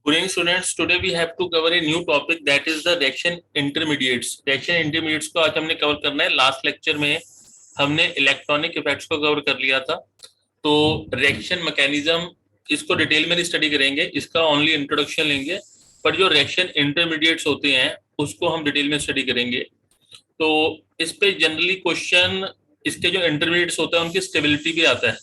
Good evening, students. Today we have to cover a new topic, that is the reaction intermediates. Reaction intermediates को आज हमने cover करना है. Last lecture में हमने इलेक्ट्रॉनिक इफेक्ट्स को कवर कर लिया था. तो रिएक्शन मैकेनिज्म इसको डिटेल में स्टडी करेंगे, इसका ओनली इंट्रोडक्शन लेंगे, पर जो रिएक्शन इंटरमीडिएट्स होते हैं उसको हम डिटेल में स्टडी करेंगे. तो इस पे जनरली क्वेश्चन इसके जो इंटरमीडिएट्स होते हैं उनकी स्टेबिलिटी भी आता है.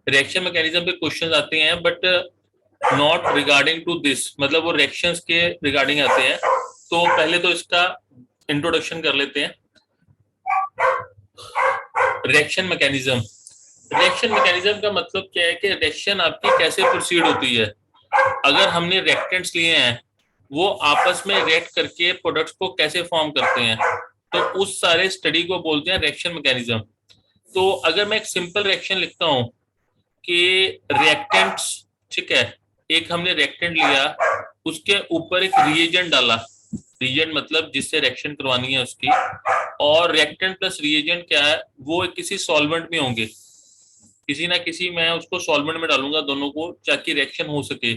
रिएक्शन मैकेनिज्म पे क्वेश्चन आते हैं but not regarding to this, मतलब वो रिएक्शंस के रिगार्डिंग आते हैं. तो पहले तो इसका इंट्रोडक्शन कर लेते हैं. Reaction mechanism. रिएक्शन मैकेनिज्म का मतलब क्या है कि रिएक्शन आपकी कैसे प्रोसीड होती है. अगर हमने रिएक्टेंट्स लिए हैं वो आपस में रिएक्ट करके प्रोडक्ट्स को कैसे फॉर्म करते हैं, तो उस सारे स्टडी को बोलते हैं रिएक्शन मैकेनिज्म. तो अगर मैं एक सिंपल रिएक्शन लिखता हूं कि रिएक्टेंट्स, ठीक है, एक हमने रिएक्टेंट लिया, उसके ऊपर एक रिएजेंट डाला. रिएजेंट मतलब जिससे रिएक्शन करवानी है उसकी, और रिएक्टेंट प्लस रिएजेंट क्या है, वो किसी सॉल्वेंट में होंगे, किसी ना किसी मैं उसको सॉल्वेंट में डालूंगा दोनों को, ताकि रिएक्शन हो सके.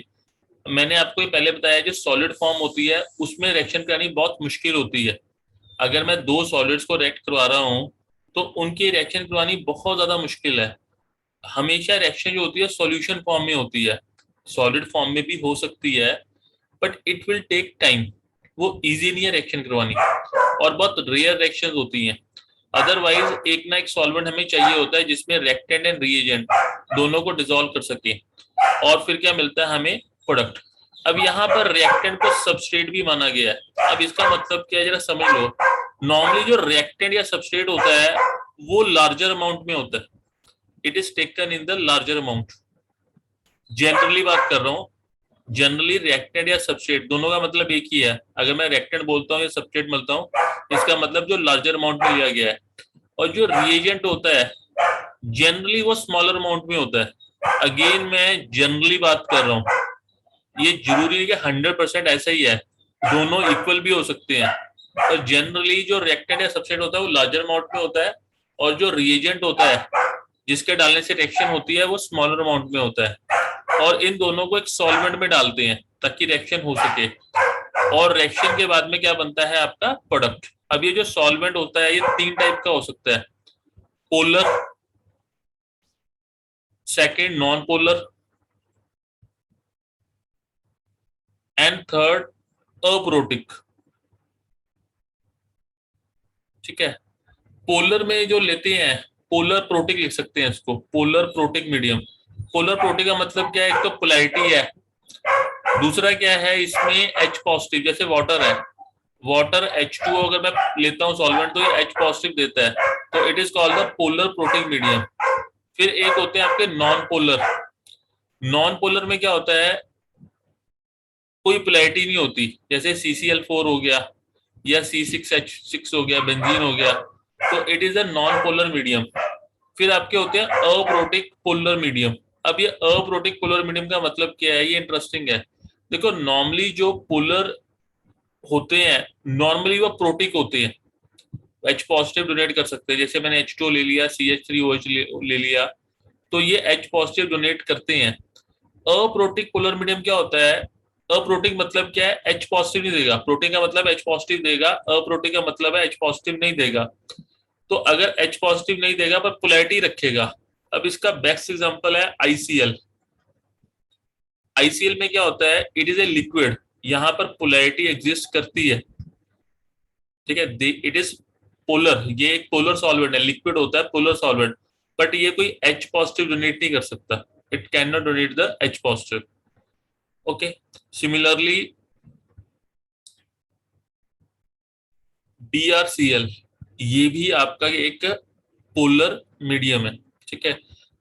मैंने आपको पहले बताया जो सॉलिड फॉर्म होती है उसमें रिएक्शन करानी बहुत मुश्किल होती है. अगर मैं दो सॉलिड्स को रिएक्ट करवा रहा हूं तो उनकी रिएक्शन करवानी बहुत ज्यादा मुश्किल है. हमेशा रिएक्शन जो होती है सॉल्यूशन फॉर्म में होती है. सॉलिड फॉर्म में भी हो सकती है but it will take time. वो इजी नहीं है रिएक्शन करवानी, और बहुत रेयर रिएक्शंस होती हैं. अदरवाइज एक ना एक सॉल्वेंट हमें चाहिए होता है जिसमें रिएक्टेंट एंड रिएजेंट दोनों को डिसॉल्व कर सके, और फिर क्या मिलता है हमें, प्रोडक्ट. अब यहाँ पर रिएक्टेंट को सबस्ट्रेट भी माना गया है. अब इसका मतलब क्या है जरा समझ लो. नॉर्मली जो रिएक्टेंट या सबस्ट्रेट होता है वो लार्जर अमाउंट में होता है. It is taken in the larger amount. Generally बात कर रहा हूँ, जनरली रिएक्टेंट या सबस्ट्रेट दोनों का मतलब एक ही है. अगर मैं रिएक्टेंट बोलता हूँ या सबस्ट्रेट बोलता हूँ, इसका मतलब जो लार्जर अमाउंट में लिया गया है. और जो रिएजेंट होता है जनरली वो स्मॉलर अमाउंट में होता है. अगेन मैं जनरली बात कर रहा हूँ, ये जरूरी है कि 100% ऐसा ही है, दोनों इक्वल भी हो सकते हैं. और जनरली जो रिएक्टेंट या सबस्ट्रेट होता है वो लार्जर अमाउंट में होता है, और जो रिएजेंट होता है जिसके डालने से रिएक्शन होती है वो स्मॉलर अमाउंट में होता है. और इन दोनों को एक सॉल्वेंट में डालते हैं ताकि रिएक्शन हो सके, और रिएक्शन के बाद में क्या बनता है आपका, प्रोडक्ट. अब ये जो सॉल्वेंट होता है ये तीन टाइप का हो सकता है. Polar, second non polar, and third aprotic. ठीक है. पोलर में जो लेते हैं, पोलर प्रोटिक लिख सकते हैं इसको, polar protic medium. Polar protic का मतलब क्या है, एक तो पोलैरिटी है, दूसरा क्या है इसमें H पॉजिटिव. जैसे वाटर है, वाटर H2O अगर मैं लेता हूँ सॉल्वेंट तो ये H पॉजिटिव देता है, तो it is called the polar protic medium. फिर एक होते हैं आपके नॉन पोलर. नॉन पोलर में क्या होता है, कोई पोलैरिटी नहीं होती. जैसे CCl4 हो गया या C6H6 हो गया, बेंजीन हो गया, तो it is a non polar medium. फिर आपके होते हैं अप्रोटिक पोलर मीडियम. अब ये अप्रोटिक पोलर मीडियम का मतलब क्या है, ये इंटरेस्टिंग है. देखो नॉर्मली जो पोलर होते हैं नॉर्मली वो प्रोटिक होते हैं, H पॉजिटिव डोनेट कर सकते हैं. जैसे मैंने H2 ले लिया, CH3OH ले लिया, तो ये H पॉजिटिव डोनेट करते हैं. अप्रोटिक पोलर मीडियम क्या होता है, अप्रोटिक मतलब क्या है, H पॉजिटिव नहीं देगा. प्रोटीन का मतलब H पॉजिटिव देगा, अप्रोटिक का मतलब है H पॉजिटिव नहीं देगा. तो अगर H पॉजिटिव नहीं देगा पर पोलैरिटी रखेगा. अब इसका बेस्ट एग्जांपल है ICl. ICl में क्या होता है, इट इज ए लिक्विड, यहाँ पर पोलैरिटी एग्जिस्ट करती है. ठीक है, इट इज पोलर, ये एक पोलर सॉल्वेंट है, लिक्विड होता है पोलर सॉल्वेंट, बट ये कोई H पॉजिटिव डोनेट नहीं कर सकता. It can not donate the H positive. Okay. Similarly BrCl, ये भी आपका एक पोलर मीडियम है. ठीक है.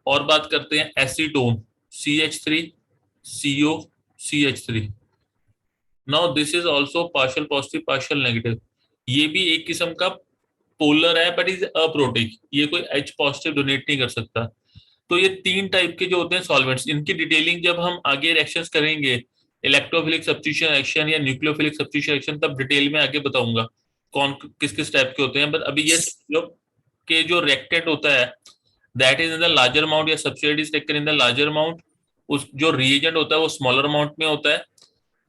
और बात करते हैं acetone, CH3CO CH3. Now this is also partial positive partial negative. ये भी एक किस्म का पोलर है बट इज अप्रोटिक, ये कोई H पॉजिटिव डोनेट नहीं कर सकता. तो ये तीन टाइप के जो होते हैं सॉल्वेंट्स, इनकी डिटेलिंग जब हम आगे रिएक्शंस करेंगे, इलेक्ट्रोफिलिक सब्स्टिट्यूशन रिएक्शन या न्यूक्लियोफिलिक सब्स्टिट्यूशन रिएक्शन, तब डिटेल में आगे बताऊंगा कौन किस किस टाइप के होते हैं. बट अभी ये लोग के जो रिएक्टेंट होता है that is in the larger amount, या substrate is taken in the larger amount. उस जो रिएजेंट होता है वो स्मॉलर अमाउंट में होता है.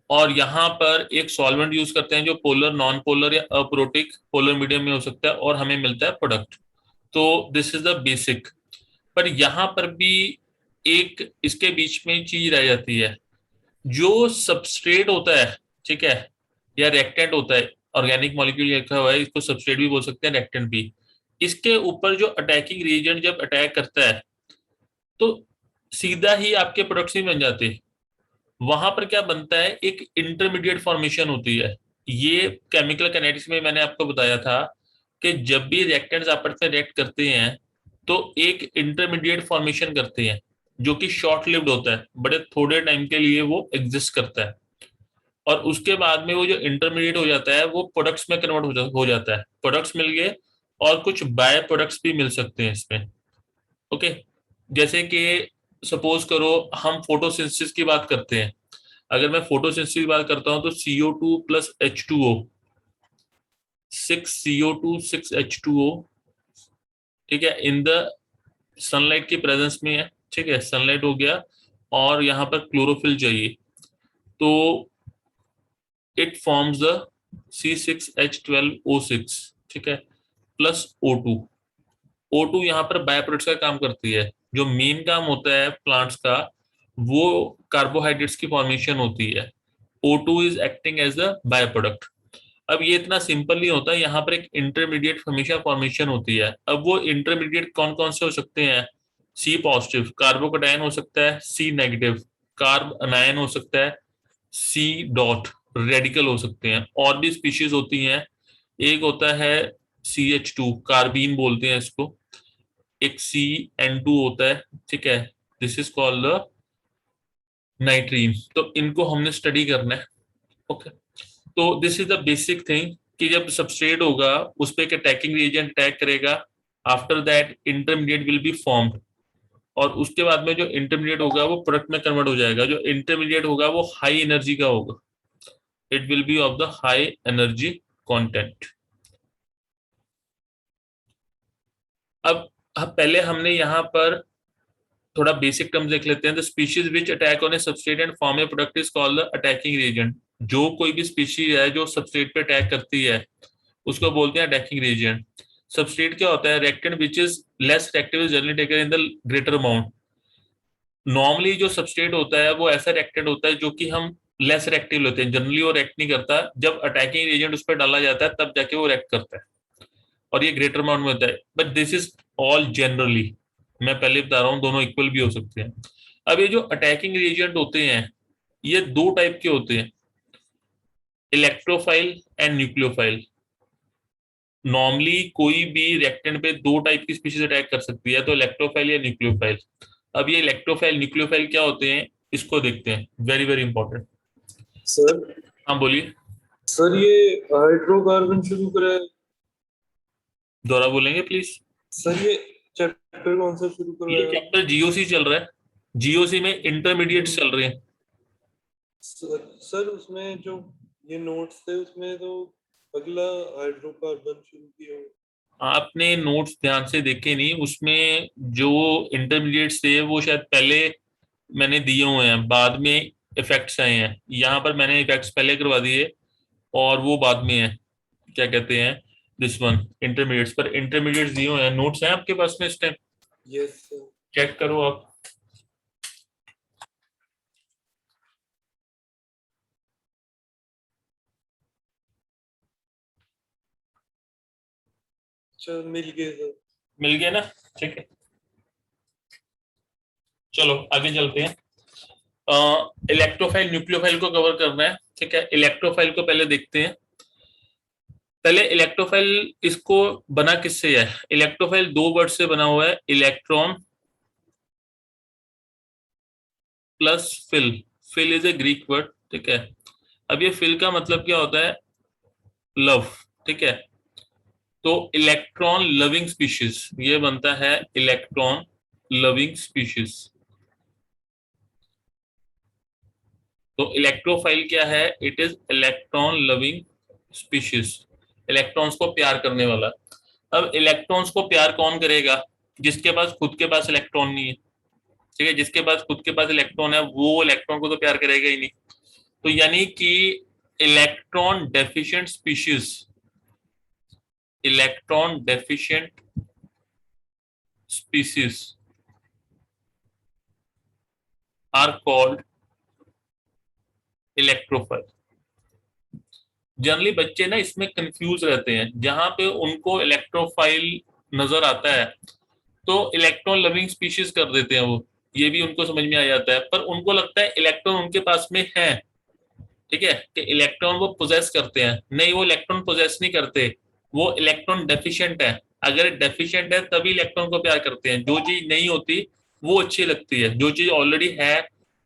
और यहाँ पर एक सॉल्वेंट यूज करते हैं जो पोलर, नॉन पोलर या अप्रोटिक, पोलर मीडियम में हो सकता है, और हमें मिलता है प्रोडक्ट। तो दिस इज द बेसिक। पर यहाँ पर भी एक इसके बीच में चीज रह जाती है, जो सबस्ट्रेट होता है, ठीक है, या रेक्टेंट होता है, ऑर्गेनिक मॉलिक्यूल लिखा हुआ है, इसको सबस्ट्रेट भी बोल सकते हैं, रेक्टेंट भी। इसके ऊपर जो अटैकिंग रिएजेंट जब अटैक करता है तो सीधा ही आपके प्रोडक्ट्स ही बन जाते हैं। वहां पर क्या बनता है, एक इंटरमीडिएट फॉर्मेशन होती है। ये केमिकल काइनेटिक्स में मैंने आपको बताया था कि जब भी रिएक्टेंट्स आपस में रिएक्ट करते हैं तो एक इंटरमीडिएट फॉर्मेशन करते हैं, जो कि शॉर्ट लिव्ड होता है, बड़े थोड़े टाइम के लिए वो एग्जिस्ट करता है। और उसके बाद में वो जो इंटरमीडिएट हो जाता है वो प्रोडक्ट्स में कन्वर्ट हो जाता है। प्रोडक्ट्स मिल गए, और कुछ बाय प्रोडक्ट्स भी मिल सकते हैं इसमें। ओके, जैसे कि सपोज करो हम फोटोसिंथेसिस की बात करते हैं। अगर मैं फोटोसिंथेसिस की बात करता हूं तो CO2 plus H2O, 6 CO2 6 H2O, ठीक है, इन द सनलाइट की प्रेजेंस में है। ठीक है, सनलाइट हो गया, और यहाँ पर क्लोरोफिल चाहिए, तो इट फॉर्म्स द C6H12O6, ठीक है, प्लस O2। O2 यहाँ पर बाय प्रोडक्ट्स का काम करती है। जो मेन काम होता है प्लांट्स का वो कार्बोहाइड्रेट्स की फॉर्मेशन होती है। O2 is acting as the by product. अब ये इतना सिंपल नहीं होता, यहाँ पर एक इंटरमीडिएट हमेशा फॉर्मेशन होती है। अब वो इंटरमीडिएट कौन कौन से हो सकते हैं? C पॉजिटिव कार्बोकैटायन हो सकता है, C नेगेटिव कार्ब अनायन हो सकता है, C डॉट रेडिकल हो सकते हैं। और भी स्पीशीज होती हैं, एक होता है CH2 कार्बीन बोलते हैं इसको, एक CN2 होता है, ठीक है, दिस इज कॉल्ड द नाइट्रीन। तो इनको हमने स्टडी करना है। ओके, तो this is the basic thing कि जब सबस्ट्रेट होगा उस पर एक अटैकिंग रिएजेंट अटैक करेगा, after that intermediate will be formed, और उसके बाद में जो इंटरमीडिएट होगा वो प्रोडक्ट में कन्वर्ट हो जाएगा। जो इंटरमीडिएट होगा वो हाई एनर्जी का होगा, it will be of the high energy content. अब पहले हमने यहाँ पर थोड़ा बेसिक टर्म्स देख लेते हैं। The species which attack on A substrate and form A product is called the attacking reagent. जो कोई भी स्पीशीज है जो सबस्ट्रेट पे अटैक करती है उसको बोलते हैं अटैकिंग रिएजेंट। सबस्ट्रेट क्या होता है? Reactant which is less reactive is generally taken in the greater amount. Normally जो सबस्ट्रेट होता है वो ऐसा रिएक्टेंट होता है जो कि हम लेस रिएक्टिव लेते हैं, जनरली वो रिएक्ट नहीं करता। जब अटैकिंग रिएजेंट उस पर डाला जाता है तब जाके वो रिएक्ट करता है, और ये ग्रेटर अमाउंट में होता है। But this is all generally, मैं पहले बता रहा हूँ, दोनों इक्वल भी हो सकते हैं। अब ये जो अटैकिंग रिएजेंट होते हैं ये दो टाइप के होते हैं, इलेक्ट्रोफाइल एंड न्यूक्लियोफाइल। नॉर्मली कोई भी रिएक्टेंट पे दो टाइप की स्पीशीज अटैक कर सकती है, तो इलेक्ट्रोफाइल या न्यूक्लियोफाइल। अब ये इलेक्ट्रोफाइल न्यूक्लियोफाइल क्या होते हैं इसको देखते हैं, वेरी वेरी इंपॉर्टेंट। सर हाँ बोलिए। सर ये हाइड्रोकार्बन शुरू करे, दोबारा बोलेंगे प्लीज। सर ये चैप्टर कौन सा शुरू ये करवाया? चैप्टर GOC चल रहा है, GOC में इंटरमीडिएट चल रहे हैं। सर उसमें जो ये नोट्स थे उसमें तो अगला हाइड्रोकार्बन शुरू किया। आपने नोट्स ध्यान से देखे नहीं, उसमें जो इंटरमीडिएट थे वो शायद पहले मैंने दिए हुए हैं, बाद में इफेक्ट्स आए हैं। यहाँ पर मैंने इफेक्ट्स पहले करवा दिए और वो बाद में है, क्या कहते हैं, दिस वन इंटरमीडिएट्स। पर इंटरमीडिएट्स दिए हुए हैं, नोट्स हैं आपके पास में इस टाइम? Yes sir. चेक करो आप। अच्छा मिल गए सर। मिल गया ना? ठीक है, चलो आगे चलते हैं। इलेक्ट्रोफाइल न्यूक्लियोफाइल को कवर करना है, ठीक है। इलेक्ट्रोफाइल को पहले देखते हैं। पहले इलेक्ट्रोफाइल इसको बना किससे है? इलेक्ट्रोफाइल दो वर्ड से बना हुआ है, electron plus phil. Phil is a Greek word, ठीक है। अब ये फिल का मतलब क्या होता है? लव, ठीक है। तो इलेक्ट्रॉन लविंग स्पीशीज ये बनता है इलेक्ट्रॉन लविंग स्पीशीज। तो इलेक्ट्रोफाइल क्या है? It is electron loving species, electrons को प्यार करने वाला। अब इलेक्ट्रॉन्स को प्यार कौन करेगा? जिसके पास खुद के पास इलेक्ट्रॉन नहीं है, ठीक है। जिसके पास खुद के पास इलेक्ट्रॉन है वो इलेक्ट्रॉन को तो प्यार करेगा ही नहीं। तो यानी कि electron deficient species, electron deficient species are called electrophile. Generally बच्चे ना इसमें कंफ्यूज रहते हैं, जहां पे उनको इलेक्ट्रोफाइल नजर आता है तो इलेक्ट्रॉन लविंग स्पीशीज कर देते हैं वो, ये भी उनको समझ में आ जाता है, पर उनको लगता है इलेक्ट्रॉन उनके पास में है, ठीक है, कि इलेक्ट्रॉन वो पोजेस करते हैं। नहीं, वो इलेक्ट्रॉन पोजेस नहीं करते, वो इलेक्ट्रॉन डेफिशिएंट है। अगर डेफिशिएंट है तभी इलेक्ट्रॉन को प्यार करते हैं, जो चीज नहीं होती वो अच्छी लगती है, जो चीज ऑलरेडी है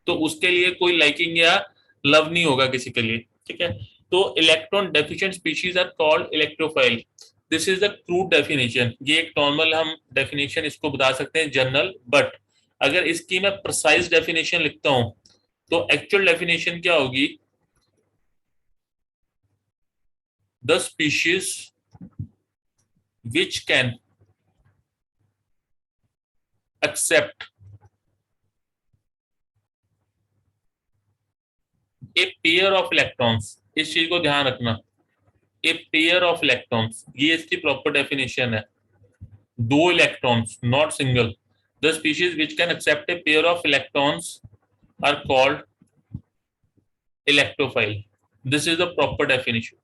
तो उसके लिए कोई लाइकिंग या लव नहीं होगा किसी के लिए, ठीक है। तो electron deficient species are called electrophile. This is the crude definition, ये एक नॉर्मल हम डेफिनेशन इसको बता सकते हैं जनरल, बट अगर इसकी मैं प्रिसाइज डेफिनेशन लिखता हूं तो एक्चुअल डेफिनेशन क्या होगी? The species which can accept a pair of electrons, इस चीज को ध्यान रखना, a pair of electrons, ये इसकी प्रॉपर डेफिनेशन है, दो electrons, not single. The species which can accept a pair of electrons are called electrophile. This is the proper definition.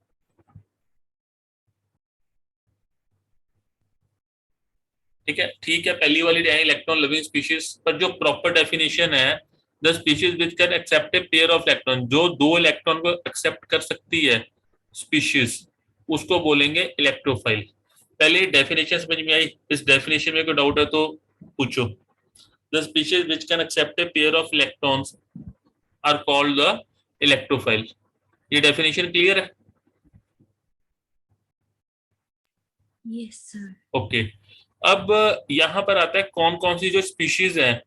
ठीक है, ठीक है, पहली वाली है इलेक्ट्रॉन लिविंग स्पीशीज, पर जो प्रॉपर डेफिनेशन है, the species which can accept a pair of electron, जो दो इलेक्ट्रॉन को एक्सेप्ट कर सकती है स्पीशीज, उसको बोलेंगे इलेक्ट्रोफाइल। पहले डेफिनेशन समझ में आई? इस डेफिनेशन में कोई डाउट है तो पूछो। The species which can accept a pair of electrons are called the electrophile. ये डेफिनेशन क्लियर है? Yes sir. ओके, अब यहां पर आता है कौन कौन सी जो स्पीशीज हैं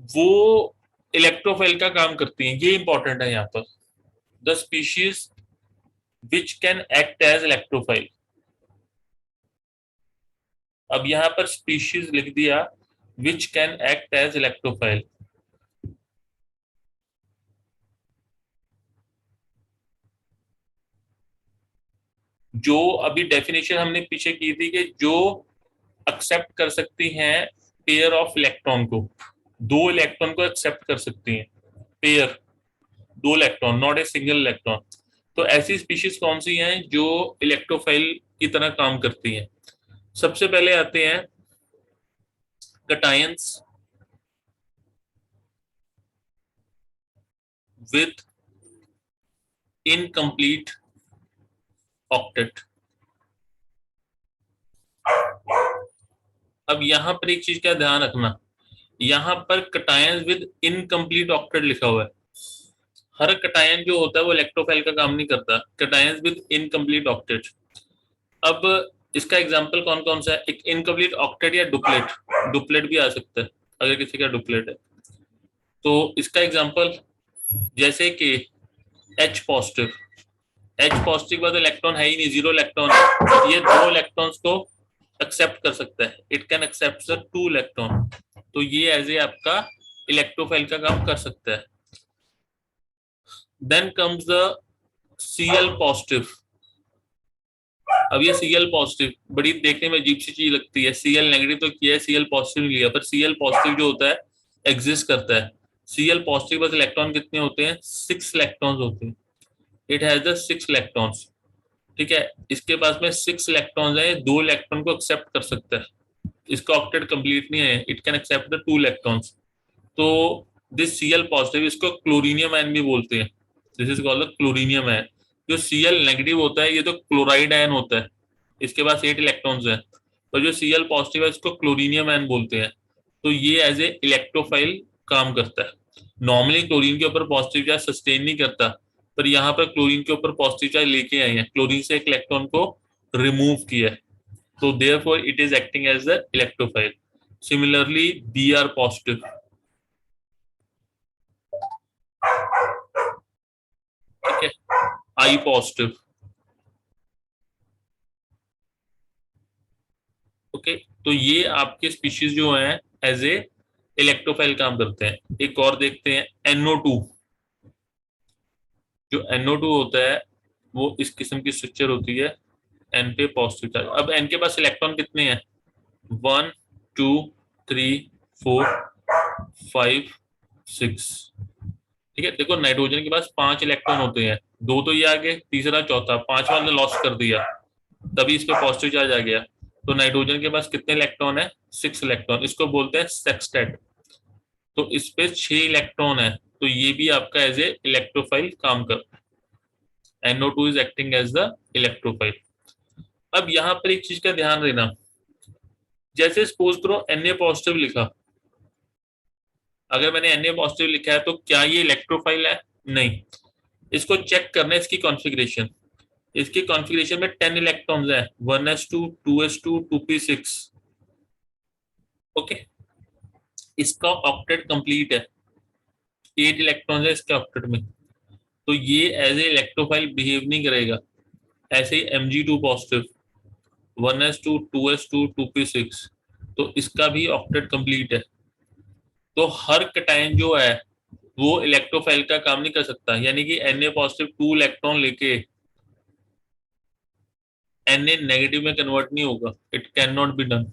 वो इलेक्ट्रोफाइल का काम करती हैं, ये इंपॉर्टेंट है यहाँ पर। The species which can act as electrophile. अब यहां पर स्पीशीज लिख दिया which can act as electrophile. जो अभी डेफिनेशन हमने पीछे की थी कि जो एक्सेप्ट कर सकती हैं पेयर ऑफ इलेक्ट्रॉन को, दो इलेक्ट्रॉन को एक्सेप्ट कर सकती हैं, पेयर, दो electron, not a single electron. तो ऐसी स्पीशीज कौन सी हैं जो इलेक्ट्रोफाइल की तरह काम करती हैं? सबसे पहले आते हैं कटायंस विथ इनकम्प्लीट ऑक्टेट। अब यहां पर एक चीज का ध्यान रखना, यहां पर कटायंस विद इनकम्प्लीट ऑक्टेट लिखा हुआ है। हर कटायन जो होता है वो इलेक्ट्रोफाइल का काम नहीं करता, कटायंस विद इनकम्प्लीट ऑक्टेट। अब इसका एग्जांपल कौन कौन सा है? एक इनकम्प्लीट ऑक्टेट या डुप्लेट, डुप्लेट भी आ सकता है अगर किसी का डुप्लेट है। तो इसका एग्जांपल जैसे कि H पॉजिटिव, H पॉजिटिव के बाद इलेक्ट्रॉन है ही नहीं, जीरो इलेक्ट्रॉन है, ये दो इलेक्ट्रॉन्स को एक्सेप्ट कर सकता है, it can accept the two electron, तो ये एज ए आपका इलेक्ट्रोफाइल का काम कर सकता है। Then comes the Cl positive. अब ये Cl पॉजिटिव बड़ी देखने में अजीब सी चीज लगती है, Cl नेगेटिव तो किया है, Cl पॉजिटिव लिया, पर Cl पॉजिटिव जो होता है एग्जिस्ट करता है। Cl पॉजिटिव बस इलेक्ट्रॉन कितने होते हैं? 6 इलेक्ट्रॉन्स होते हैं, इट हैज द 6 इलेक्ट्रॉन्स, ठीक है। इसके पास में 6 इलेक्ट्रॉन्स है, दो इलेक्ट्रॉन को एक्सेप्ट कर सकता है, इसका ऑक्टेट कंप्लीट नहीं है, it can accept the 2 electrons. तो दिस Cl पॉजिटिव, इसको क्लोरीनियम आयन भी बोलते हैं, this is called the chlorinium ion. जो Cl नेगेटिव होता है ये तो क्लोराइड आयन होता है, इसके पास 8 इलेक्ट्रॉन्स हैं, और जो Cl पॉजिटिव है इसको क्लोरीनियम आयन बोलते हैं। तो ये एज ए इलेक्ट्रोफाइल काम करता है। नॉर्मली क्लोरीन के ऊपर पॉजिटिव चार्ज सस्टेन नहीं करता, पर यहाँ पर क्लोरीन के ऊपर पॉजिटिव चार्ज लेके आए हैं, क्लोरीन से एक इलेक्ट्रॉन को रिमूव किया है, तो therefore it is acting as the electrophile. Similarly Br positive, ठीक है, I पॉजिटिव, ओके। तो ये आपके स्पीशीज जो हैं एज ए इलेक्ट्रोफाइल काम करते हैं। एक और देखते हैं NO2। जो NO2 होता है वो इस किस्म की स्ट्रक्चर होती है, N पे पॉजिटिव चार्ज। अब N के पास इलेक्ट्रॉन कितने हैं? 1 2 3 4 5 6। ठीक है, देखो नाइट्रोजन के पास 5 इलेक्ट्रॉन होते हैं, 2 तो ये आ गए, तीसरा चौथा, 5वां ने लॉस कर दिया, तभी इस पे पॉजिटिव चार्ज आ गया। तो नाइट्रोजन के पास कितने इलेक्ट्रॉन है? 6 इलेक्ट्रॉन। इसको बोलते हैं सेक्सटेट। तो इस पे 6 इलेक्ट्रॉन है, तो ये भी आपका एज ए इलेक्ट्रोफाइल काम करता है। NO2 is acting as the electrophile. अब यहाँ पर एक चीज का ध्यान देना, जैसे सपोज करो Na पॉजिटिव लिखा, अगर मैंने Na पॉजिटिव लिखा है तो क्या ये इलेक्ट्रोफाइल है? नहीं। इसको चेक करना है इसकी कॉन्फ़िगरेशन। इसकी कॉन्फ़िगरेशन में 10 इलेक्ट्रॉन्स हैं, 1s2 2s2 2p6। ओके, इसका ऑक्टेट कंप्लीट है, 8 इलेक्ट्रॉन्स है इसके ऑक्टेट में, तो ये एज ए इलेक्ट्रोफाइल बिहेव नहीं करेगा। ऐसे ही Mg2 positive, 1s2 2s2 2p6, तो इसका भी ऑक्टेट कंप्लीट है। तो हर कटायन जो है वो इलेक्ट्रोफाइल का काम नहीं कर सकता, यानी कि Na पॉजिटिव 2 इलेक्ट्रॉन लेके Na नेगेटिव में कन्वर्ट नहीं होगा, it can not be done.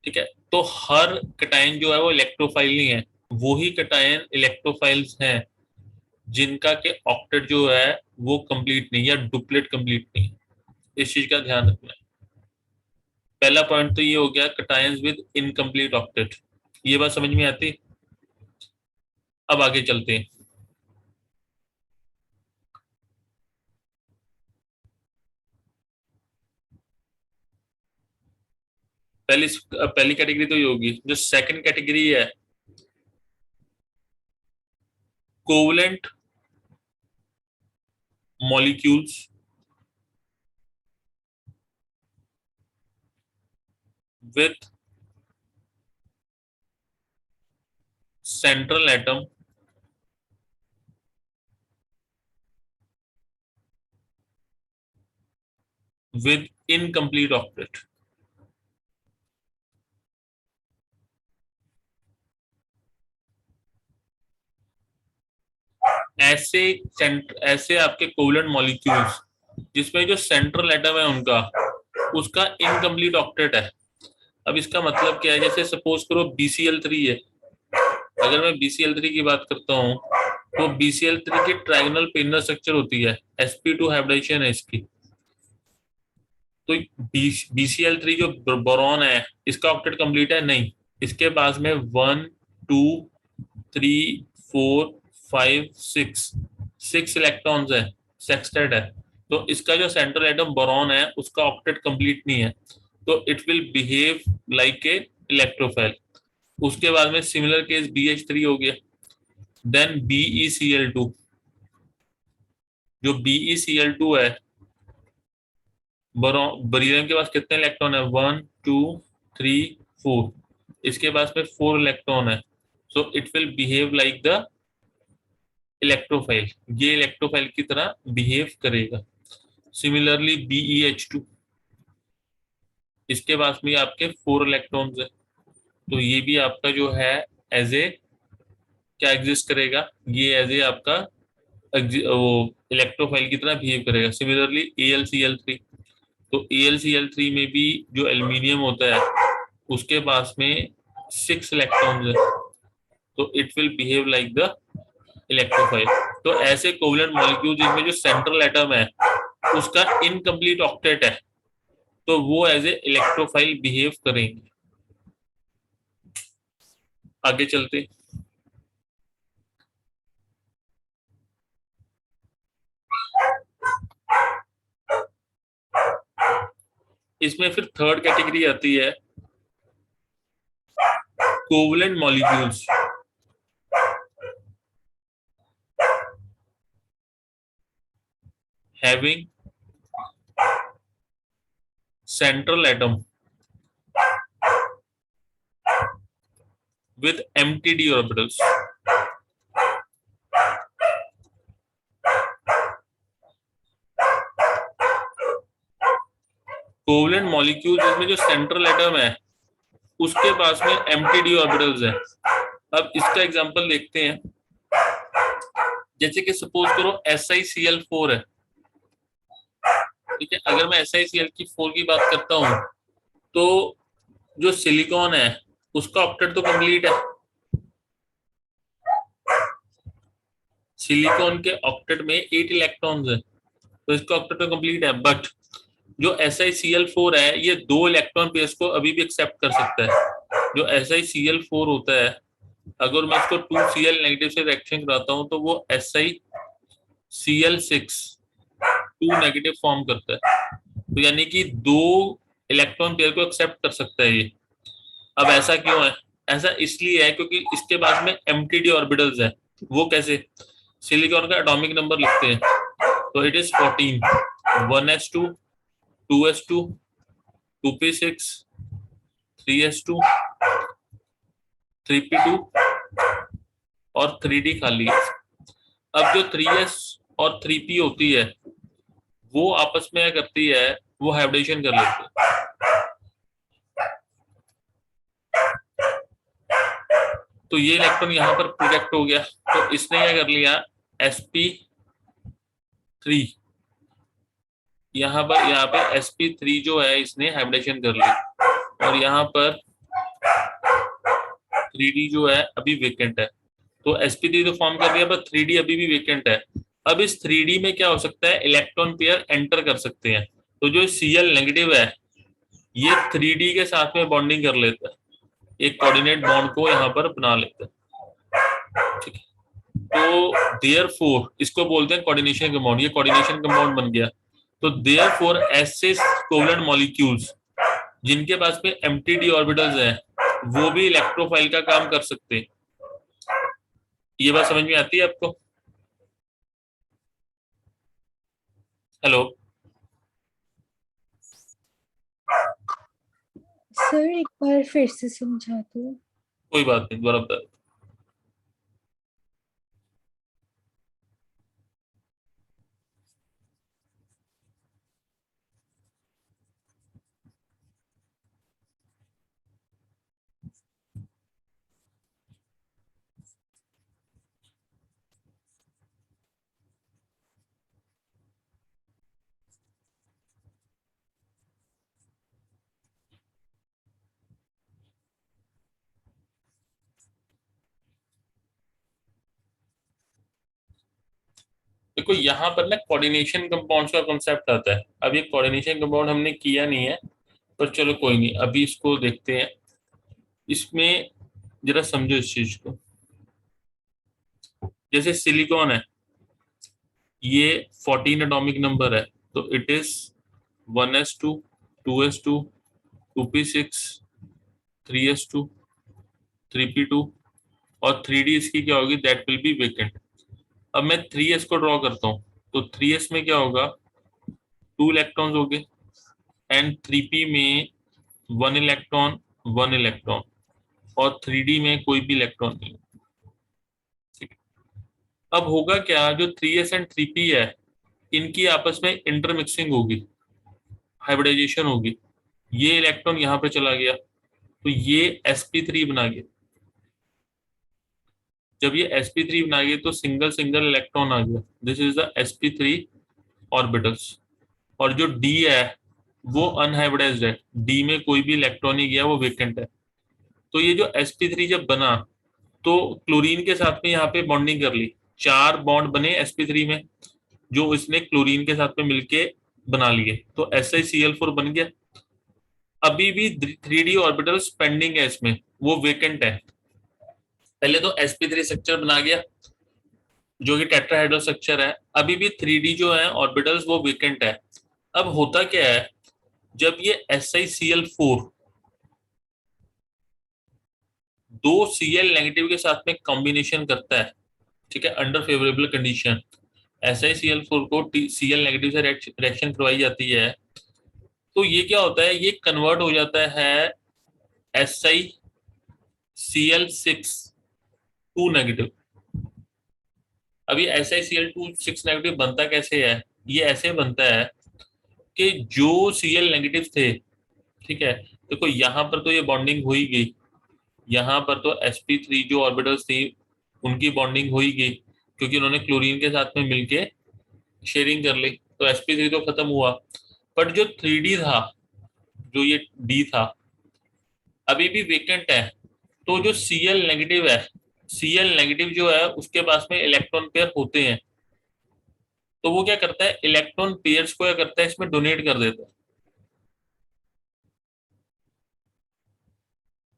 ठीक है, तो हर कटायन जो है वो इलेक्ट्रोफाइल नहीं है, वो ही कटायन इलेक्ट्रोफाइल्स हैं जिनका के ऑक्टेट जो है वो कंप्लीट नहीं या डुप्लेट कंप्लीट नहीं। इस चीज का ध्यान रखना है। पहला पॉइंट तो ये हो गया कटायंस विद इनकम्प्लीट ऑक्टेट, ये बात समझ में आती। अब आगे चलते हैं। पहली कैटेगरी तो ये होगी। जो सेकंड कैटेगरी है, covalent molecules with central atom with incomplete octet। ऐसे आपके कोवलेंट मॉलिक्यूल्स जिसमें जो सेंट्रल एटम है उनका उसका इनकम्प्लीट ऑक्टेट है। अब इसका मतलब क्या है? जैसे सपोज करो BCl3 है, अगर मैं BCl3 की बात करता हूँ तो BCl3 की ट्रायगोनल पेनल स्ट्रक्चर होती है, sp2 हाइब्रिडाइजेशन है इसकी। तो BCl3 जो बोरॉन है इसका ऑक्टेट कंप्लीट है? नहीं। इसके पास में 1 2 3 4 5 6 इलेक्ट्रॉन्स है, सेक्सटेट है। तो इसका जो सेंट्रल एटम बोरॉन है उसका ऑक्टेट कंप्लीट नहीं है, तो it will behave like a electrophile. उसके बाद में सिमिलर केस BH3 हो गया। देन BeCl2, जो BeCl2 है, बेरिलियम के पास कितने इलेक्ट्रॉन है? 1 2 3 4, इसके पास में 4 इलेक्ट्रॉन है, so it will behave like the electrophile, ये इलेक्ट्रोफाइल की तरह बिहेव करेगा। सिमिलरली BeH2, इसके पास में आपके 4 इलेक्ट्रॉन्स है, तो ये भी आपका जो है एज ए क्या एग्जिस्ट करेगा? ये एज ए आपका वो इलेक्ट्रोफाइल की तरह बिहेव करेगा। सिमिलरली AlCl3, तो AlCl3 में भी जो एल्यूमिनियम होता है उसके पास में 6 इलेक्ट्रॉन्स है, तो it will behave like the electrophile. तो ऐसे कोवलेंट मॉलिक्यूल जिसमें जो सेंट्रल एटम है उसका इनकम्प्लीट ऑक्टेट है, तो वो एज ए इलेक्ट्रोफाइल बिहेव करेंगे। आगे चलते। इसमें फिर थर्ड कैटेगरी आती है covalent molecules having central atom with empty d orbitals। Covalent molecule जिसमें जो सेंट्रल एटम है उसके पास में empty d orbitals है। अब इसका एग्जांपल देखते हैं। जैसे कि सपोज करो SiCl4 है, ठीक है। अगर मैं SiCl4 की बात करता हूँ तो जो सिलिकॉन है उसका ऑक्टेट तो कंप्लीट है, सिलिकॉन के ऑक्टेट में 8 इलेक्ट्रॉन्स है, तो इसका ऑक्टेट तो कंप्लीट है। बट जो SiCl4 है ये 2 इलेक्ट्रॉन पेयर्स को अभी भी एक्सेप्ट कर सकता है। जो SiCl4 होता है, अगर मैं उसको 2Cl नेगेटिव से रिएक्शन कराता हूँ तो वो SiCl6 2 नेगेटिव फॉर्म करता है, तो यानी कि 2 इलेक्ट्रॉन पेयर को एक्सेप्ट कर सकता है ये। अब ऐसा क्यों है? ऐसा इसलिए है क्योंकि इसके पास में एमटीडी ऑर्बिटल्स है। वो कैसे? सिलिकॉन का एटॉमिक नंबर लिखते हैं तो it is 14, 1s2, 2s2, 2p6, 3s2, 3p2 और 3d खाली है। अब जो 3s और 3p होती है वो आपस में क्या करती है, वो हाइब्रिडेशन कर लेती है। तो ये इलेक्ट्रॉन यहाँ पर प्रोजेक्ट हो गया, तो इसने क्या कर लिया, sp3 यहाँ पे sp3 जो है इसने हाइब्रिडेशन कर ली, और यहाँ पर 3d जो है अभी वेकेंट है। तो sp3 तो फॉर्म कर दिया पर 3d अभी भी वेकेंट है। अब इस 3d में क्या हो सकता है, इलेक्ट्रॉन पेयर एंटर कर सकते हैं। तो जो Cl नेगेटिव है ये 3d के साथ में बॉन्डिंग कर लेता है, एक कोऑर्डिनेट बॉन्ड को यहाँ पर बना लेता है, ठीक है। तो देयरफॉर इसको बोलते हैं कोऑर्डिनेशन कंपाउंड, ये कोऑर्डिनेशन कंपाउंड बन गया। तो देयरफॉर ऐसे कोवेलेंट मॉलिक्यूल्स जिनके पास में एम्प्टी ऑर्बिटल्स हैं वो भी इलेक्ट्रोफाइल का काम कर सकते हैं। ये बात समझ में आती है आपको? हेलो सर एक बार फिर से समझा दो। कोई बात नहीं, दोबारा बता। देखो यहाँ पर ना कोऑर्डिनेशन कंपाउंड्स का कॉन्सेप्ट आता है। अब ये कोऑर्डिनेशन कंपाउंड हमने किया नहीं है, पर चलो कोई नहीं, अभी इसको देखते हैं। इसमें जरा समझो इस चीज को। जैसे सिलिकॉन है, ये 14 एटॉमिक नंबर है, तो it is 1s2, 2s2, 2p6, 3s2, 3p2 और 3d इसकी क्या होगी, दैट विल बी वेकेंट। अब मैं 3s को ड्रॉ करता हूँ, तो 3s में क्या होगा, 2 इलेक्ट्रॉन्स हो गए, एंड 3p में 1 इलेक्ट्रॉन, 1 इलेक्ट्रॉन, और 3d में कोई भी इलेक्ट्रॉन नहीं। ठीक है। अब होगा क्या, जो 3s एंड 3p है इनकी आपस में इंटरमिक्सिंग होगी, हाइब्रिडाइजेशन होगी। ये इलेक्ट्रॉन यहाँ पे चला गया तो ये sp3 बना गया। जब ये sp3 बना गया तो सिंगल सिंगल इलेक्ट्रॉन आ गया, this is the sp3 orbitals. और जो d है वो अनहाइब्रिडाइज्ड है, d में कोई भी इलेक्ट्रॉन नहीं गया, वो वेकेंट है। तो ये जो sp3 जब बना तो क्लोरीन के साथ में यहाँ पे बॉन्डिंग कर ली, 4 बॉन्ड बने sp3 में जो इसने क्लोरीन के साथ में मिलके बना लिए, तो SiCl4 बन गया। अभी भी 3d ऑर्बिटल्स पेंडिंग है इसमें, वो वेकेंट है। पहले तो sp3 स्ट्रक्चर बना गया जो कि टेट्राहेड्रल स्ट्रक्चर है, अभी भी 3d जो है ऑर्बिटल्स वो वेकेंट है। अब होता क्या है, जब ये SiCl4 दो Cl नेगेटिव के साथ में कॉम्बिनेशन करता है, ठीक है, अंडर फेवरेबल कंडीशन, SiCl4 को Cl नेगेटिव से रिएक्शन करवाई जाती है, तो ये क्या होता है, ये कन्वर्ट हो जाता है SiCl6 2 नेगेटिव। अभी SiCl6 नेगेटिव बनता कैसे है, ये ऐसे बनता है कि जो Cl नेगेटिव थे, ठीक है, देखो यहाँ पर तो ये बॉन्डिंग हो ही गई, यहाँ पर तो sp3 जो ऑर्बिटल्स थी उनकी बॉन्डिंग हो ही गई, क्योंकि उन्होंने क्लोरीन के साथ में मिलके शेयरिंग कर ली, तो sp3 तो खत्म हुआ। बट जो 3D था, जो ये डी था, अभी भी वेकेंट है। तो जो Cl नेगेटिव है, Cl नेगेटिव जो है उसके पास में इलेक्ट्रॉन पेयर होते हैं, तो वो क्या करता है, इलेक्ट्रॉन पेयर्स को क्या करता है, इसमें डोनेट कर देता है।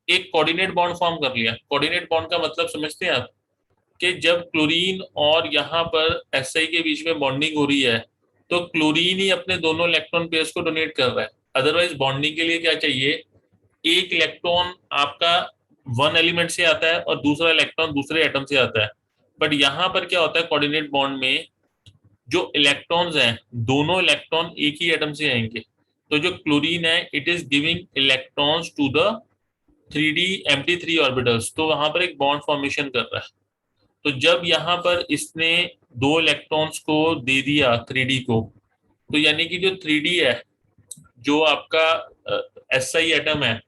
एक कोऑर्डिनेट बॉन्ड फॉर्म कर लिया। कोऑर्डिनेट बॉन्ड का मतलब समझते हैं आप, कि जब क्लोरीन और यहाँ पर Si के बीच में बॉन्डिंग हो रही है, तो क्लोरीन ही अपने दोनों इलेक्ट्रॉन पेयर्स को डोनेट कर रहा है। अदरवाइज बॉन्डिंग के लिए क्या चाहिए, एक इलेक्ट्रॉन आपका वन एलिमेंट से आता है और दूसरा इलेक्ट्रॉन दूसरे एटम से आता है। बट यहाँ पर क्या होता है, कोऑर्डिनेट बॉन्ड में जो इलेक्ट्रॉन्स हैं, दोनों इलेक्ट्रॉन एक ही एटम से आएंगे। तो जो क्लोरीन है, it is giving electrons to the 3D empty 3 orbitals, तो वहां पर एक बॉन्ड फॉर्मेशन कर रहा है। तो जब यहाँ पर इसने दो इलेक्ट्रॉन्स को दे दिया 3D को, तो यानी कि जो 3D है, जो आपका SI एटम है,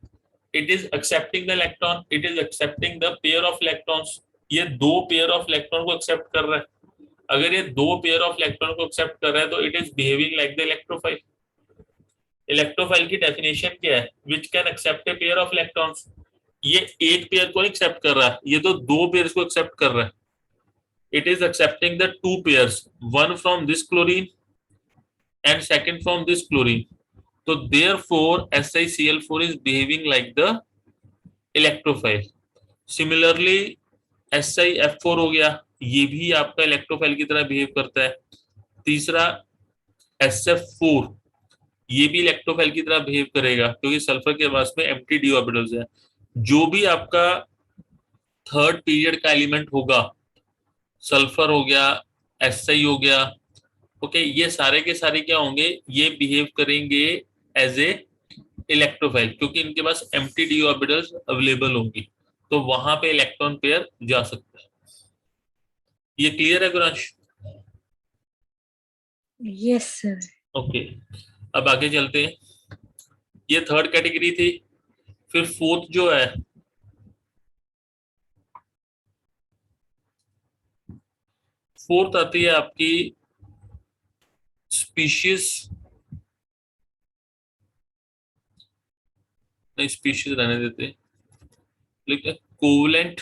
it is accepting the electron, it is accepting the pair of electrons. ये दो पेयर ऑफ इलेक्ट्रॉन को एक्सेप्ट कर रहा है। अगर ये दो पेयर ऑफ इलेक्ट्रॉन को एक्सेप्ट कर रहा है, तो it is behaving like the electrophile. Electrophile की डेफिनेशन क्या है, which can accept a pair of electrons. ये एक पेयर को एक्सेप्ट कर रहा है, ये तो दो पेयर को एक्सेप्ट कर रहा है। It is accepting the two pairs, one from this chlorine and second from this chlorine. तो therefore SiCl4 is behaving like the electrophile. Similarly SiF4 हो गया, ये भी आपका इलेक्ट्रोफाइल की तरह बिहेव करता है। तीसरा SF4, ये भी इलेक्ट्रोफाइल की तरह बिहेव करेगा, क्योंकि सल्फर के पास में एम्प्टी डी ऑर्बिटल्स है। जो भी आपका थर्ड पीरियड का एलिमेंट होगा, सल्फर हो गया, Si हो गया, ओके, ये सारे के सारे क्या होंगे, ये बिहेव करेंगे एज ए इलेक्ट्रोफाइल, क्योंकि इनके पास एम्प्टी डी ऑर्बिटल्स अवेलेबल होंगी, तो वहां पे इलेक्ट्रॉन पेयर जा सकता है। ये क्लियर है गुरांश? Yes sir. ओके, अब आगे चलते हैं। ये थर्ड कैटेगरी थी। फिर फोर्थ जो है, फोर्थ आती है आपकी स्पीशीज, नहीं स्पीशीज रहने देते, लेकिन covalent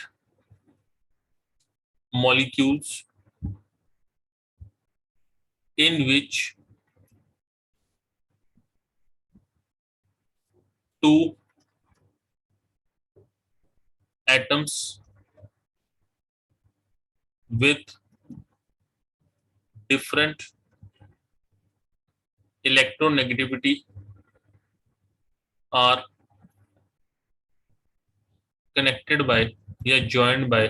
molecules in which two atoms with different electronegativity are connected by या joined by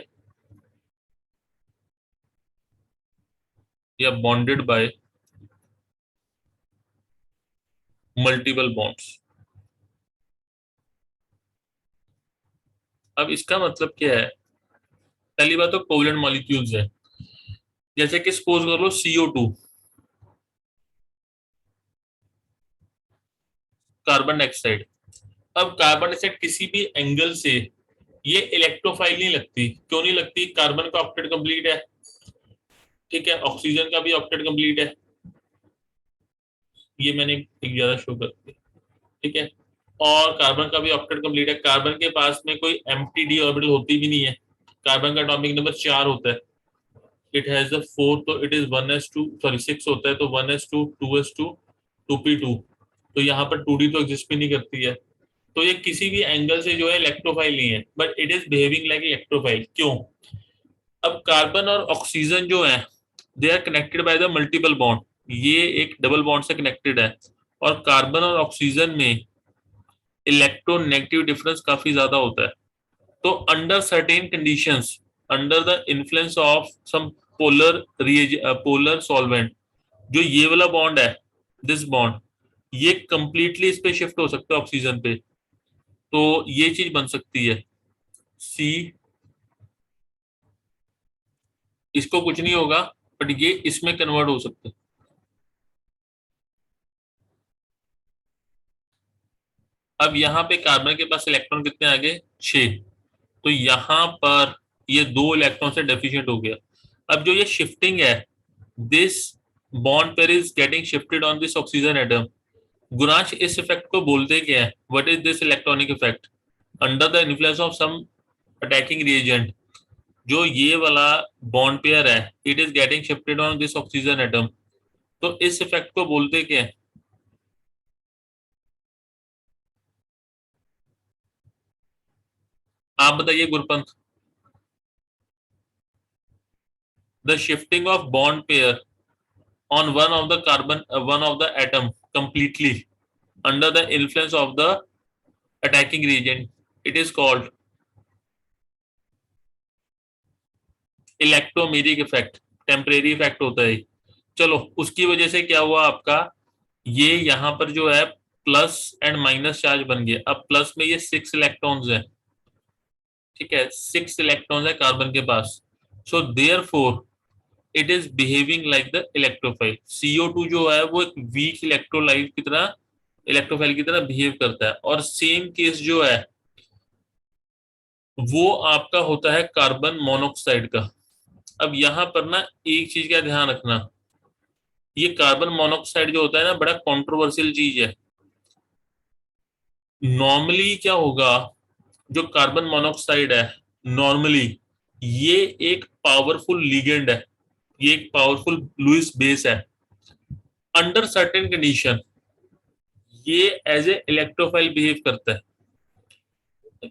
या bonded by multiple bonds। अब इसका मतलब क्या है, पहली बात तो कोवलेंट मॉलिक्यूल्स है। जैसे कि सपोज कर लो CO2, कार्बन डाइऑक्साइड। अब कार्बन डाइऑक्साइड किसी भी एंगल से ये इलेक्ट्रोफाइल नहीं लगती। क्यों नहीं लगती, कार्बन का ऑक्टेट कंप्लीट है, ठीक है, ऑक्सीजन का भी ऑक्टेट कंप्लीट है, ये मैंने एक ज्यादा शो कर दिया, ठीक है, और कार्बन का भी ऑक्टेट कंप्लीट है। कार्बन के पास में कोई एम्प्टी डी ऑर्बिटल होती भी नहीं है। कार्बन का एटॉमिक नंबर 4 होता है, इट हैज द 4, तो इट इज 1s2, सॉरी 6 होता है, तो 1s2 2s2 2p2, तो यहाँ पर 2d तो एग्जिस्ट भी नहीं करती है। तो ये किसी भी एंगल से जो है इलेक्ट्रोफाइल नहीं है, but it is behaving like electrophile. क्यों, अब कार्बन और ऑक्सीजन जो है, they are connected by the multiple bond, ये एक डबल बॉन्ड से कनेक्टेड है, और कार्बन और ऑक्सीजन में इलेक्ट्रोनेगेटिव डिफरेंस काफी ज्यादा होता है। तो under certain conditions, under the influence of some polar polar solvent, जो ये वाला बॉन्ड है, दिस बॉन्ड, ये कंप्लीटली इस पे शिफ्ट हो सकता है ऑक्सीजन पे, तो ये चीज बन सकती है सी, इसको कुछ नहीं होगा, बट ये इसमें कन्वर्ट हो सकता है। अब यहाँ पे कार्बन के पास इलेक्ट्रॉन कितने आ गए, 6, तो यहाँ पर ये 2 इलेक्ट्रॉन से डेफिशिएंट हो गया। अब जो ये शिफ्टिंग है, this bond pair is getting shifted on this oxygen atom. गुणांश इस इफेक्ट को बोलते क्या है? What is this electronic effect? Under the influence of some attacking reagent, जो ये वाला बॉन्ड पेयर है, it is getting shifted on this oxygen atom, तो इस इफेक्ट को बोलते क्या है? आप बताइए गुरपंथ। The shifting of bond pair on one of the carbon one of the atom completely under the influence of the attacking reagent, it is called electromeric effect. Temporary effect होता है। चलो, उसकी वजह से क्या हुआ आपका, ये यहाँ पर जो है प्लस एंड माइनस चार्ज बन गया। अब प्लस में ये 6 इलेक्ट्रॉन्स है, ठीक है, 6 इलेक्ट्रॉन्स है कार्बन के पास। So therefore it is behaving like the electrophile. CO2 जो है वो एक वीक इलेक्ट्रोलाइट की तरह, इलेक्ट्रोफाइल की तरह बिहेव करता है। और सेम केस जो है वो आपका होता है कार्बन मोनोऑक्साइड का। अब यहाँ पर ना एक चीज का ध्यान रखना, ये कार्बन मोनोऑक्साइड जो होता है ना, बड़ा कंट्रोवर्शियल चीज है। नॉर्मली क्या होगा, जो कार्बन मोनोऑक्साइड है, नॉर्मली ये एक पावरफुल लिगेंड है, ये एक पावरफुल लुईस बेस है। अंडर सर्टेन कंडीशन ये एज ए इलेक्ट्रोफाइल बिहेव करता है।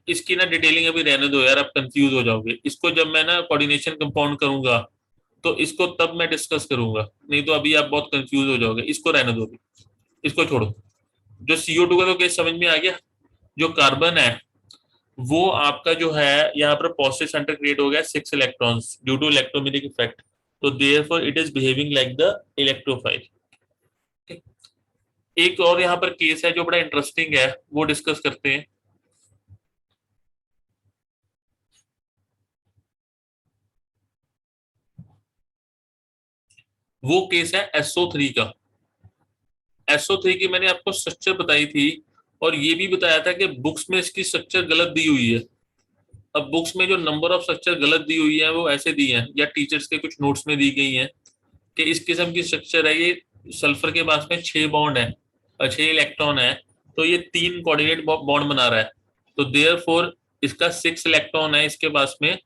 इसकी ना डिटेलिंग अभी रहने दो यार, आप कंफ्यूज हो जाओगे। इसको जब मैं ना कोऑर्डिनेशन कंपाउंड करूंगा तो इसको तब मैं डिस्कस करूंगा, नहीं तो अभी आप बहुत कंफ्यूज हो जाओगे। इसको रहने दो अभी, इसको छोड़ो। जो CO2 का तो केस समझ में आ गया। जो कार्बन है वो आपका जो है यहाँ पर पॉजिटिव सेंटर क्रिएट हो गया 6 electrons due to electromagnetic effect, तो therefore it is behaving like the electrophile. एक और यहाँ पर केस है जो बड़ा इंटरेस्टिंग है, वो डिस्कस करते हैं। वो केस है SO3 का। SO3 की मैंने आपको स्ट्रक्चर बताई थी, और ये भी बताया था कि बुक्स में इसकी स्ट्रक्चर गलत दी हुई है। अब बुक्स में जो नंबर ऑफ स्ट्रक्चर गलत दी हुई है वो ऐसे दी है, या टीचर्स के कुछ नोट्स में दी गई है कि इस किस्म की स्ट्रक्चर है। ये सल्फर के पास में 6 बॉन्ड है और 6 इलेक्ट्रॉन है, तो ये 3 कोऑर्डिनेट बॉन्ड बना रहा है। तो देयरफॉर इसका 6 इलेक्ट्रॉन है, इसके पास में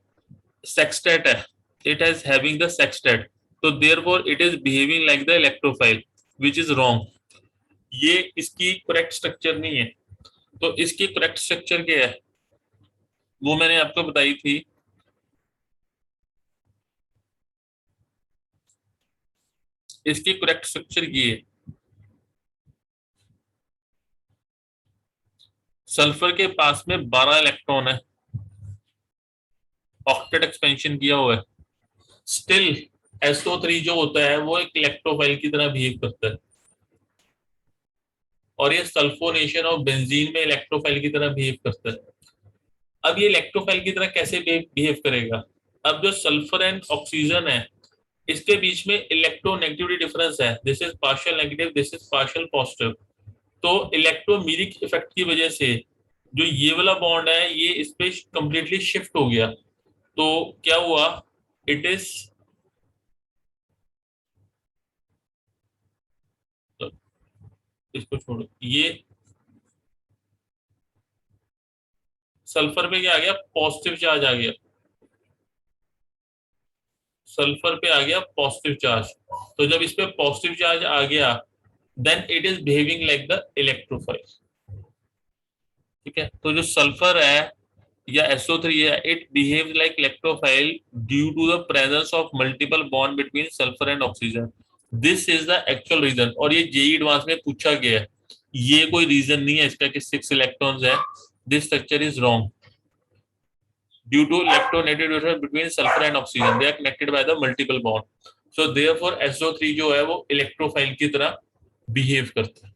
सेक्सटेट है, it is having the sextet, तो therefore it is behaving like the electrophile, which is wrong. ये इसकी करेक्ट स्ट्रक्चर नहीं है। तो इसकी करेक्ट स्ट्रक्चर क्या है वो मैंने आपको बताई थी। इसकी करेक्ट स्ट्रक्चर ये है, सल्फर के पास में 12 इलेक्ट्रॉन है, ऑक्टेट एक्सपेंशन किया हुआ है, स्टिल SO3 जो होता है वो एक इलेक्ट्रोफाइल की तरह बिहेव करता है। और ये सल्फोनेशन ऑफ बेंजीन में इलेक्ट्रोफाइल की तरह बिहेव करता है। अब ये इलेक्ट्रोफाइल की तरह कैसे बिहेव करेगा? अब जो सल्फर एंड ऑक्सीजन है, इसके बीच में इलेक्ट्रोनेगेटिविटी डिफरेंस है, this is partial negative, this is partial positive. तो इलेक्ट्रोमेरिक इफेक्ट की वजह से जो ये वाला बॉन्ड है ये इस पे कंप्लीटली शिफ्ट हो गया। तो क्या हुआ, इट इज, इसको छोड़ो, ये सल्फर पे क्या आ गया, पॉजिटिव चार्ज आ गया, सल्फर पे आ गया पॉजिटिव चार्ज। तो जब इस पे पॉजिटिव चार्ज आ गया then it is behaving like the electrophile. ठीक है, तो जो सल्फर है या SO3 है, it behaves like electrophile due to the presence of multiple bond between sulphur and oxygen. This is the actual reason, और ये जेई एडवांस में पूछा गया है। ये कोई रीजन नहीं है इसका कि 6 इलेक्ट्रॉन्स है। This structure is wrong due to electronegative difference between sulfur and oxygen, they are connected by the multiple bond, so therefore SO3 जो है वो इलेक्ट्रोफाइल की तरह बिहेव करता है।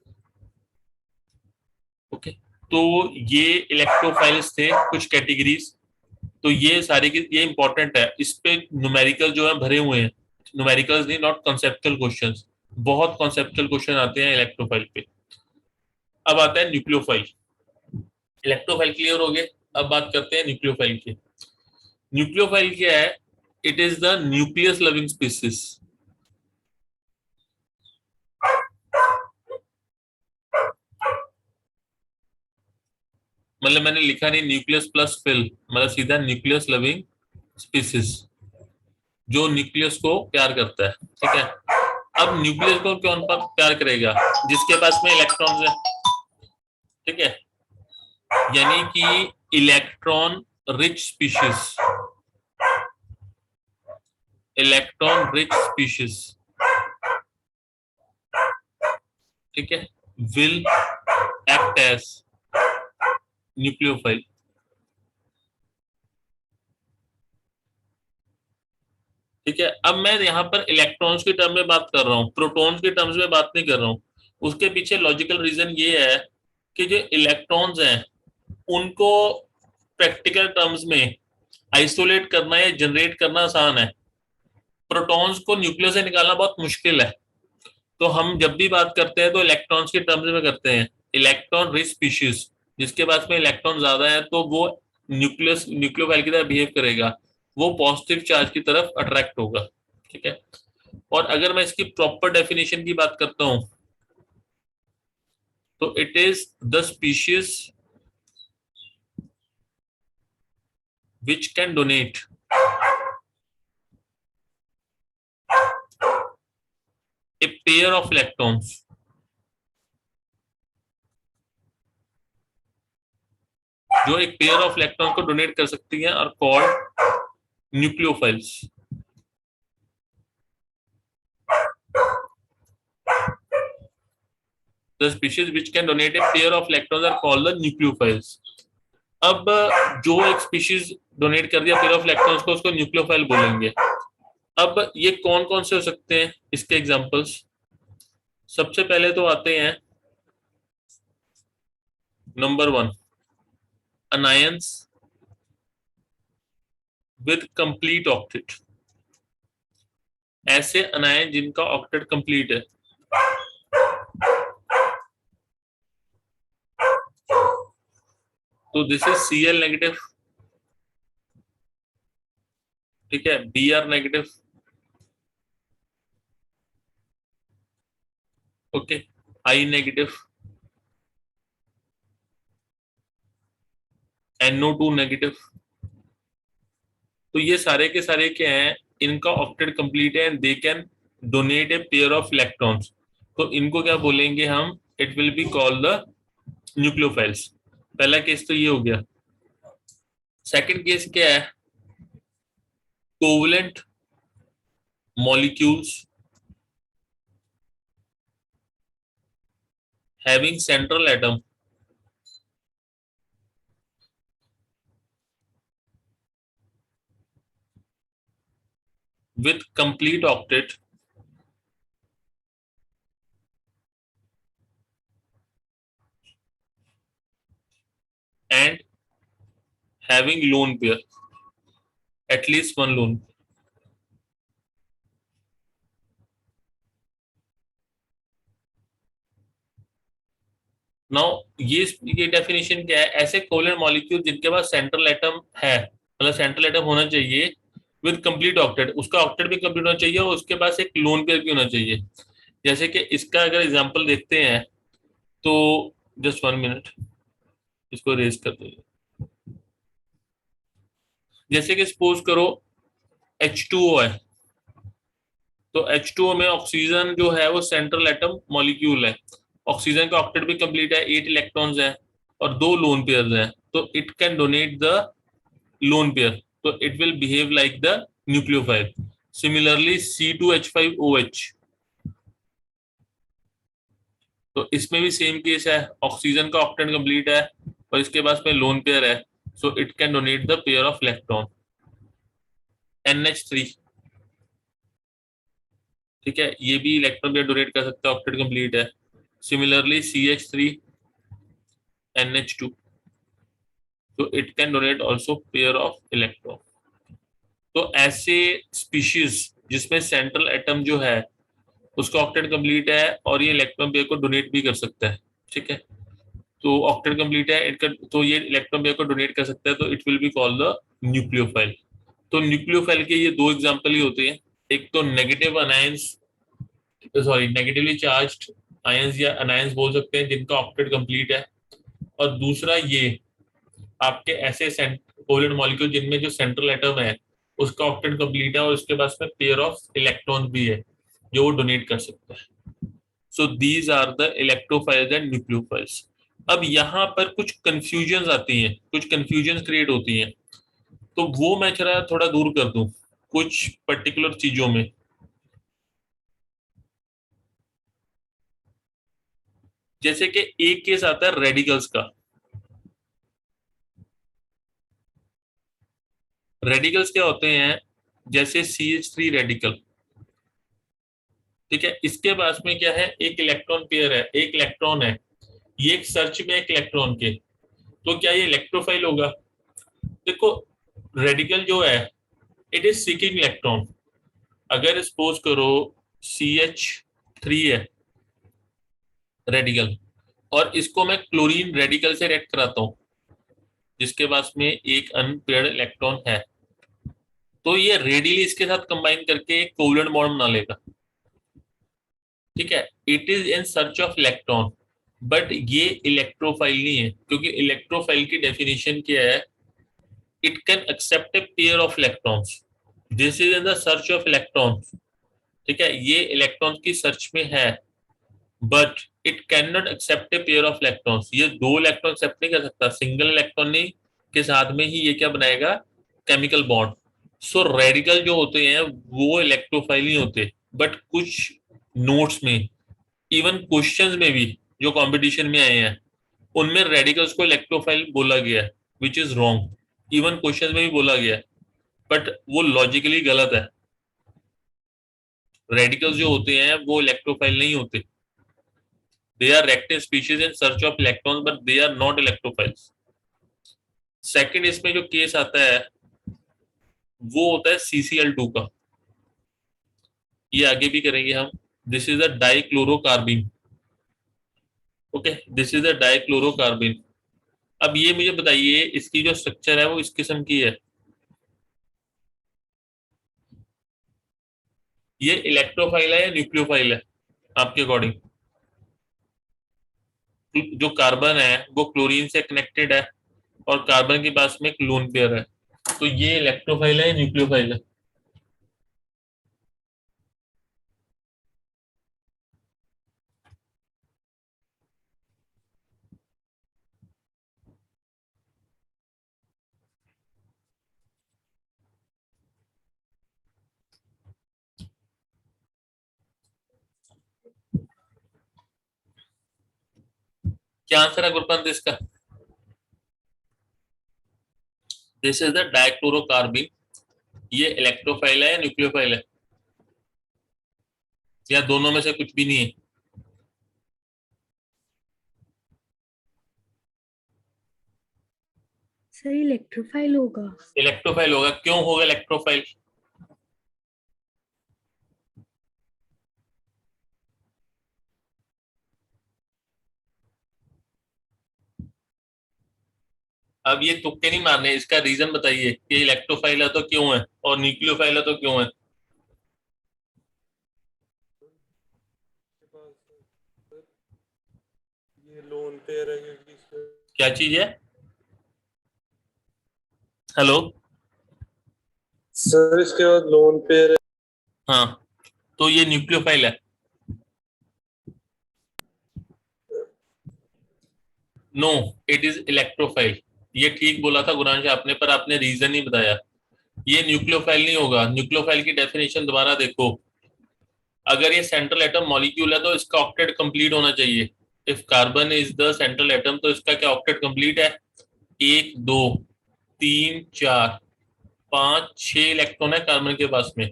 ओके, तो ये इलेक्ट्रोफाइल्स थे कुछ कैटेगरीज। तो ये सारे की ये इंपॉर्टेंट है, इस पे न्यूमेरिकल जो है भरे हुए हैं, न्यूमेरिकल्स नहीं, नॉट कॉन्सेप्चुअल क्वेश्चंस। बहुत कॉन्सेप्चुअल क्वेश्चन आते हैं इलेक्ट्रोफाइल पे। अब आता है न्यूक्लियोफाइल। इलेक्ट्रोफाइल क्लियर हो गए, अब बात करते हैं न्यूक्लियोफाइल की। न्यूक्लियोफाइल क्या है it is the nucleus loving species. मतलब मैंने लिखा नहीं न्यूक्लियस प्लस फिल, मतलब सीधा न्यूक्लियस लविंग स्पीसीज, जो न्यूक्लियस को प्यार करता है। ठीक है, अब न्यूक्लियस को कौन प्यार करेगा? जिसके पास में इलेक्ट्रॉन्स है। ठीक है, यानी कि electron rich species, electron rich species, ठीक है, विल एक्ट एज न्यूक्लियोफाइल। ठीक है, अब मैं यहाँ पर इलेक्ट्रॉन्स के टर्म में बात कर रहा हूँ, प्रोटॉन्स के टर्म्स में बात नहीं कर रहा हूँ। उसके पीछे लॉजिकल रीजन ये है कि जो इलेक्ट्रॉन्स हैं उनको प्रैक्टिकल टर्म्स में आइसोलेट करना या जनरेट करना आसान है, प्रोटॉन्स को न्यूक्लियस से निकालना बहुत मुश्किल है। तो हम जब भी बात करते हैं तो इलेक्ट्रॉन्स के टर्म्स में करते हैं। इलेक्ट्रॉन रिच स्पीशीज, जिसके पास में इलेक्ट्रॉन ज्यादा है तो वो न्यूक्लियोफाइल की तरह बिहेव करेगा, वो पॉजिटिव चार्ज की तरफ अट्रैक्ट होगा। ठीक है, और अगर मैं इसकी प्रॉपर डेफिनेशन की बात करता हूं तो it is the species which can donate a pair of electrons जो एक पेयर ऑफ इलेक्ट्रॉन को डोनेट कर सकती हैं और called nucleophiles. The species which can donate a pair of electrons are called the nucleophiles. अब जो एक स्पीशीज डोनेट कर दिया पेयर ऑफ इलेक्ट्रॉन्स को, उसको न्यूक्लियोफाइल बोलेंगे। अब ये कौन कौन से हो सकते हैं इसके एग्जांपल्स? सबसे पहले तो आते हैं number 1, anions with complete octet. ऐसे अनायन जिनका ऑक्टेट कंप्लीट है। तो दिस इज Cl नेगेटिव, ठीक है, Br negative, okay, I negative, NO2 negative. तो ये सारे के सारे क्या हैं? इनका ऑक्टेट कंप्लीट है and they can donate A pair of electrons. तो इनको क्या बोलेंगे हम? It will be called the nucleophiles. पहला केस तो ये हो गया। सेकंड केस क्या है? Covalent molecules having central atom with complete octet and having lone pair, at least one lone. Now ये डेफिनेशन क्या है? ऐसे कोवलेंट मॉलिक्यूल जिनके पास सेंट्रल एटम है, मतलब सेंट्रल एटम होना चाहिए विद कंप्लीट ऑक्टेट, उसका ऑक्टेट भी कंप्लीट होना चाहिए और उसके पास एक लोन पेयर भी होना चाहिए। जैसे कि इसका अगर एग्जांपल देखते हैं तो जस्ट 1 मिनट, इसको रेज कर दो। जैसे कि सपोज करो H2O है, तो H2O में ऑक्सीजन जो है वो सेंट्रल एटम मॉलिक्यूल है, ऑक्सीजन का ऑक्टेट भी कंप्लीट है, 8 इलेक्ट्रॉन्स हैं और 2 लोन पेयर्स हैं, तो it can donate the lone pair, तो it will behave like the nucleophile. Similarly C2H5OH, तो इसमें भी सेम केस है, ऑक्सीजन का ऑक्टेट कंप्लीट है और इसके पास में लोन पेयर है, so it can donate the pair of electron. NH3, ठीक है, ये भी इलेक्ट्रॉन पेयर डोनेट कर सकता है, ऑक्टेट कंप्लीट है। सिमिलरली CH3 NH2, तो it can donate also pair of electron. तो ऐसे स्पीशीज जिसमें सेंट्रल एटम जो है उसका ऑक्टेट कंप्लीट है और ये इलेक्ट्रॉन पेयर को डोनेट भी कर सकता है। ठीक है, तो ऑक्टेट कंप्लीट है, तो ये इलेक्ट्रॉन पेयर को डोनेट कर सकता है, तो it will be called the nucleophile. तो न्यूक्लियोफाइल के ये दो एग्जांपल ही होते हैं, एक तो negative anions, sorry negatively charged ions या अनायंस बोल सकते हैं जिनका ऑक्टेट कंप्लीट है, और दूसरा ये आपके ऐसे कोवलेंट मॉलिक्यूल जिनमें जो सेंट्रल एटम है उसका ऑक्टेट कंप्लीट है और उसके पास में पेयर ऑफ इलेक्ट्रॉन भी है जो वो डोनेट कर सकता है। So these are the electrophiles and nucleophiles. अब यहाँ पर कुछ कंफ्यूजन आती हैं, कुछ कंफ्यूजन क्रिएट होती हैं, तो वो मैं जरा थोड़ा दूर कर दूं कुछ पर्टिकुलर चीजों में। जैसे कि एक केस आता है रेडिकल्स का। रेडिकल्स क्या होते हैं, जैसे CH3 रेडिकल, ठीक है, इसके पास में क्या है, एक इलेक्ट्रॉन पेयर है, एक इलेक्ट्रॉन है, ये एक सर्च में एक इलेक्ट्रॉन के, तो क्या ये इलेक्ट्रोफाइल होगा? देखो, रेडिकल जो है इट इज सीकिंग इलेक्ट्रॉन। अगर सपोज करो CH3 है रेडिकल, और इसको मैं क्लोरीन रेडिकल से रिएक्ट कराता हूं जिसके पास में एक अनपेयर्ड इलेक्ट्रॉन है, तो ये रेडियली इसके साथ कंबाइन करके एक कोवलेंट बॉन्ड बना लेगा, ठीक है। It is in search of electron, but ये इलेक्ट्रोफाइल नहीं है, क्योंकि इलेक्ट्रोफाइल की डेफिनेशन क्या है, it can accept a pair of electrons, this is in the search of electrons, ठीक है, ये इलेक्ट्रॉन्स की सर्च में है, but it can not accept a pair of electrons, ये दो इलेक्ट्रॉन एक्सेप्ट नहीं कर सकता, सिंगल इलेक्ट्रॉन नहीं के साथ में ही ये क्या बनाएगा, केमिकल बॉन्ड। सो रेडिकल जो होते हैं वो इलेक्ट्रोफाइल नहीं होते, बट कुछ नोट्स में, इवन क्वेश्चंस में भी जो कंपटीशन में आए हैं उनमें रेडिकल्स को इलेक्ट्रोफाइल बोला गया है, विच इज रॉन्ग। इवन क्वेश्चंस में भी बोला गया है, बट वो लॉजिकली गलत है। रेडिकल्स जो होते हैं वो इलेक्ट्रोफाइल नहीं होते, they are active species in search of electrons, but they are not electrophiles. Second इसमें जो केस आता है वो होता है CCl2 का, ये आगे भी करेंगे हम। This is a dichlorocarbene, okay, this is a dichlorocarbene. अब ये मुझे बताइए इसकी जो स्ट्रक्चर है वो इस किस्म की है, ये इलेक्ट्रोफाइल है या न्यूक्लियोफाइल है आपके अकॉर्डिंग? जो कार्बन है वो क्लोरीन से कनेक्टेड है और कार्बन के पास में एक लोन पेयर है, तो ये इलेक्ट्रोफाइल है या न्यूक्लियोफाइल है? क्या आंसर है गुरपंत इसका? दिस इज द डाइक्लोरोकार्बिन, ये इलेक्ट्रोफाइल है या न्यूक्लियोफाइल है, या दोनों में से कुछ भी नहीं है? सर इलेक्ट्रोफाइल होगा। इलेक्ट्रोफाइल होगा, क्यों होगा इलेक्ट्रोफाइल? अब ये तुक्के नहीं मारने, इसका रीजन बताइए कि इलेक्ट्रोफाइल है तो क्यों है और न्यूक्लियोफाइल है तो क्यों है? के पास सर ये लोन पेयर है क्योंकि क्या चीज है? हेलो। सर इसके बाद लोन पेयर है। हाँ, तो ये न्यूक्लियोफाइल है? No, it is electrophile. ये ठीक बोला था गुरांश आपने, पर आपने रीजन नहीं बताया। ये न्यूक्लियोफाइल नहीं होगा। न्यूक्लियोफाइल की डेफिनेशन दोबारा देखो, अगर ये सेंट्रल एटम मॉलिक्यूल है तो इसका ऑक्टेट कंप्लीट होना चाहिए। If carbon is the central atom तो इसका क्या ऑक्टेट कंप्लीट है? एक, दो, तीन, चार, पांच, छह इलेक्ट्रॉन है कार्बन के पास में,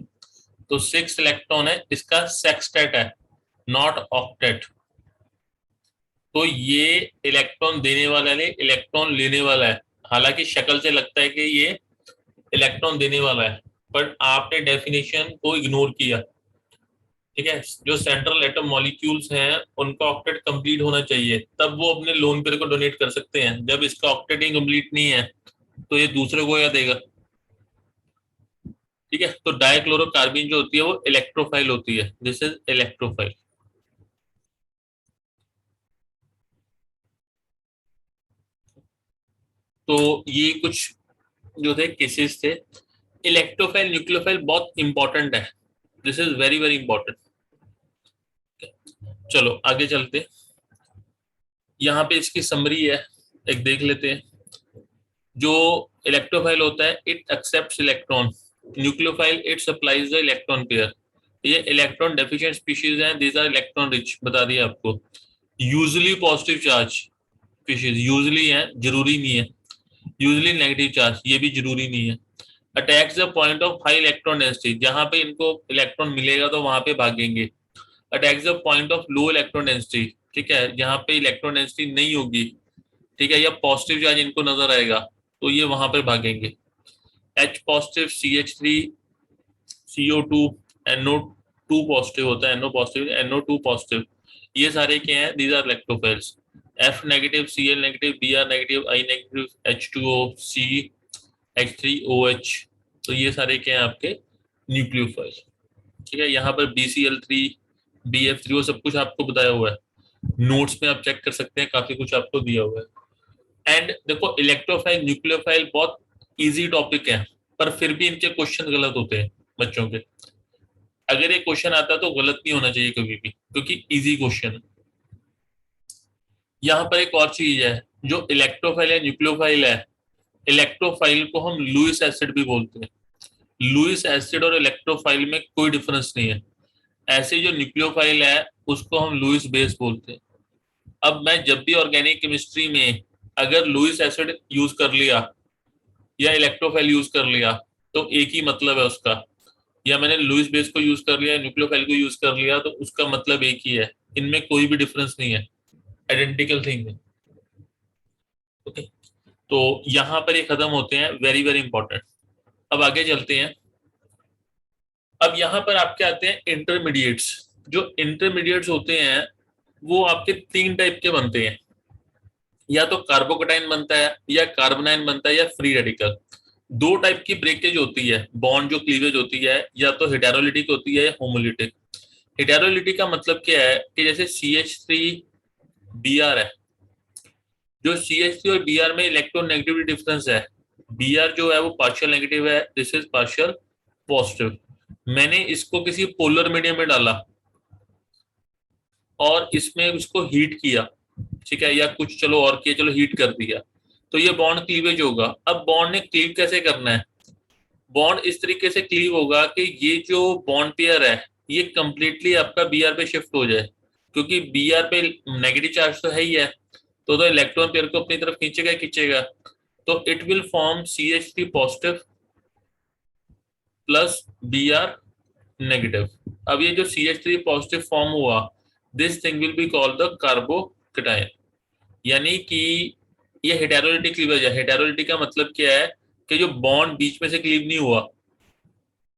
तो 6 इलेक्ट्रॉन है, इसका सेक्सटेट है, नॉट ऑक्टेट। तो ये इलेक्ट्रॉन देने वाला नहीं, इलेक्ट्रॉन लेने वाला है। हालांकि शक्ल से लगता है कि ये इलेक्ट्रॉन देने वाला है, पर आपने डेफिनेशन को इग्नोर किया, ठीक है। जो सेंट्रल एटम मॉलिक्यूल्स हैं उनका ऑक्टेट कंप्लीट होना चाहिए, तब वो अपने लोन पेयर को डोनेट कर सकते हैं। जब इसका ऑक्टेट ही कंप्लीट नहीं है तो ये दूसरे को क्या देगा? ठीक है। तो डाइक्लोरोकार्बिन जो होती है वो इलेक्ट्रोफाइल होती है, दिस इज इलेक्ट्रोफाइल। तो ये कुछ जो थे केसेस थे। इलेक्ट्रोफाइल न्यूक्लियोफाइल बहुत इंपॉर्टेंट है, this is very very important. चलो आगे चलते, यहाँ पे इसकी समरी है, एक देख लेते हैं। जो इलेक्ट्रोफाइल होता है it accepts electron, nucleophile it supplies the electron pair. ये इलेक्ट्रॉन डेफिशिएंट स्पीशीज हैं, दीज आर इलेक्ट्रॉन रिच, बता दिया आपको। Usually positive charge species, usually है जरूरी नहीं है, यूजुअली नेगेटिव चार्ज ये भी जरूरी नहीं है। Attacks the point of high electron density, जहां पे इनको इलेक्ट्रॉन मिलेगा तो वहां पे भागेंगे। Attacks the point of low electron density, ठीक है, जहां पे इलेक्ट्रॉन डेंसिटी नहीं होगी, ठीक है, या पॉजिटिव चार्ज इनको नजर आएगा तो ये वहां पर भागेंगे। H positive, CH3, CO2, NO2 positive होता है, NO पॉजिटिव, NO2 पॉजिटिव, ये सारे क्या हैं, these are electrophiles. F negative, Cl negative, Br negative, I negative, H2O, C, H3OH, तो ये सारे क्या हैं आपके न्यूक्लियोफाइल। ठीक है, यहाँ पर BCl3, BF3 वो सब कुछ आपको बताया हुआ है, नोट्स में आप चेक कर सकते हैं, काफी कुछ आपको दिया हुआ है। एंड देखो इलेक्ट्रोफाइल न्यूक्लियोफाइल बहुत इजी टॉपिक है, पर फिर भी इनके क्वेश्चन गलत होते हैं बच्चों के। अगर ये क्वेश्चन आता है तो गलत नहीं होना चाहिए कभी भी, क्योंकि इजी क्वेश्चन है। यहाँ पर एक और चीज है, जो इलेक्ट्रोफाइल है न्यूक्लियोफाइल है, इलेक्ट्रोफाइल को हम लुईस एसिड भी बोलते हैं। लुईस एसिड और इलेक्ट्रोफाइल में कोई डिफरेंस नहीं है। ऐसे जो न्यूक्लियोफाइल है उसको हम लुईस बेस बोलते हैं। अब मैं जब भी ऑर्गेनिक केमिस्ट्री में अगर लुईस एसिड यूज कर लिया या इलेक्ट्रोफाइल यूज कर लिया तो एक ही मतलब है उसका, या मैंने लुईस बेस को यूज कर लिया, न्यूक्लियोफाइल को यूज कर लिया, तो उसका मतलब एक ही है, इनमें कोई भी डिफरेंस नहीं है, आइडेंटिकल थिंग है। ओके, तो यहां पर ये खत्म होते हैं, वेरी वेरी इंपॉर्टेंट। अब आगे चलते हैं। अब यहाँ पर आपके आते हैं इंटरमीडिएट्स। जो इंटरमीडिएट्स होते हैं वो आपके तीन टाइप के बनते हैं, या तो कार्बोकेटाइन बनता है, या कार्बोनाइन बनता है, या फ्री रेडिकल। दो टाइप की ब्रेकेज होती है, बॉन्ड जो क्लीवेज होती है, या तो हेटेरोलिटिक होती है या होमोलिटिक। हेटेरोलिटिक का मतलब क्या है कि जैसे CH3 Br है, जो CH3 और Br में इलेक्ट्रॉन नेगेटिविटी डिफरेंस है, Br जो है वो पार्शियल नेगेटिव है, दिस इज पार्शियल पॉजिटिव। मैंने इसको किसी पोलर मीडियम में डाला और इसमें उसको हीट किया, ठीक है, या कुछ चलो और किया, चलो हीट कर दिया, तो ये बॉन्ड क्लीवेज होगा। अब बॉन्ड ने क्लीव कैसे करना है, बॉन्ड इस तरीके से क्लीव होगा कि ये जो बॉन्ड पेयर है ये कंप्लीटली आपका Br पे शिफ्ट हो जाए, क्योंकि Br पे नेगेटिव चार्ज तो है ही है, तो इलेक्ट्रॉन पेयर को अपनी तरफ खींचेगा खींचेगा, तो it will form CH3 positive plus Br negative. अब ये जो CH3 पॉजिटिव फॉर्म हुआ, this thing will be called the carbocation, यानी कि ये हेटेरोलिटिक क्लीवेज है। हेटेरोलिटिक का मतलब क्या है कि जो बॉन्ड बीच में से क्लीव नहीं हुआ,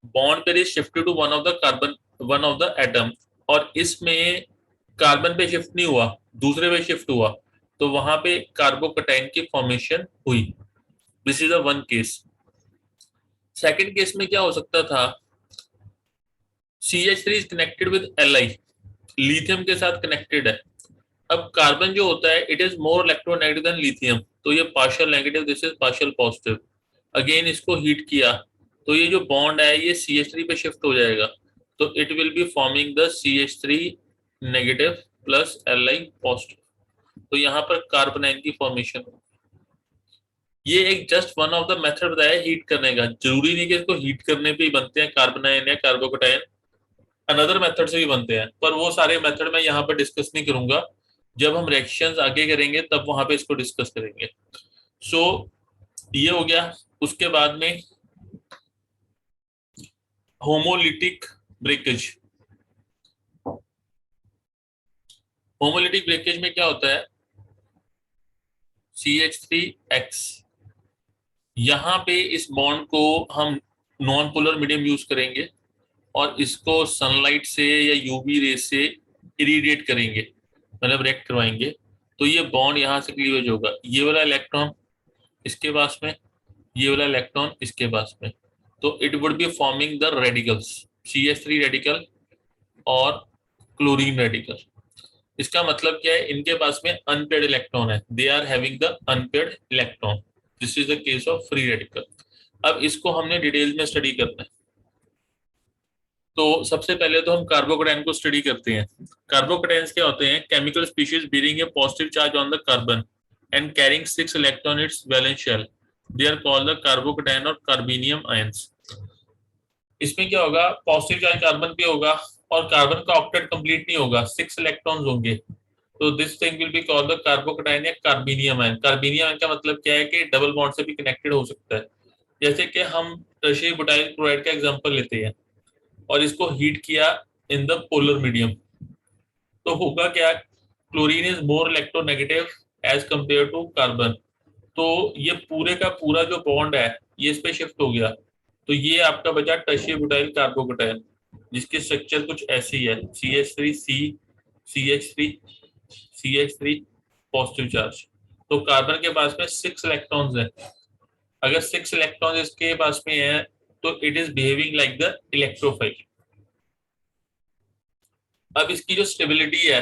bond pair is shifted to one of the carbon, one of the atom, और इसमें कार्बन पे शिफ्ट नहीं हुआ, दूसरे पे शिफ्ट हुआ, तो वहां पे कार्बोकेटाइन की फॉर्मेशन हुई। This is a one case. Second case में क्या हो सकता था, CH3 is connected with Li, lithium के साथ कनेक्टेड है। अब कार्बन जो होता है it is more electronegative than lithium, तो ये partial negative, this is partial positive. Again इसको हीट किया तो ये जो बॉन्ड है ये CH3 पे शिफ्ट हो जाएगा, तो it will be forming the CH3 negative plus Li positive, तो यहाँ पर कार्बोनाइन की फॉर्मेशन हो। ये एक just one of the method बताया हीट करने का, जरूरी नहीं कि इसको हीट करने पे ही बनते हैं कार्बोनाइन या कार्बोकेटाइन, अनदर मेथड से भी बनते हैं, पर वो सारे मेथड मैं यहाँ पर डिस्कस नहीं करूंगा, जब हम रिएक्शंस आगे करेंगे तब वहां पे इसको डिस्कस करेंगे। सो ये हो गया। उसके बाद में होमोलिटिक ब्रेकेज। होमोलिटिक ब्रेकेज में क्या होता है, CH3X, यहाँ पे इस बॉन्ड को हम नॉन पोलर मीडियम यूज करेंगे और इसको सनलाइट से या यूवी रे से इरिडिएट करेंगे, मतलब रिएक्ट करवाएंगे, तो ये बॉन्ड यहाँ से क्लीवेज होगा, ये वाला इलेक्ट्रॉन इसके पास में, ये वाला इलेक्ट्रॉन इसके पास में, तो it would be forming the radicals CH3 radical और क्लोरीन रेडिकल। इसका मतलब क्या है, इनके पास में अनपेड इलेक्ट्रॉन है, they are having the unpaired electron, this is the case of free radical. अब इसको हमने डिटेल में स्टडी करना है। तो सबसे पहले तो हम कार्बोकैटायन को स्टडी करते हैं। कार्बोकैटायंस क्या होते हैं, chemical species bearing a positive charge on the carbon and carrying 6 electron its valence shell, they are called the carbocation और कार्बेनियम आयंस। इसमें क्या होगा, पॉजिटिव चार्ज कार्बन पे होगा और कार्बन का ऑक्टेट कंप्लीट नहीं होगा, 6 इलेक्ट्रॉन्स होंगे, तो this thing will be called the carbocation या कार्बेनियम आयन। कार्बेनियम आयन का मतलब क्या है कि डबल बॉन्ड से भी कनेक्टेड हो सकता है। जैसे कि हम टर्शियरी बुटाइल क्लोराइड का एग्जांपल लेते हैं और इसको हीट किया इन द पोलर मीडियम, तो होगा क्या, chlorine is more electronegative as compare to carbon, तो ये पूरे का पूरा जो बॉन्ड है ये इस पे शिफ्ट हो गया, तो ये आपका बचा टर्शियरी बुटाइल कार्बोकैटायन, जिसकी स्ट्रक्चर कुछ ऐसी है, CH3C CH3 CH3 positive charge. तो कार्बन के पास में 6 इलेक्ट्रॉन्स हैं, अगर 6 इलेक्ट्रॉन्स इसके पास में है तो it is behaving like the electrophile. अब इसकी जो स्टेबिलिटी है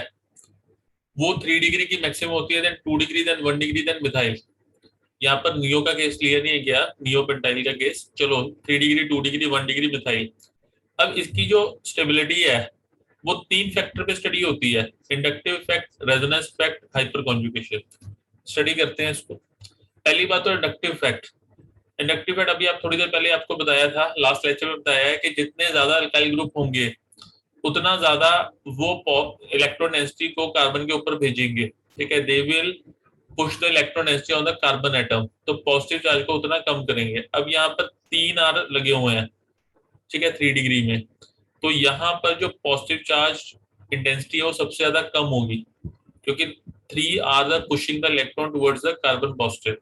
वो 3 डिग्री की मैक्सिमम होती है, then 2 degree, then 1 degree, then methyl. यहाँ पर नियो का केस क्लियर नहीं है क्या, नियो पेंटाइल का केस, चलो 3 डिग्री, 2 डिग्री, 1 डिग्री मिथाइल। अब इसकी जो स्टेबिलिटी है वो 3 फैक्टर पे स्टडी होती है, inductive effect, resonance effect, hyper conjugation. Study करते हैं इसको। पहली बात तो इंडक्टिव इफेक्ट। इंडक्टिव इफेक्ट अभी आप थोड़ी देर पहले आपको बताया था, लास्ट लेक्चर में बताया है कि जितने ज्यादा अल्काइल ग्रुप होंगे उतना ज्यादा वो इलेक्ट्रॉन डेंसिटी को कार्बन के ऊपर भेजेंगे, ठीक है, they will push the electron density on the carbon atom, तो पॉजिटिव चार्ज को उतना कम करेंगे। अब यहाँ पर 3 आर लगे हुए हैं, ठीक है, 3 डिग्री में, तो यहाँ पर जो पॉजिटिव चार्ज इंटेंसिटी है वो सबसे ज्यादा कम होगी, क्योंकि 3 are the pushing the electron towards the carbon positive.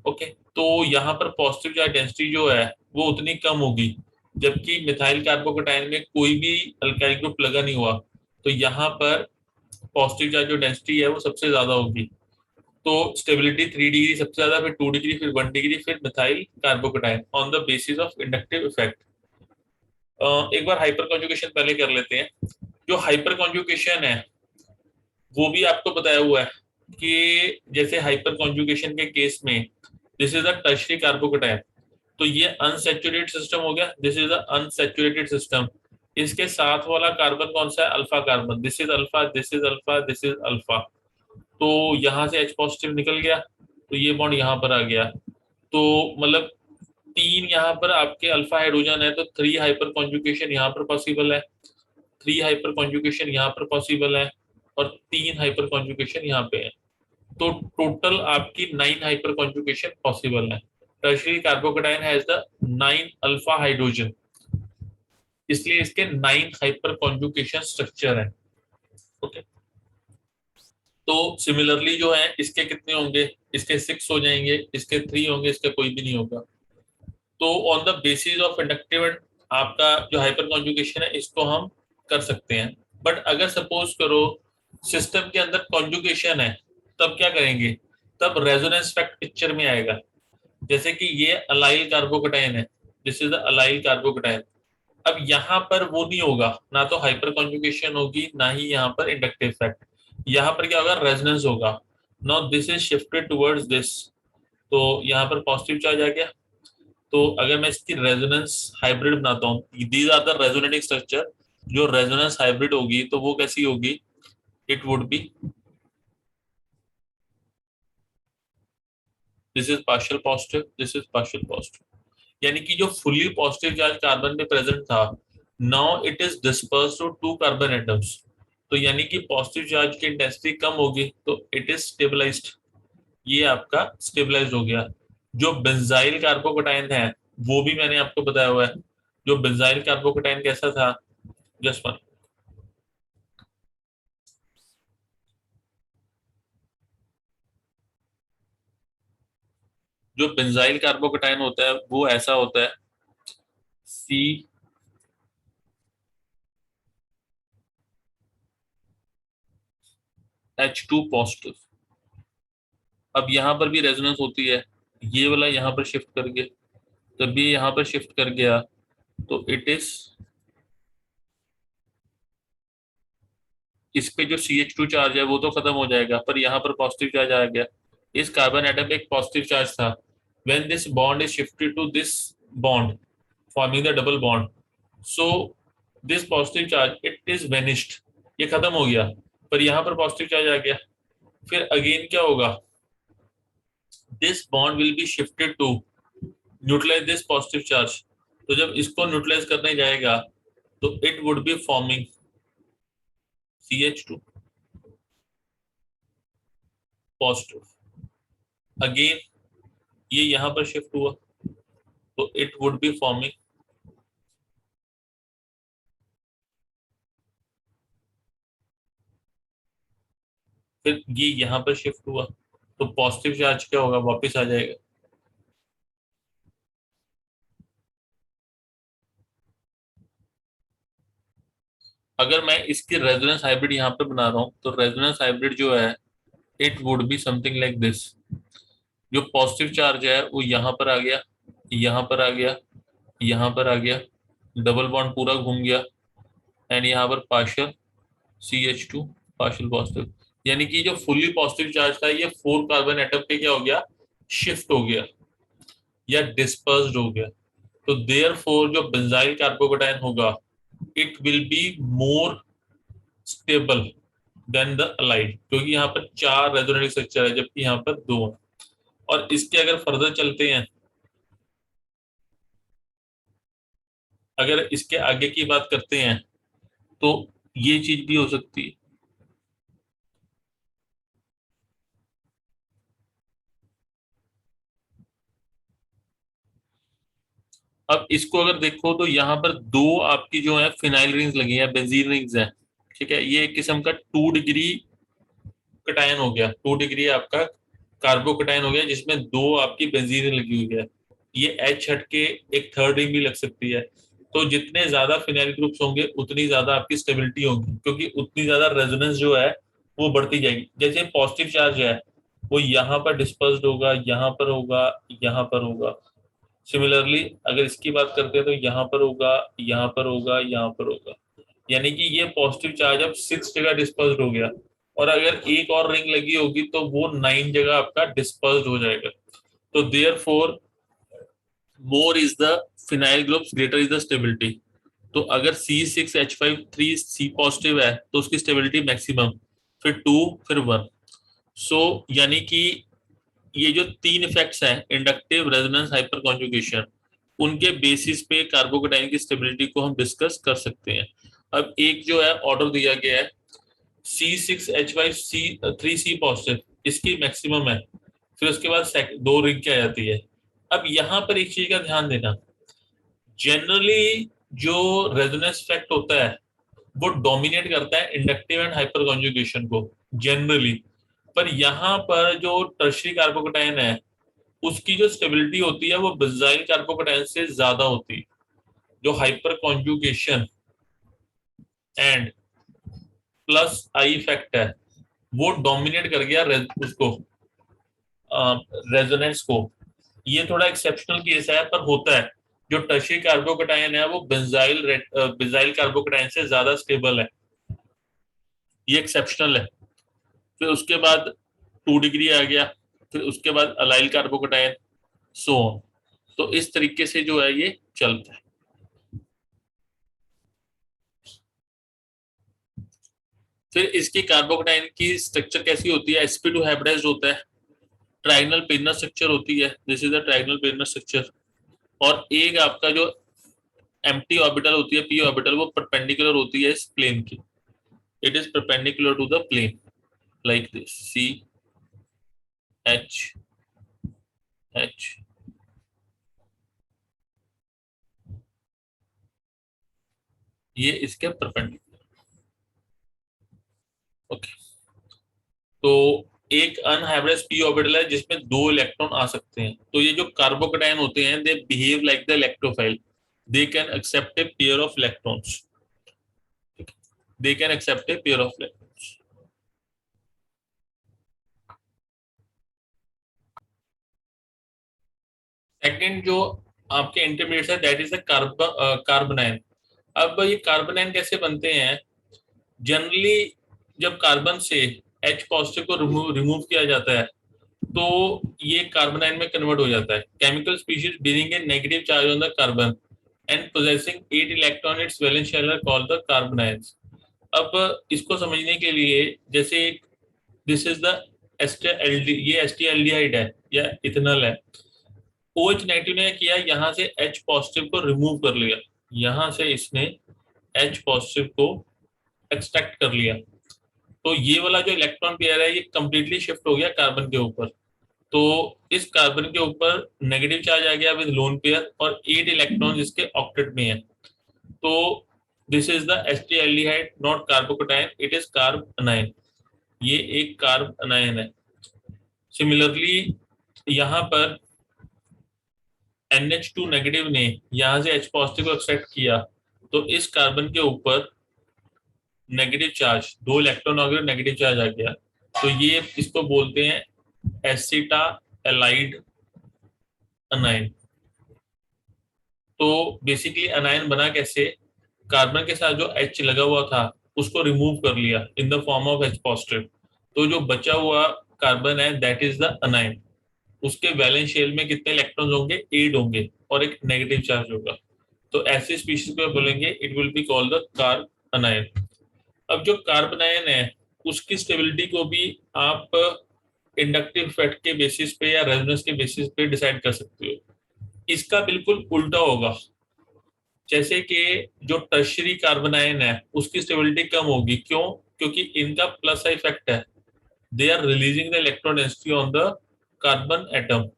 Okay, तो यहाँ पर पॉजिटिव चार्ज डेंसिटी जो है वो उतनी कम होगी, जबकि मिथाइल कार्बोकैटायन में कोई भी अल्काइल ग्रुप लगा नहीं हुआ, तो यहाँ पर पॉजिटिव चार्ज जो डेंसिटी है वो सबसे ज्यादा होगी। तो स्टेबिलिटी 3 डिग्री सबसे ज्यादा, फिर 2 डिग्री, फिर 1 डिग्री, फिर methyl carbocation on the basis of inductive effect. एक बार हाइपर कॉन्जुगेशन पहले कर लेते हैं। जो हाइपर कॉन्जुगेशन है वो भी आपको बताया हुआ है कि जैसे हाइपर कॉन्जुगेशन के केस में this is a tertiary carbocation, तो ये अनसैचुरेटेड सिस्टम हो गया, this is a unsaturated system. इसके साथ वाला कार्बन कौन सा है, alpha carbon, this is alpha, this is alpha, this is alpha, तो यहाँ से H पॉजिटिव निकल गया, तो ये बॉन्ड यहाँ पर आ गया, तो मतलब 3 यहाँ पर आपके अल्फा हाइड्रोजन है, तो 3 हाइपर कॉन्जुगेशन यहाँ पर पॉसिबल है, 3 हाइपर कॉन्जुगेशन यहाँ पर पॉसिबल है, और 3 हाइपर कॉन्जुगेशन यहाँ पे है, तो टोटल आपकी 9 हाइपर कॉन्जुगेशन पॉसिबल है। Tertiary carbocation has the 9 alpha hydrogen, इसलिए इसके 9 हाइपर कॉन्जुगेशन स्ट्रक्चर है। ओके, तो सिमिलरली जो है इसके कितने होंगे, इसके 6 हो जाएंगे, इसके 3 होंगे, इसका कोई भी नहीं होगा। तो on the basis of inductive आपका जो हाइपर कॉन्जुगेशन है इसको हम कर सकते हैं। बट अगर सपोज करो सिस्टम के अंदर कॉन्जुगेशन है, तब क्या करेंगे, तब रेजोनेंस इफेक्ट पिक्चर में आएगा। जैसे कि ये अलाइल कार्बोकैटायन है, this is the allyl carbocation. अब यहाँ पर वो नहीं होगा, ना तो हाइपर कॉन्जुगेशन होगी, ना ही यहाँ पर इंडक्टिव इफेक्ट। यहाँ पर क्या होगा, रेजोनेंस होगा। Now this is shifted towards this, तो यहाँ पर पॉजिटिव चार्ज आ गया। तो अगर मैं इसकी रेजोनेंस हाइब्रिड बनाता हूँ, these are the resonating structure, जो रेजोनेंस हाइब्रिड होगी तो वो कैसी होगी, it would be this is partial positive, this is partial positive, यानी कि जो फुली पॉजिटिव चार्ज कार्बन पे प्रेजेंट था, now it is disperse to 2 carbon atoms, तो यानी कि पॉजिटिव चार्ज की इंटेंसिटी कम होगी, तो इट इज स्टेबलाइज्ड, ये आपका स्टेबलाइज्ड हो गया। जो बेंजाइल कार्बोकैटायन है वो भी मैंने आपको बताया हुआ है, जो बेंजाइल कार्बोकैटायन कैसा था, जस्ट वन, जो बेंजाइल कार्बोकैटायन होता है वो ऐसा होता है, CH2 पॉजिटिव। अब यहाँ पर भी रेजोनेंस होती है, ये वाला यहाँ पर शिफ्ट करके, तब ये यहाँ पर शिफ्ट कर गया तो इट इज, इस पे जो CH2 चार्ज है वो तो खत्म हो जाएगा, पर यहाँ पर पॉजिटिव चार्ज आ गया। इस कार्बन एटम पे एक पॉजिटिव चार्ज था। When this bond is shifted to this bond forming the double bond, so this positive charge it is vanished, ये खत्म हो गया, पर यहाँ पर पॉजिटिव चार्ज आ गया। फिर अगेन क्या होगा, this bond will be shifted to neutralize this positive charge. तो जब इसको न्यूट्रलाइज करने जाएगा तो it would be forming CH2 positive. Again ये यहाँ पर शिफ्ट हुआ तो इट वुड बी फॉर्मिंग, फिर ये यहाँ पर शिफ्ट हुआ तो पॉजिटिव चार्ज क्या होगा, वापस आ जाएगा। अगर मैं इसकी रेजोनेंस हाइब्रिड यहाँ पे बना रहा हूँ तो रेजोनेंस हाइब्रिड जो है it would be something like this. जो पॉजिटिव चार्ज है वो यहाँ पर आ गया, यहाँ पर आ गया, यहाँ पर आ गया, डबल बॉन्ड पूरा घूम गया, एंड यहाँ पर पार्शियल CH2 पार्शियल पॉजिटिव। यानी कि जो फुल्ली पॉजिटिव चार्ज था ये 4 कार्बन एटम पे क्या हो गया, शिफ्ट हो गया या डिस्पर्स्ड हो गया। तो देयरफॉर जो बेंजाइल कार्बोकेटायन होगा it will be more stable than the allied, क्योंकि यहाँ पर 4 रेजोनेटिव स्ट्रक्चर है जबकि यहाँ पर 2। और इसके अगर फर्दर चलते हैं, अगर इसके आगे की बात करते हैं तो ये चीज भी हो सकती है। अब इसको अगर देखो तो यहाँ पर 2 आपकी जो है फिनाइल रिंग्स लगी है, बेंजीन रिंग्स है, ठीक है। ये एक किस्म का 2 डिग्री कटायन हो गया, 2 डिग्री आपका कार्बोकटायन हो गया जिसमें 2 आपकी बेंजीन रिंग लगी हुई है। ये H हट के एक थर्ड रिंग भी लग सकती है। तो जितने ज्यादा फिनाइल ग्रुप्स होंगे उतनी ज्यादा आपकी स्टेबिलिटी होगी, क्योंकि उतनी ज्यादा रेजोनेंस जो है वो बढ़ती जाएगी। जैसे पॉजिटिव चार्ज है वो यहाँ पर डिस्पर्स्ड होगा, यहाँ पर होगा, यहाँ पर होगा। सिमिलरली अगर इसकी बात करते हैं तो यहाँ पर होगा, यहाँ पर होगा, यहाँ पर होगा। यानी कि ये पॉजिटिव चार्ज अब 6 जगह डिस्पर्स्ड हो गया, और अगर एक और रिंग लगी होगी तो वो 9 जगह आपका डिस्पर्स्ड हो जाएगा। तो therefore more is the phenyl groups greater is the stability. तो अगर C6H5 3C पॉजिटिव है तो उसकी स्टेबिलिटी मैक्सिमम, फिर 2, फिर 1। सो यानी कि ये जो 3 इफेक्ट्स हैं, इंडक्टिव, रेजोनेंस, हाइपर कॉन्जुगेशन, उनके बेसिस पे कार्बोकेटाइन की स्टेबिलिटी को हम डिस्कस कर सकते हैं। अब एक जो है ऑर्डर दिया गया है C6H5C3C पॉजिटिव, इसकी मैक्सिमम है। फिर उसके बाद 2 रिंग क्या जाती है। अब यहाँ पर एक चीज का ध्यान देना, जनरली जो रेजोनेंस इफेक्ट होता है वो डोमिनेट करता है इंडक्टिव एंड हाइपर कॉन्जुगेशन को जनरली। पर यहाँ पर जो टर्शियरी कार्बोकेटाइन है उसकी जो स्टेबिलिटी होती है वो बेंजाइल कार्बोकेटाइन से ज्यादा होती है। जो hyper conjugation and plus I effect है वो डोमिनेट कर गया उसको रेजोनेंस को। ये थोड़ा एक्सेप्शनल केस है पर होता है। जो टर्शियरी कार्बोकेटाइन है वो बेंजाइल कार्बोकेटाइन से ज्यादा स्टेबल है, ये एक्सेप्शनल है। फिर उसके बाद 2 डिग्री आ गया, फिर उसके बाद अलाइल कार्बोकेटाइन, सो ऑन। तो इस तरीके से जो है ये चलता है। फिर इसकी कार्बोकेटाइन की स्ट्रक्चर कैसी होती है, sp2 हाइब्रिडाइज्ड होता है, ट्राइगोनल पेरिनल स्ट्रक्चर होती है, this is the trigonal perennial structure. और एक आपका जो एम्प्टी ऑर्बिटल होती है p ऑर्बिटल, वो परपेंडिकुलर होती है इस प्लेन की, it is perpendicular to the plane like this CH, ये इसके परपेंडिकुलर। ओके, तो एक अनहाइब्रिडाइज्ड p ऑर्बिटल है जिसमें 2 इलेक्ट्रॉन आ सकते हैं। तो ये जो कार्बोकेटाइन होते हैं they behave like the electrophile, they can accept a pair of electrons, they can accept a pair of electrons. Second जो आपके इंटरमीडिएट है, दैट इज द कार्बनाइन। अब ये कार्बनाइन कैसे बनते हैं? जनरली जब कार्बन से H पॉजिटिव को रिमूव किया जाता है तो ये कार्बनाइन में कन्वर्ट हो जाता है। Chemical species bearing a negative charge on the carbon and possessing 8 electron its valence shell are called the carbanions। अब इसको समझने के लिए, जैसे दिस इज द एस्टर ये एस्टिल्डिहाइड है या इथेनॉल है। OH नेगेटिव ने किया, यहाँ से H पॉजिटिव को रिमूव कर लिया, यहाँ से इसने H पॉजिटिव को एक्सट्रैक्ट कर लिया। तो ये वाला जो इलेक्ट्रॉन पेयर है ये कंप्लीटली शिफ्ट हो गया कार्बन के ऊपर। तो इस कार्बन के ऊपर नेगेटिव चार्ज आ गया विद लोन पेयर और 8 इलेक्ट्रॉन इसके ऑक्टेट में है। तो this is the acetaldehyde, not carbocation, it is carbanion. ये एक कार्ब अनाइन है। सिमिलरली यहाँ पर NH2 नेगेटिव ने यहाँ से H पॉजिटिव को एक्सट्रैक्ट किया, तो इस कार्बन के ऊपर नेगेटिव चार्ज, 2 इलेक्ट्रॉन हो गए, नेगेटिव चार्ज आ गया। तो ये इसको बोलते हैं एसिटालाइड अनाइन। तो बेसिकली अनाइन बना कैसे? कार्बन के साथ जो H लगा हुआ था उसको रिमूव कर लिया in the form of H positive. तो जो बचा हुआ कार्बन है दैट इज द अनाइन। उसके वैलेंस शेल में कितने इलेक्ट्रॉन्स होंगे? 8 होंगे और एक नेगेटिव चार्ज होगा। तो ऐसे स्पीशीज को बोलेंगे it will be called the carb anion. अब जो कार्बन आयन है उसकी स्टेबिलिटी को भी आप इंडक्टिव इफेक्ट के बेसिस पे या रेजोनेंस के बेसिस पे डिसाइड कर सकते हो। इसका बिल्कुल उल्टा होगा। जैसे कि जो टर्शियरी कार्बन आयन है उसकी स्टेबिलिटी कम होगी। क्यों? क्योंकि इनका प्लस इफेक्ट है, they are releasing the electron density on the carbon atom.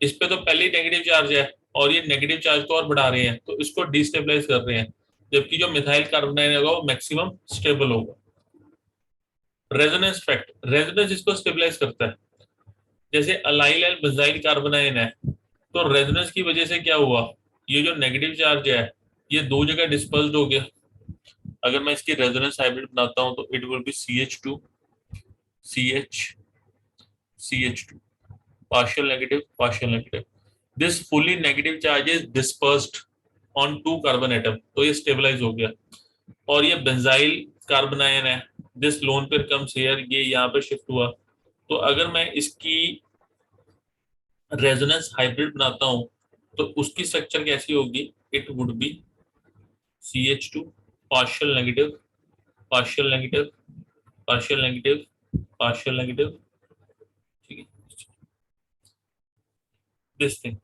इस पे तो पहले ही नेगेटिव चार्ज है और ये नेगेटिव चार्ज को और बढ़ा रहे हैं, तो इसको डिस्टेबलाइज कर रहे हैं। जबकि जो मिथाइल कार्बन आयन होगा वो मैक्सिमम स्टेबल होगा। रेजोनेंस इफेक्ट, रेजोनेंस इसको स्टेबलाइज करता है। जैसे allyl and benzyl carbon ion है, तो रेजोनेंस की वजह से क्या हुआ? ये जो नेगेटिव चार्ज है ये दो जगह डिस्पर्स्ड हो गया। अगर मैं इसकी रेजोनेंस हाइब्रिड बनाता हूं तो it will be CH2 CH CH2, partial negative partial negative। this fully negative charge is dispersed on 2 carbon atom, तो ये स्टेबलाइज हो गया। और ये बेंजाइल कार्बन आयन है, this lone pair comes here, ये यहाँ पे शिफ्ट हुआ। तो अगर मैं इसकी रेजोनेंस हाइब्रिड बनाता हूँ तो उसकी स्ट्रक्चर कैसी होगी? It would B CH2 partial negative partial negative partial negative partial negative, ठीक है, दिस थिंग।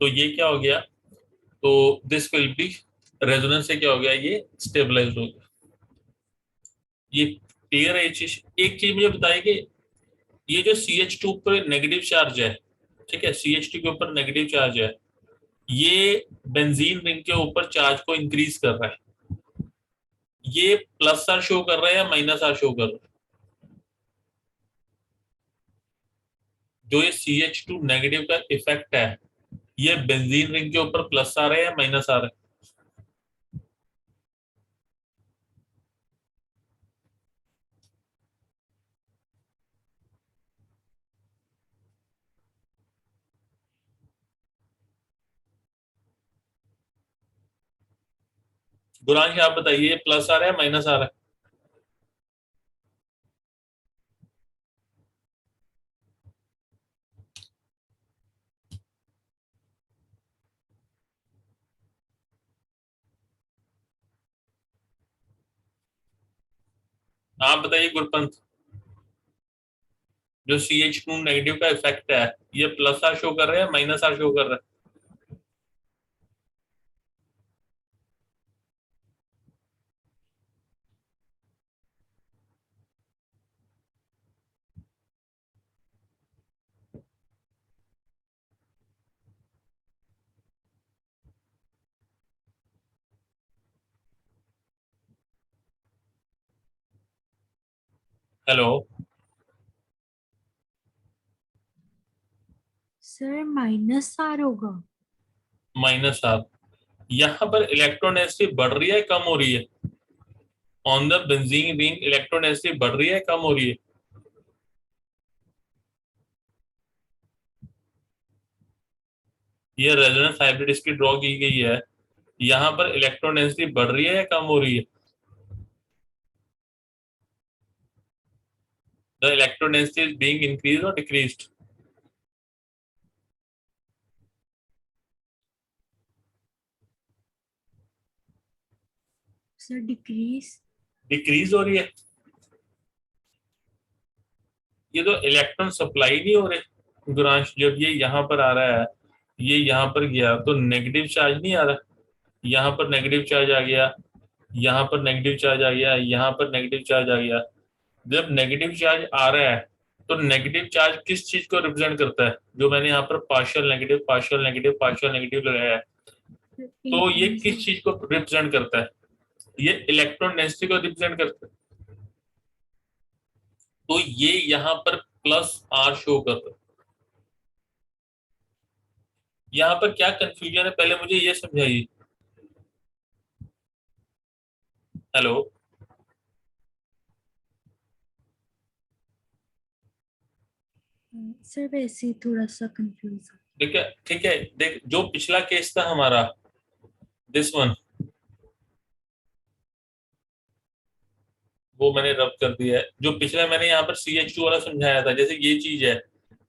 तो ये क्या हो गया? तो दिस विल बी, रेजोनेंस से क्या हो गया? ये स्टेबलाइज हो गया। ये क्लियर है? एक चीज मुझे बताइए कि ये जो CH2 पर नेगेटिव चार्ज है, ठीक है, CH2 के ऊपर नेगेटिव चार्ज है, ये बेंजीन रिंग के ऊपर चार्ज को इंक्रीज कर रहा है। ये प्लस आर शो कर रहा है या माइनस आर शो कर रहा है? जो ये CH2 नेगेटिव का इफेक्ट है ये बेंजीन रिंग के ऊपर प्लस आ रहा है या माइनस आ रहा है? गुरांश आप बताइए, प्लस आ रहा है माइनस आ रहा है? आप बताइए गुरपंत, जो CH2 नेगेटिव का इफेक्ट है ये प्लस आर शो कर रहा है या माइनस आर शो कर रहा है? हेलो सर माइनस आर होगा। Minus R. यहाँ पर इलेक्ट्रॉन डेंसिटी बढ़ रही है कम हो रही है? On the benzene ring electron density बढ़ रही है कम हो रही है? ये रेजोनेंस हाइब्रिड इसकी ड्रॉ की गई है, यहाँ पर इलेक्ट्रॉन डेंसिटी बढ़ रही है या कम हो रही है? The electron density is being increase और डिक्रीज्ड? Sir decrease. डिक्रीज हो रही है। ये तो इलेक्ट्रॉन सप्लाई नहीं हो रहे गुरांश, जब ये यहाँ पर आ रहा है, ये यहाँ पर गया तो नेगेटिव चार्ज नहीं आ रहा, यहाँ पर नेगेटिव चार्ज आ गया, यहाँ पर नेगेटिव चार्ज आ गया, यहाँ पर नेगेटिव चार्ज आ गया। जब नेगेटिव चार्ज आ रहा है तो नेगेटिव चार्ज किस चीज को रिप्रेजेंट करता है? जो मैंने यहाँ पर partial negative partial negative partial negative लगाया है, तो ये किस चीज को रिप्रेजेंट करता है? ये इलेक्ट्रॉन डेंसिटी को रिप्रेजेंट करता है। तो ये यहाँ पर प्लस आर शो कर रहा है। यहाँ पर क्या कंफ्यूजन है, पहले मुझे ये समझाइए। हेलो, सर वैसे ही थोड़ा सा कंफ्यूज है। ठीक है ठीक है, देख जो पिछला केस था हमारा, दिस वन, वो मैंने रब कर दिया है। जो पिछला मैंने यहाँ पर CH2 वाला समझाया था, जैसे ये चीज है,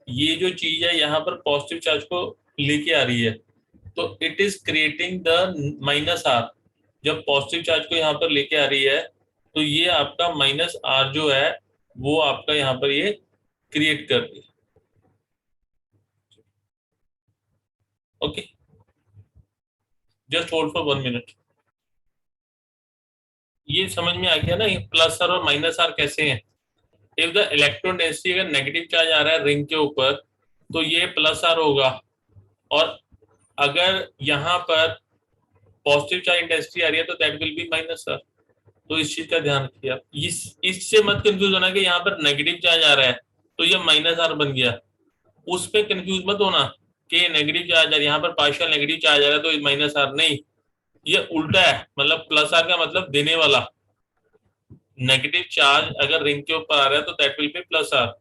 ये जो चीज है यहाँ पर पॉजिटिव चार्ज को लेके आ रही है, तो it is creating the minus R. जब पॉजिटिव चार्ज को यहाँ पर लेके आ रही है, तो ये आपका माइनस आर जो है वो आपका यहाँ पर ये क्रिएट कर रही है। Okay, just hold for 1 minute. ये समझ में आ गया ना, प्लस आर और माइनस आर कैसे हैं? इफ द इलेक्ट्रॉन डेंसिटी, अगर नेगेटिव चार्ज आ रहा है रिंग के ऊपर, तो ये प्लस आर होगा, और अगर यहाँ पर पॉजिटिव चार्ज इंटेंसिटी आ रही है तो that will be minus R. तो इस चीज का ध्यान रखिए आप, इससे मत कंफ्यूज होना कि यहाँ पर नेगेटिव चार्ज आ रहा है तो ये माइनस आर बन गया, उस पे कंफ्यूज मत होना कि नेगेटिव चार्ज आ रहा है, यहाँ पर पार्शियल नेगेटिव चार्ज आ रहा है तो माइनस आर नहीं, ये उल्टा है। मतलब प्लस आर का मतलब देने वाला, नेगेटिव चार्ज अगर रिंग के ऊपर आ रहा है तो that will be plus R,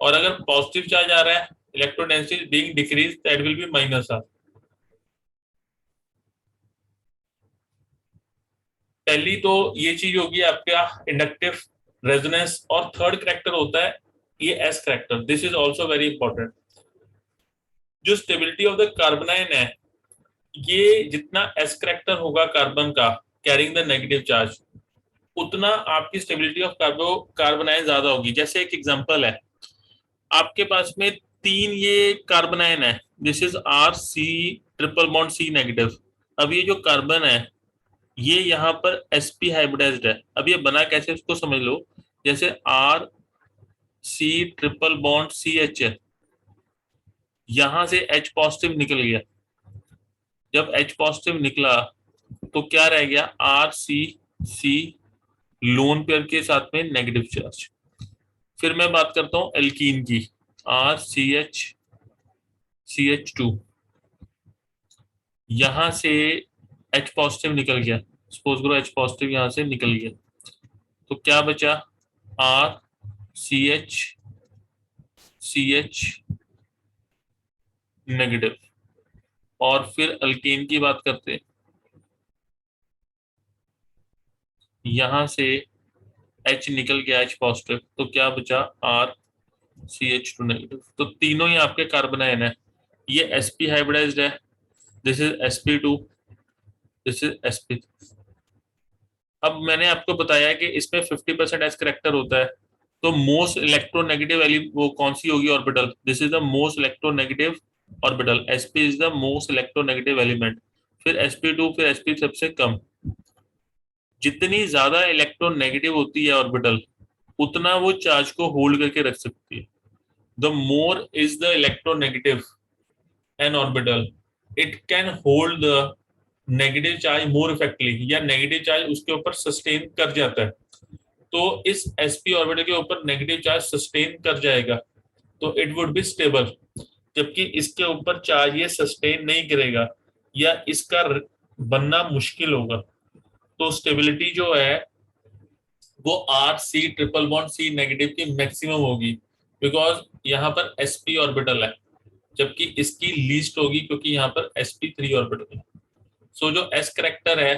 और अगर पॉजिटिव चार्ज आ रहा है, electron density being decrease, that will be minus R. पहली तो ये चीज होगी आपका इंडक्टिव रेजोनेंस, और थर्ड करेक्टर होता है ये S character. This is also very important. जो स्टेबिलिटी ऑफ द कार्बनाइन है, ये जितना एस करेक्टर होगा कार्बन का कैरिंग द नेगेटिव चार्ज, उतना आपकी स्टेबिलिटी ऑफ कार्बनाइन ज्यादा होगी। जैसे एक एग्जांपल है, आपके पास में 3 ये कार्बनाइन है, this is R C triple bond C negative. अब ये जो कार्बन है ये यहाँ पर sp हाइब्रिडाइज्ड है। अब ये बना कैसे उसको समझ लो, जैसे R C triple bond CH है, यहां से H पॉजिटिव निकल गया। जब H पॉजिटिव निकला तो क्या रह गया, आर सी सी लोन पेयर के साथ में नेगेटिव चार्ज। फिर मैं बात करता हूं एल्कीन की, आर सी एच CH2, यहां से H पॉजिटिव निकल गया, सपोज करो H पॉजिटिव यहां से निकल गया, तो क्या बचा, आर CH नेगेटिव। और फिर अल्कीन की बात करते हैं, यहां से H निकल गया H पॉजिटिव, तो क्या बचा, आर CH2 नेगेटिव। तो तीनों ही आपके कार्बनाइन है। ये sp हाइब्रिडाइज्ड है, this is sp2, this is sp। अब मैंने आपको बताया कि इसमें 50% एस करेक्टर होता है, तो मोस्ट इलेक्ट्रोनेगेटिव वाली वो कौन सी होगी, orbital. This is the most electronegative orbital, sp is the most electronegative element, फिर sp2, फिर sp सबसे कम। जितनी ज्यादा इलेक्ट्रोनेगेटिव होती है ऑर्बिटल, उतना वो चार्ज को होल्ड करके रख सकती है। The more is the electronegative N orbital, it can hold the negative charge more effectively, या नेगेटिव चार्ज उसके ऊपर सस्टेन कर जाता है। तो इस sp ऑर्बिटल के ऊपर नेगेटिव चार्ज सस्टेन कर जाएगा, तो इट वुड बी स्टेबल। जबकि इसके ऊपर चार्ज ये सस्टेन नहीं करेगा या इसका बनना मुश्किल होगा, तो स्टेबिलिटी जो है वो R C triple bond C negative की मैक्सिमम होगी, बिकॉज यहाँ पर sp ऑर्बिटल है। जबकि इसकी लीस्ट होगी क्योंकि यहाँ पर sp3 ऑर्बिटल है। सो जो s करेक्टर है,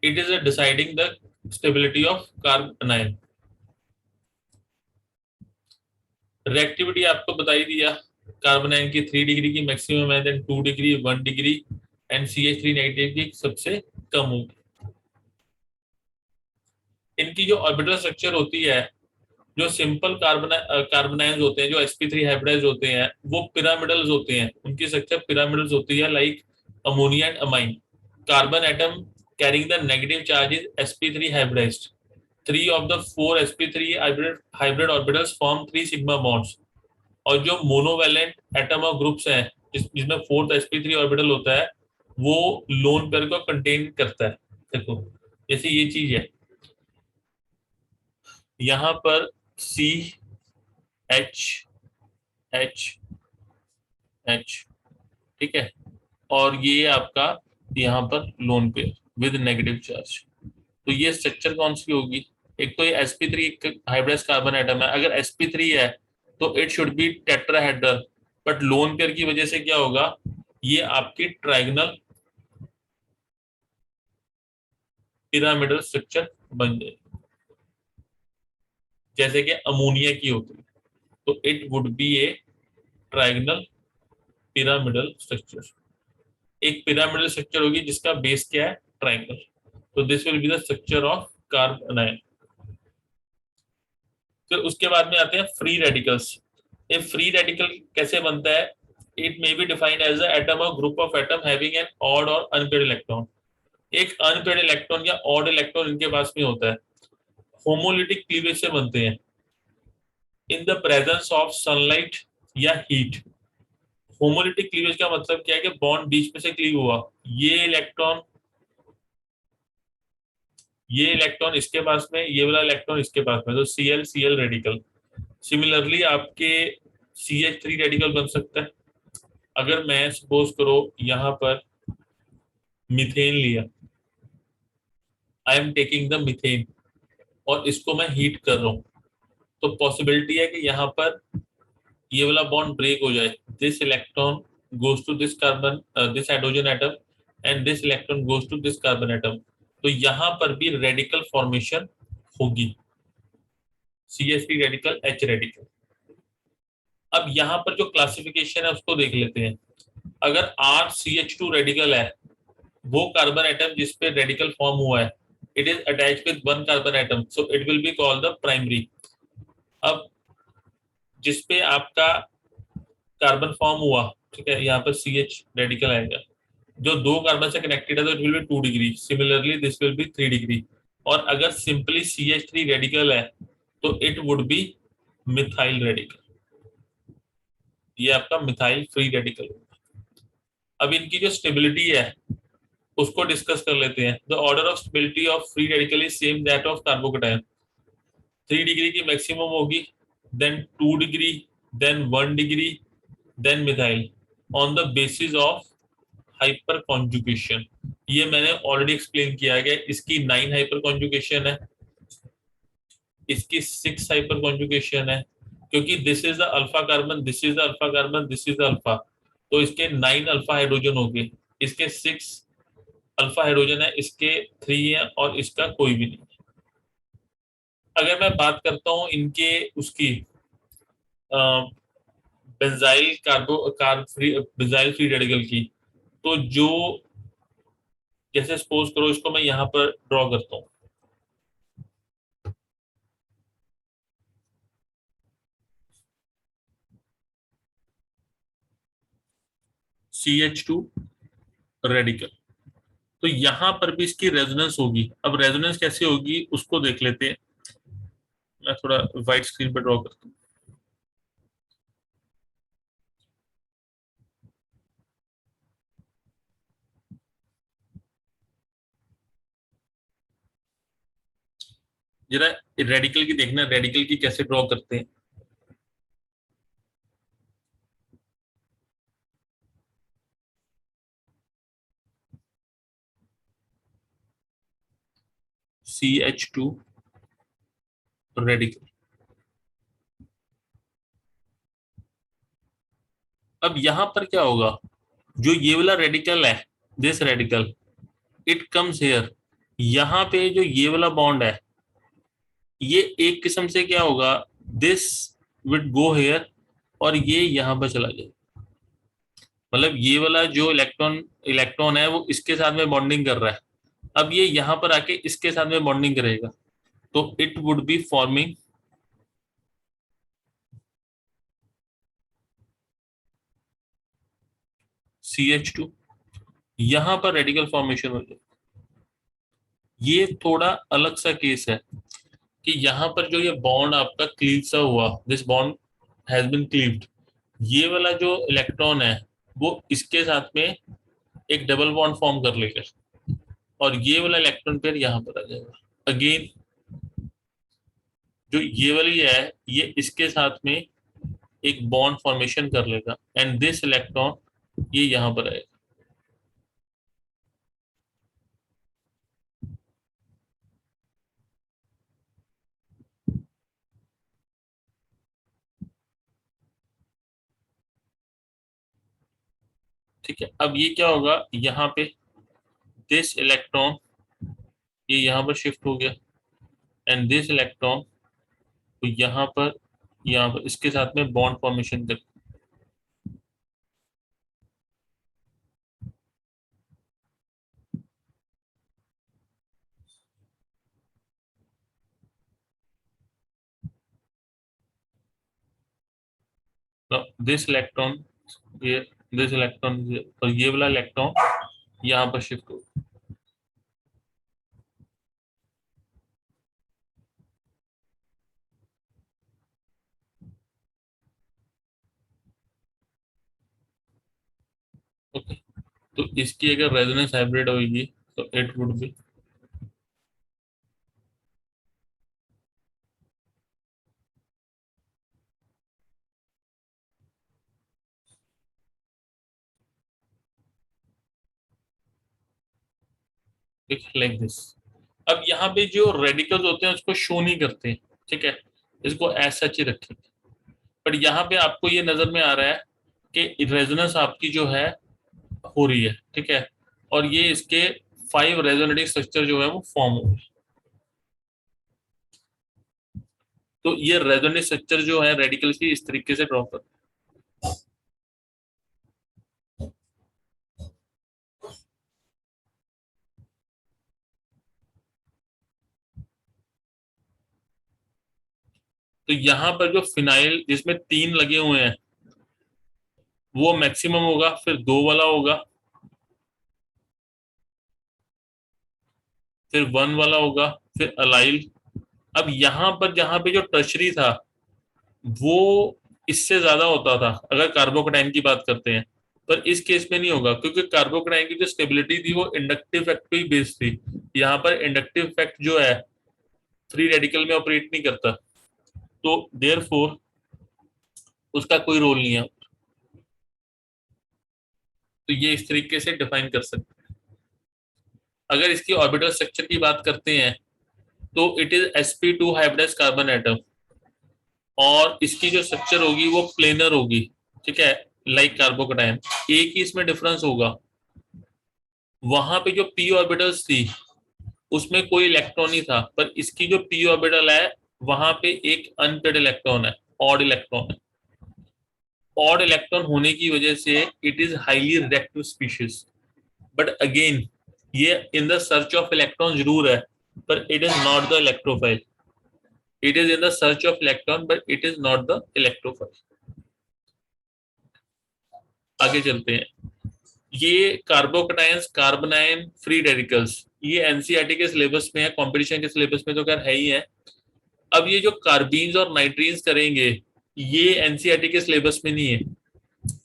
it is deciding the stability of carbon. Reactivity आपको बता ही दिया, कार्बन आयन की 3 डिग्री की मैक्सिमम है, then 2 degree, 1 degree, and CH3 negative की सबसे कम होगी। इनकी जो ऑर्बिटल स्ट्रक्चर होती है, जो सिंपल कार्बन आयन्स होते हैं, जो sp3 हाइब्रिडाइज होते हैं, वो पिरामिडल्स होते हैं, उनकी स्ट्रक्चर पिरामिडल्स होती है, like ammonia and amine. Carbon atom carrying the negative charge is sp3 hybridized. 3 of the 4 sp3 hybrid orbitals form 3 sigma bonds. और जो मोनोवैलेंट एटम और ग्रुप्स हैं, जिसमें 4th sp3 ऑर्बिटल होता है, वो लोन पेयर को कंटेन करता है। देखो जैसे ये चीज है, यहाँ पर C H H H, ठीक है, और ये आपका यहाँ पर loan pair with negative charge. तो ये स्ट्रक्चर कौन सी होगी? एक तो ये sp3 हाइब्रिडाइज कार्बन एटम है, अगर sp3 है तो it should be tetrahedral, but lone pair की वजह से क्या होगा, ये आपकी ट्राइगोनल पिरामिडल स्ट्रक्चर बन जाएगी, जैसे कि अमोनिया की होती है। तो it would be a trigonal pyramidal structure. एक पिरामिडल स्ट्रक्चर होगी जिसका बेस क्या है, ट्राइंगल। तो this will be the structure of carbon ion. फिर उसके बाद में आते हैं फ्री रेडिकल्स। ये फ्री रेडिकल कैसे बनता है? It may be defined as a atom or group of atom having an odd or unpaired electron. एक अनपेयर्ड इलेक्ट्रॉन या ऑड इलेक्ट्रॉन इनके पास में होता है, होमोलिटिक क्लीवेज से बनते हैं in the presence of sunlight या हीट। होमोलिटिक क्लीवेज का मतलब क्या है कि बॉन्ड बीच में से क्लीव हुआ, ये इलेक्ट्रॉन इसके पास में, ये वाला इलेक्ट्रॉन इसके पास में, तो Cl रेडिकल। सिमिलरली आपके CH3 रेडिकल बन सकता है। अगर मैं सपोज करो यहाँ पर मीथेन लिया, I am taking the methane, और इसको मैं हीट कर रहा हूँ, तो पॉसिबिलिटी है कि यहाँ पर ये वाला बॉन्ड ब्रेक हो जाए। This electron goes to this carbon, this hydrogen atom, and this electron goes to this carbon atom. तो यहाँ पर भी रेडिकल फॉर्मेशन होगी, CH3 रेडिकल, H रेडिकल। अब यहाँ पर जो क्लासिफिकेशन है उसको देख लेते हैं। अगर RCH2 रेडिकल है, वो कार्बन एटम जिसपे रेडिकल फॉर्म हुआ है, it is attached with one carbon atom, so it will be called the primary. अब जिसपे आपका कार्बन फॉर्म हुआ, ठीक है, यहाँ पर CH रेडिकल आएगा, जो 2 कार्बन से कनेक्टेड है तो it will be 2 degree, similarly this will B 3 degree. और अगर सिंपली CH3 रेडिकल है तो it would B methyl radical, ये आपका मिथाइल फ्री रेडिकल। अब इनकी जो स्टेबिलिटी है उसको डिस्कस कर लेते हैं। The order of stability of free radical is same that of carbocation. 3 degree की मैक्सिमम होगी, then 2 degree, then 1 degree, then methyl, on the basis of hyperconjugation. ये मैंने ऑलरेडी एक्सप्लेन किया है। इसकी 9 हाइपर कॉन्जुगेशन है, इसकी 6 हाइपर कॉन्जुगेशन है, क्योंकि this is the alpha carbon, this is the alpha carbon, this is the alpha, तो इसके 9 अल्फा हाइड्रोजन हो गए, इसके 6 अल्फा हाइड्रोजन है, इसके 3 है, और इसका कोई भी नहीं। अगर मैं बात करता हूँ इनके उसकी बेंजाइल बेंजाइल फ्री रेडिकल की, तो जो जैसे सपोज करो इसको मैं यहाँ पर ड्रॉ करता हूँ, CH2 रेडिकल, तो यहाँ पर भी इसकी रेजोनेंस होगी। अब रेजोनेंस कैसे होगी उसको देख लेते हैं। मैं थोड़ा व्हाइट स्क्रीन पर ड्रॉ करता हूँ। जरा रेडिकल की देखना, रेडिकल की कैसे ड्रॉ करते हैं। CH2 radical. अब यहां पर क्या होगा, जो ये वाला रेडिकल है, this radical, it comes here, यहाँ पे जो ये वाला बॉन्ड है, ये एक किस्म से क्या होगा, दिस विड गो हियर और ये यहाँ पर चला जाए, मतलब ये वाला जो इलेक्ट्रॉन इलेक्ट्रॉन है वो इसके साथ में बॉन्डिंग कर रहा है, अब ये यहाँ पर आके इसके साथ में बॉन्डिंग करेगा, तो it would be forming CH2, यहाँ पर रेडिकल फॉर्मेशन हो जाए। ये थोड़ा अलग सा केस है कि यहाँ पर जो ये बॉन्ड आपका क्लीव सा हुआ, this bond has been cleaved, ये वाला जो इलेक्ट्रॉन है वो इसके साथ में एक डबल बॉन्ड फॉर्म कर लेगा और ये वाला इलेक्ट्रॉन पेयर यहाँ पर आ जाएगा। अगेन जो ये वाली है ये इसके साथ में एक बॉन्ड फॉर्मेशन कर लेगा एंड दिस इलेक्ट्रॉन ये यहाँ पर आएगा। ठीक है, अब ये क्या होगा, यहाँ पे दिस इलेक्ट्रॉन ये यहाँ पर शिफ्ट हो गया एंड दिस इलेक्ट्रॉन तो यहाँ पर इसके साथ में बॉन्ड फॉर्मेशन कर, दिस इलेक्ट्रॉन ये दिस इलेक्ट्रॉन और ये वाला इलेक्ट्रॉन यहाँ पर शिफ्ट हो। ओके, तो इसकी अगर रेजोनेंस हाइब्रिड होगी तो it would be like this. अब यहाँ पे जो रेडिकल्स होते हैं उसको शो नहीं करते, ठीक है, इसको एज सच ही रखेंगे, बट यहाँ पे आपको ये नजर में आ रहा है कि रेजोनेंस आपकी जो है हो रही है, ठीक है, और ये इसके 5 रेजोनेटिंग स्ट्रक्चर जो है वो फॉर्म हो गए। तो ये रेजोनेटिंग स्ट्रक्चर जो है रेडिकल की इस तरीके से ड्रॉ कर, तो यहाँ पर जो फिनाइल जिसमें 3 लगे हुए हैं वो मैक्सिमम होगा, फिर 2 वाला होगा, फिर 1 वाला होगा, फिर अलाइल। अब यहाँ पर जहाँ पे जो टर्शरी था वो इससे ज्यादा होता था अगर कार्बोकैटायन की बात करते हैं, पर इस केस में नहीं होगा क्योंकि कार्बोकैटायन की जो स्टेबिलिटी थी वो इंडक्टिव फैक्ट पे ही बेस्ड थी। यहाँ पर इंडक्टिव फैक्ट जो है फ्री रेडिकल में ऑपरेट नहीं करता, तो देयरफॉर उसका कोई रोल नहीं है। तो ये इस तरीके से डिफाइन कर सकते हैं। अगर इसकी ऑर्बिटल स्ट्रक्चर की बात करते हैं तो it is sp2 hybridised carbon atom और इसकी जो स्ट्रक्चर होगी वो प्लेनर होगी, ठीक है, लाइक कार्बोकैटायन। एक ही इसमें डिफरेंस होगा, वहां पे जो p ऑर्बिटल्स थी उसमें कोई इलेक्ट्रॉन नहीं था, पर इसकी जो p ऑर्बिटल है वहां पे एक अनपेड इलेक्ट्रॉन है, ऑड इलेक्ट्रॉन है। ऑड इलेक्ट्रॉन होने की वजह से it is highly reactive species, but again ये in the search of electron जरूर है, पर it is not the electrophile. It is in the search of electron but it is not the electrophile. आगे चलते हैं। ये कार्बोकैटायंस, कार्बोनाइन, फ्री रेडिकल्स, ये NCERT के सिलेबस में है, कंपटीशन के सिलेबस में तो खैर है ही है। अब ये जो कार्बीन्स और नाइट्रीन्स करेंगे ये एनसीईआरटी के सिलेबस में नहीं है,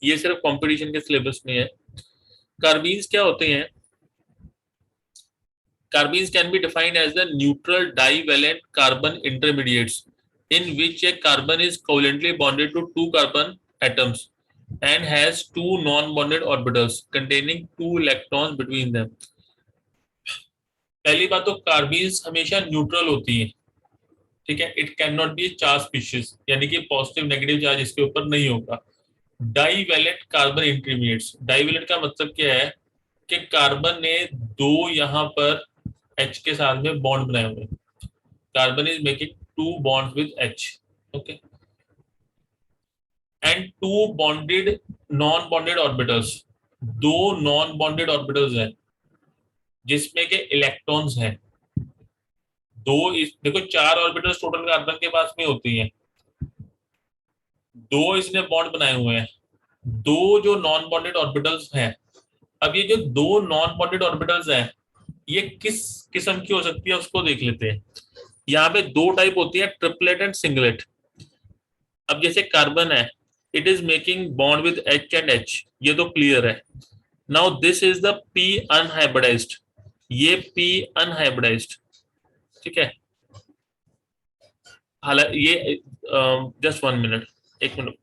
ये सिर्फ कंपटीशन के सिलेबस में है। कार्बीन्स क्या होते हैं? Carbenes can be defined as the neutral divalent carbon intermediates in which a carbon is covalently bonded to 2 carbon atoms and has 2 non-bonded orbitals containing 2 electrons between them. पहली बात तो कार्बीन्स हमेशा न्यूट्रल होती है, ठीक है, it can not be charge species, यानी कि पॉजिटिव नेगेटिव चार्ज इसके ऊपर नहीं होगा। डाईवैलेंट कार्बन इंटरमीडिएट्स, डाईवैलेंट का मतलब क्या है कि कार्बन ने दो यहाँ पर H के साथ में बॉन्ड बनाए हुए, carbon is making two bond with H, okay, and two bonded non bonded orbitals, दो नॉन बॉन्डेड ऑर्बिटल्स हैं जिसमें के इलेक्ट्रॉन्स हैं दो, इस देखो चार ऑर्बिटल्स टोटल कार्बन के पास में होती हैं, दो इसने बॉन्ड बनाए हुए हैं, दो जो नॉन बॉन्डेड ऑर्बिटल्स हैं। अब ये जो दो नॉन बॉन्डेड ऑर्बिटल्स हैं ये किस किस्म की हो सकती है उसको देख लेते हैं। यहाँ पे दो टाइप होती है, ट्रिपलेट एंड सिंगलेट। अब जैसे कार्बन है, it is making bond with H and H, ये तो क्लियर है। Now this is the P unhybridised, ये P अनहाइब्रिडाइज्ड, ठीक है। हालांकि ये जस्ट 1 मिनट, 1 मिनट,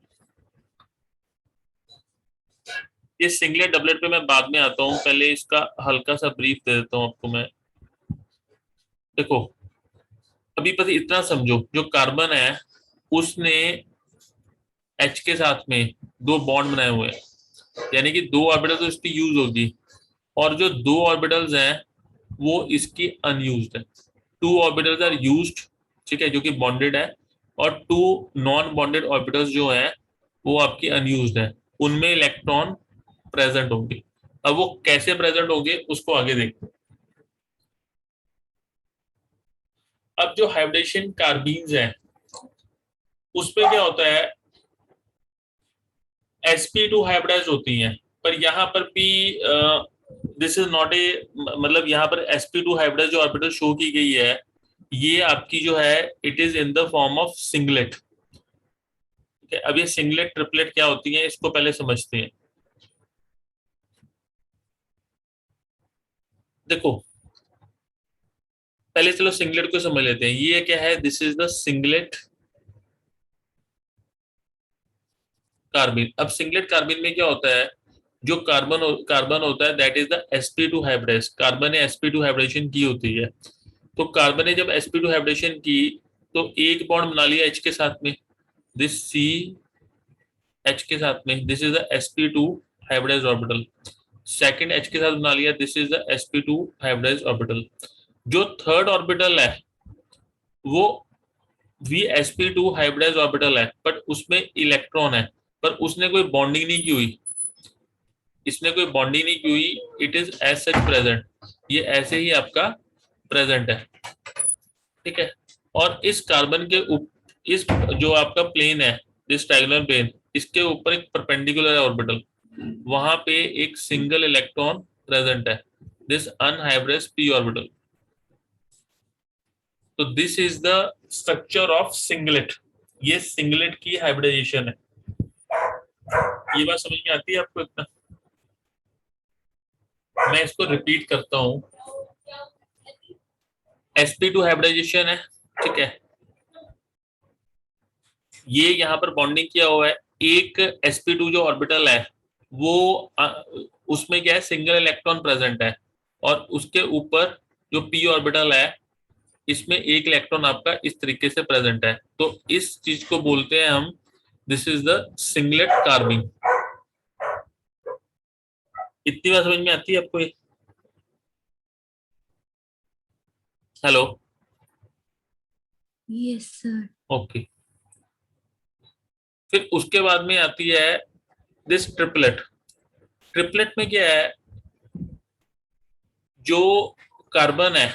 ये सिंगलेट डबलेट पे मैं बाद में आता हूँ, पहले इसका हल्का सा ब्रीफ दे देता हूँ आपको मैं। देखो अभी बस इतना समझो, जो कार्बन है उसने H के साथ में दो बॉन्ड बनाए हुए हैं, यानी कि दो ऑर्बिटल तो इसकी यूज होगी, और जो दो ऑर्बिटल्स हैं वो इसकी अनयूज्ड है। टू ऑर्बिटल्स आर यूज्ड, ठीक है, जो कि बॉन्डेड है, और टू नॉन बॉन्डेड ऑर्बिटल्स जो हैं वो आपकी अनयूज्ड है, उनमें इलेक्ट्रॉन प्रेजेंट होंगे। अब वो कैसे प्रेजेंट होंगे उसको आगे देखते हैं। अब जो हाइब्रिडेशन कार्बीन्स हैं उसमें क्या होता है, sp2 हाइब्रिडाइज होती हैं, पर यहाँ पर भी दिस इज नॉट ए, मतलब यहाँ पर sp2 हाइब्रिडाइज जो ऑर्बिटल शो की गई है ये आपकी जो है it is in the form of singlet, ठीक है। अब ये सिंगलेट ट्रिपलेट क्या होती है इसको पहले समझते हैं। देखो पहले चलो सिंगलेट को समझ लेते हैं, ये क्या है, दिस इज द सिंगलेट कार्बिन। अब सिंगलेट कार्बिन में क्या होता है, जो कार्बन होता है that is the sp2 hybridize, carbon ने sp2 हाइब्रिडेशन की होती है। तो कार्बन ने जब sp2 हाइब्रिडेशन की तो एक बॉन्ड बना लिया H के साथ में, दिस C H के साथ में, this is the sp2 hybridize orbital. Second H के साथ बना लिया, this is the sp2 hybridize orbital. जो थर्ड ऑर्बिटल है वो भी sp2 हाइब्रिडाइज ऑर्बिटल है, बट उसमें इलेक्ट्रॉन है, पर उसने कोई बॉन्डिंग नहीं की हुई, इसने कोई बॉन्डिंग नहीं की हुई, it is as such present, ये ऐसे ही आपका प्रेजेंट है, ठीक है। और इस कार्बन के इस जो आपका प्लेन है, दिस डायगोनल प्लेन, इसके ऊपर एक परपेंडिकुलर ऑर्बिटल, वहां पे एक सिंगल इलेक्ट्रॉन प्रेजेंट है, दिस अनहाइब्रिडाइज्ड p ऑर्बिटल। तो this is the structure of singlet, ये सिंगलेट की हाइब्रिडाइजेशन है। ये बात समझ में आती है आपको इतना? मैं इसको रिपीट करता हूं, sp2 हाइब्रिडाइजेशन है, ठीक है, ये यहाँ पर बॉन्डिंग किया हुआ है, एक sp2 जो ऑर्बिटल है वो उसमें क्या है, सिंगल इलेक्ट्रॉन प्रेजेंट है, और उसके ऊपर जो p ऑर्बिटल है इसमें एक इलेक्ट्रॉन आपका इस तरीके से प्रेजेंट है, तो इस चीज को बोलते हैं हम, दिस इज द सिंगलेट कार्बिन। इतनी बात समझ में आती है आपको ये? हेलो? Yes, sir. ओके। फिर उसके बाद में आती है दिस ट्रिपलेट। ट्रिपलेट में क्या है, जो कार्बन है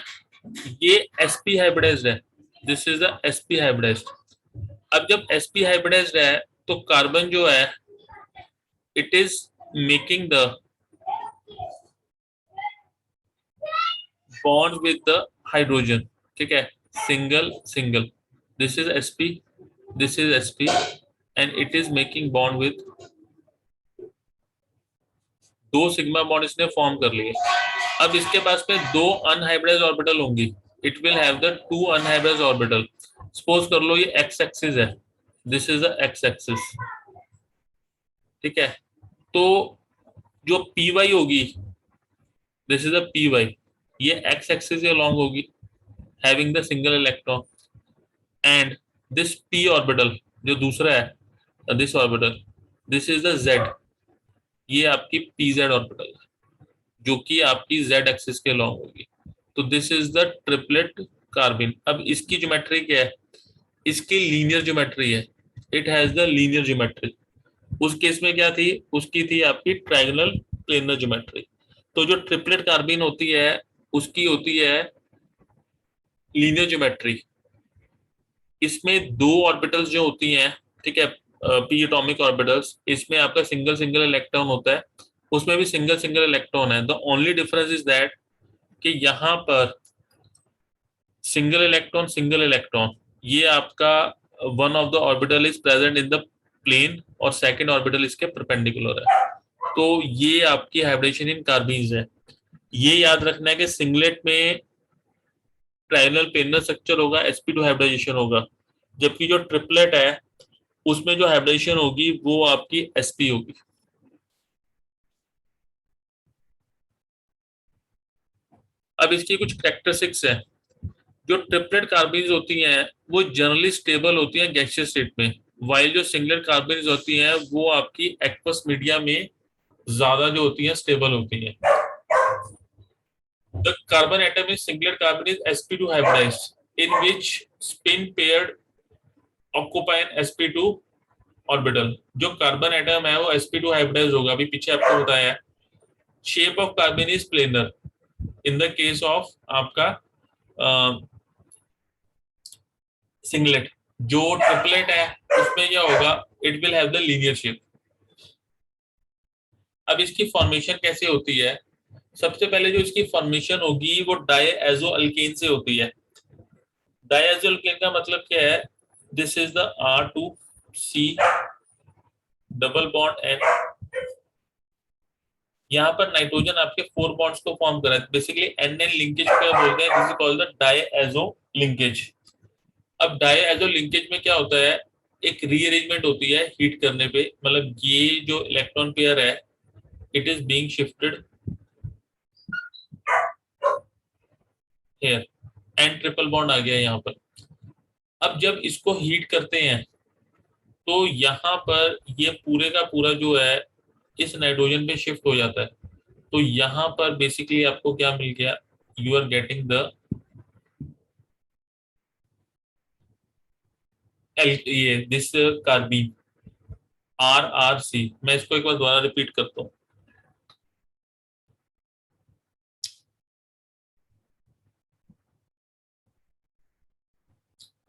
ये sp हाइब्रिडाइज्ड है, this is the sp hybridized. अब जब sp हाइब्रिडाइज्ड है तो कार्बन जो है it is making the bond with the hydrogen, ठीक है, single single, this is sp, this is sp, and it is making bond with, दो सिग्मा बॉन्ड इसने फॉर्म कर लिए। अब इसके पास में दो अनहाइब्रिडाइज्ड ऑर्बिटल होंगी, it will have the two unhybridized orbital. Suppose कर लो ये एक्स एक्सिस है, this is the X axis, ठीक है। तो जो पी वाई होगी, this is the P Y, ये एक्स एक्सिस के लॉन्ग होगी, having the single electron, and this P orbital जो दूसरा है, this orbital, this is the Z, ये आपकी पी जेड ऑर्बिटल है जो कि आपकी जेड एक्सिस के लॉन्ग होगी। तो दिस इज द ट्रिपलेट कार्बिन। अब इसकी ज्योमेट्री क्या है, इसकी लीनियर ज्योमेट्री है, it has the linear geometry. उस केस में क्या थी, उसकी थी आपकी ट्रायंगुलर प्लेनर ज्योमेट्री। तो जो ट्रिपलेट कार्बिन होती है उसकी होती है लीनियर ज्योमेट्री। इसमें दो ऑर्बिटल्स जो होती हैं, ठीक है, पी एटॉमिक ऑर्बिटल्स, इसमें आपका सिंगल सिंगल इलेक्ट्रॉन होता है, उसमें भी सिंगल सिंगल इलेक्ट्रॉन है। The only difference is that कि यहाँ पर सिंगल इलेक्ट्रॉन, ये आपका one of the orbital is present in the plane और सेकंड ऑर्बिटल इसके परपेंडिकुलर है। तो ये आपकी हाइब्रिडेशन इन कार्बीन्स है। ये याद रखना है कि सिंगलेट में ट्रायंगुलर प्लेनर स्ट्रक्चर होगा, sp2 हाइब्रिडाइजेशन होगा, जबकि जो ट्रिपलेट है उसमें जो हाइब्रिडेशन होगी वो आपकी sp होगी। अब इसकी कुछ कैरेक्टरिस्टिक्स है। जो ट्रिपलेट कार्बीन्स होती हैं वो जनरली स्टेबल होती हैं गैसियस स्टेट में, वाइल जो सिंगलेट कार्बीन्स होती हैं वो आपकी एक्वस मीडिया में ज्यादा जो होती हैं स्टेबल होती हैं। The carbon atom in singlet carbon is sp2 hybridized, in which spin paired occupy an sp2 orbital. जो कार्बन एटम है वो sp2 हाइब्रिडाइज होगा, अभी पीछे आपको बताया है। Shape of carbon is planar in the case of आपका सिंगलेट। जो ट्रिपलेट है उसमें क्या होगा, it will have the linear shape. अब इसकी फॉर्मेशन कैसे होती है, सबसे पहले जो इसकी फॉर्मेशन होगी वो डायएजो अल्केन से होती है। डायएजो अल्केन का मतलब क्या है, this is the R2C double bond N। यहाँ पर नाइट्रोजन आपके 4 बॉन्ड्स को फॉर्म कर रहा है, बेसिकली NN लिंकेज को क्या बोलते हैं, this is called the diazo linkage. अब डायएजो लिंकेज में क्या होता है, एक रीअरेंजमेंट होती है हीट करने पे, मतलब ये जो इलेक्ट्रॉन पेयर है it is being shifted here, an triple bond आ गया यहाँ पर। अब जब इसको हीट करते हैं तो यहाँ पर ये पूरे का पूरा जो है इस नाइट्रोजन पे शिफ्ट हो जाता है। तो यहाँ पर बेसिकली आपको क्या मिल गया, यू आर गेटिंग द ये दिस कार्बीन RRC। मैं इसको एक बार दोबारा रिपीट करता हूँ।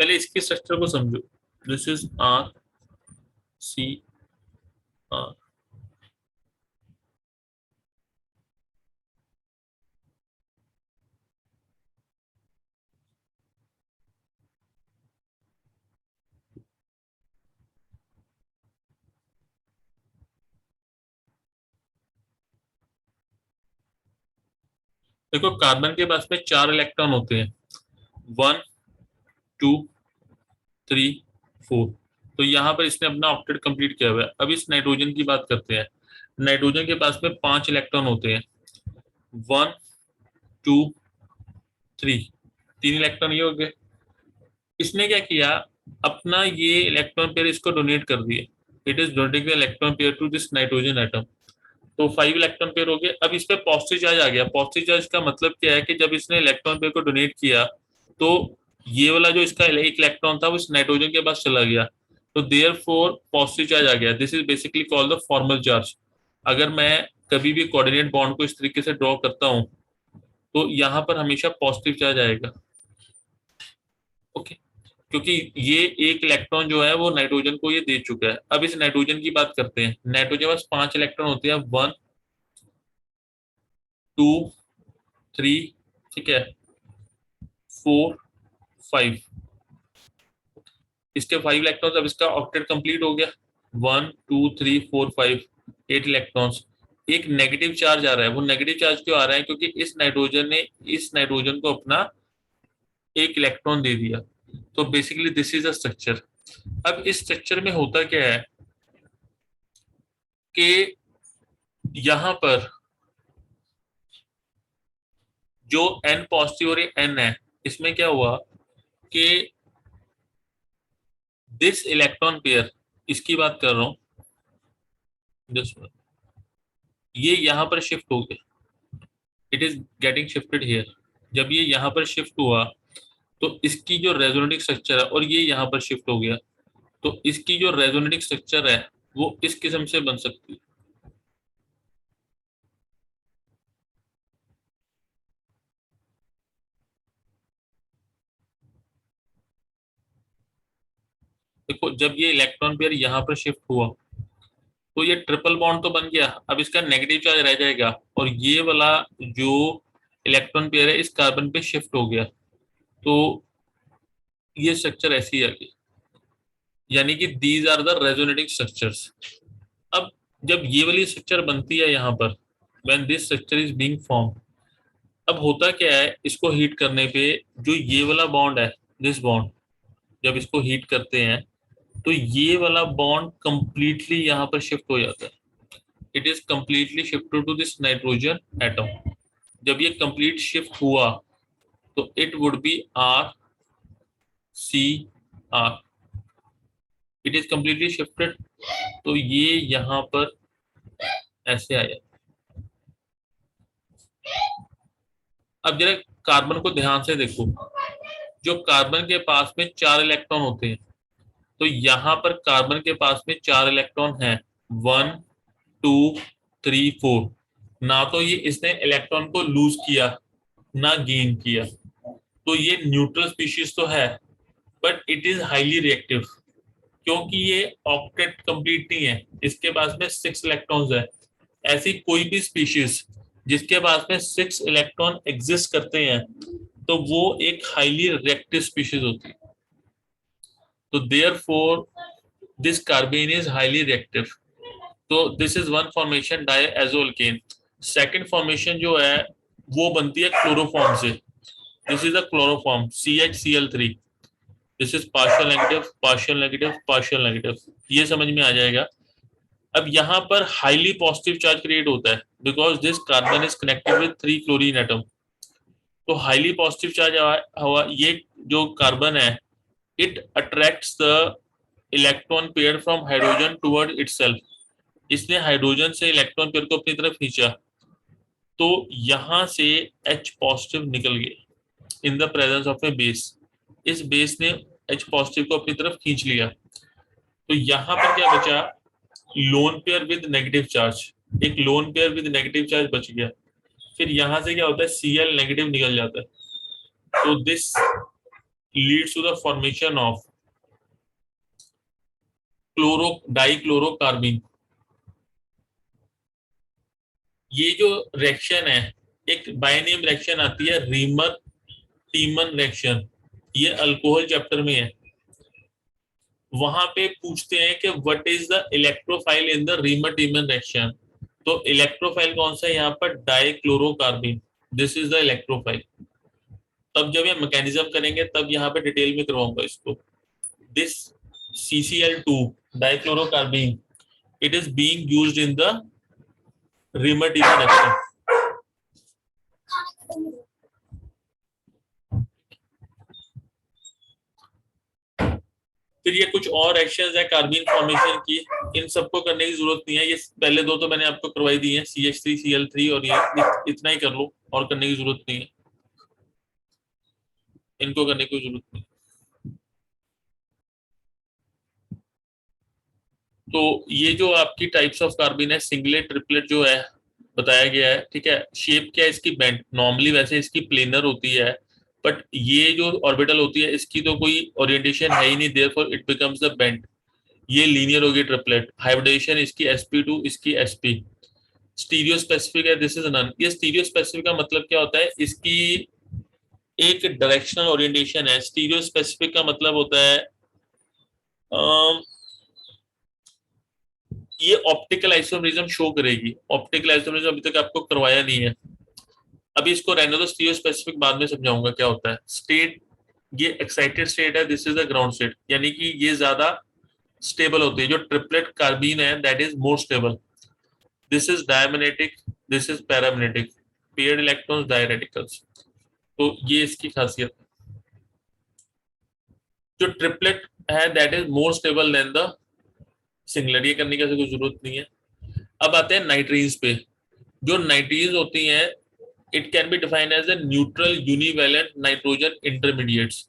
पहले इसकी स्ट्रक्चर को समझो, दिस इज RCR। देखो कार्बन के पास में 4 इलेक्ट्रॉन होते हैं, 1 2 3 4। तो यहाँ पर इसने अपना ऑक्टेट कंप्लीट किया हुआ है। अब इस नाइट्रोजन की बात करते हैं। नाइट्रोजन के पास में 5 इलेक्ट्रॉन होते हैं, 1 2 3, 3 इलेक्ट्रॉन ये हो गए। इसने क्या किया, अपना ये इलेक्ट्रॉन पेयर इसको डोनेट कर दिए, it is donating the electron pair to this nitrogen atom. तो 5 इलेक्ट्रॉन पेयर हो गए। अब इस पे पॉजिटिव चार्ज आ गया। पॉजिटिव चार्ज का मतलब क्या है कि जब इसने इलेक्ट्रॉन पेयर को डोनेट किया तो ये वाला जो इसका एक इलेक्ट्रॉन था वो इस नाइट्रोजन के पास चला गया, तो देयरफॉर पॉजिटिव चार्ज आ गया। This is basically called the formal charge. अगर मैं कभी भी कोऑर्डिनेट बॉन्ड को इस तरीके से ड्रॉ करता हूं तो यहाँ पर हमेशा पॉजिटिव चार्ज आएगा, ओके, क्योंकि ये एक इलेक्ट्रॉन जो है वो नाइट्रोजन को ये दे चुका है। अब इस नाइट्रोजन की बात करते हैं। नाइट्रोजन के पास 5 इलेक्ट्रॉन होते हैं, 1 2 3, ठीक है, 4 5। इसके 5 इलेक्ट्रॉन्स, अब इसका ऑक्टेट कंप्लीट हो गया, 1 2 3 4 5, 8 इलेक्ट्रॉन्स। एक नेगेटिव चार्ज आ रहा है, वो नेगेटिव चार्ज क्यों आ रहा है, क्योंकि इस नाइट्रोजन ने इस नाइट्रोजन को अपना एक इलेक्ट्रॉन दे दिया। तो basically this is a structure. अब इस स्ट्रक्चर में होता क्या है कि यहां पर जो N पॉजिटिव और N है, इसमें क्या हुआ कि दिस इलेक्ट्रॉन पेयर, इसकी बात कर रहा हूं, दिस वन, ये यहाँ पर शिफ्ट हो गया, it is getting shifted here. जब ये यहाँ पर शिफ्ट हुआ तो इसकी जो रेजोनेटिंग स्ट्रक्चर है, और ये यहाँ पर शिफ्ट हो गया, तो इसकी जो रेजोनेटिंग स्ट्रक्चर है वो इस किस्म से बन सकती है। देखो जब ये इलेक्ट्रॉन पेयर यहाँ पर शिफ्ट हुआ तो ये ट्रिपल बॉन्ड तो बन गया, अब इसका नेगेटिव चार्ज रह जाएगा, और ये वाला जो इलेक्ट्रॉन पेयर है इस कार्बन पे शिफ्ट हो गया, तो ये स्ट्रक्चर ऐसी है आगे, यानी कि these are the resonating structures. अब जब ये वाली स्ट्रक्चर बनती है यहाँ पर, when this structure is being form, अब होता क्या है, इसको हीट करने पे जो ये वाला बॉन्ड है, दिस बॉन्ड, जब इसको हीट करते हैं तो ये वाला बॉन्ड कंप्लीटली यहाँ पर शिफ्ट हो जाता है, it is completely shifted to this nitrogen atom. जब ये कंप्लीट शिफ्ट हुआ तो it would be R C R, it is completely shifted, तो ये यहाँ पर ऐसे आया। अब जरा कार्बन को ध्यान से देखो, जो कार्बन के पास में 4 इलेक्ट्रॉन होते हैं, तो यहाँ पर कार्बन के पास में 4 इलेक्ट्रॉन हैं, 1 2 3 4। ना तो ये इसने इलेक्ट्रॉन को लूज किया ना गेन किया, तो ये न्यूट्रल स्पीशीज तो है, but it is highly reactive, क्योंकि ये ऑक्टेट कंप्लीट नहीं है, इसके पास में 6 इलेक्ट्रॉन्स है। ऐसी कोई भी स्पीशीज जिसके पास में 6 इलेक्ट्रॉन एग्जिस्ट करते हैं तो वो एक हाईली रिएक्टिव स्पीशीज होती है, तो therefore this carbene is highly reactive. तो this is one formation diazoalkane. Second formation जो है वो बनती है क्लोरोफॉर्म से, this is a chloroform CHCl3, this is partial negative partial negative partial negative, ये समझ में आ जाएगा। अब यहाँ पर हाईली पॉजिटिव चार्ज क्रिएट होता है because this carbon is connected with 3 chlorine atom, तो हाईली पॉजिटिव चार्ज हुआ, ये जो कार्बन है it attracts the electron pair from hydrogen toward itself, इसने हाइड्रोजन से इलेक्ट्रॉन पेयर को अपनी तरफ खींचा, तो यहां से H पॉजिटिव निकल गया in the presence of A base, इस बेस ने H पॉजिटिव को अपनी तरफ खींच लिया, तो यहाँ पर क्या बचा, lone pair with negative charge, एक lone pair with negative charge बच गया। फिर यहां से क्या होता है, Cl नेगेटिव निकल जाता है, तो this leads to the formation of dichlorocarbene. ये जो रिएक्शन है, एक बायनेम रिएक्शन आती है रीमर टीमन रिएक्शन, ये अल्कोहल चैप्टर में है, वहां पे पूछते हैं कि what is the electrophile in the Reimer Tiemann reaction, तो इलेक्ट्रोफाइल कौन सा है यहाँ पर, dichlorocarbene, this is the electrophile. तब जब ये मैकेनिज्म करेंगे तब यहाँ पे डिटेल में करवाऊंगा इसको। This CCl2 dichlorocarbene, it is being used in the Riemann-Diemar reaction. फिर ये कुछ और एक्शंस है कार्बीन फॉर्मेशन की, इन सबको करने की जरूरत नहीं है, ये पहले दो तो मैंने आपको करवाई दी है, CH3Cl3, और ये इतना ही कर लो, और करने की जरूरत नहीं है, इनको करने की जरूरत नहीं। तो ये जो आपकी टाइप्स ऑफ कार्बन है, सिंगलेट ट्रिपलेट जो है बताया गया है, ठीक है। शेप क्या है इसकी, बेंट, नॉर्मली वैसे इसकी प्लेनर होती है, बट ये जो ऑर्बिटल होती है इसकी तो कोई ओरिएंटेशन है ही नहीं, therefore it becomes the bent. ये लीनियर होगी ट्रिपलेट, हाइब्रिडेशन इसकी sp2 इसकी sp। स्टीरियो स्पेसिफिक है, दिस इज नन। ये स्टीरियो स्पेसिफिक का मतलब क्या होता है, इसकी एक डायरेक्शनल ओरिएंटेशन है। स्टीरियो स्पेसिफिक का मतलब होता है ये ऑप्टिकल आइसोमरिज्म शो करेगी, ऑप्टिकल आइसोमरिज्म अभी तक आपको करवाया नहीं है, अभी इसको रहने दो, स्टीरियो स्पेसिफिक बाद में समझाऊंगा क्या होता है। स्टेट, ये एक्साइटेड स्टेट है, this is the ground state, यानी कि ये ज्यादा स्टेबल होती है, जो ट्रिपलेट कार्बीन है that is more stable. This is diamagnetic, this is paramagnetic, paired electrons diradicals, तो ये इसकी खासियत है। जो ट्रिपलेट है that is more stable than the singlet, ये करने की कोई जरूरत नहीं है। अब आते हैं नाइट्रीन्स पे। जो नाइट्रीन्स होती हैं, it can be defined as a neutral univalent nitrogen intermediates.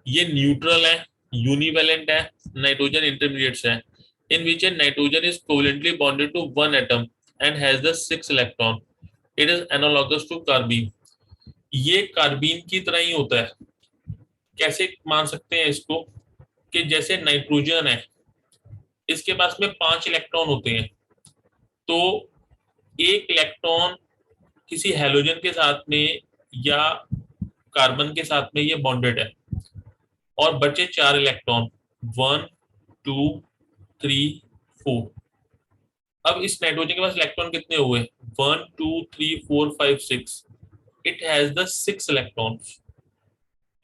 ये न्यूट्रल है, यूनिवैलेंट है, नाइट्रोजन इंटरमीडिएट्स है, in which a nitrogen is covalently bonded to one atom and has the 6 electron. It is analogous to carbene. ये carbene की तरह ही होता है। कैसे मान सकते हैं इसको, कि जैसे नाइट्रोजन है, इसके पास में 5 इलेक्ट्रॉन होते हैं, तो एक इलेक्ट्रॉन किसी हैलोजन के साथ में या कार्बन के साथ में ये बॉन्डेड है, और बचे 4 इलेक्ट्रॉन, 1 2 3 4। अब इस नाइट्रोजन के पास इलेक्ट्रॉन कितने हुए, 1 2 3 4 5 6। It has the 6 electrons.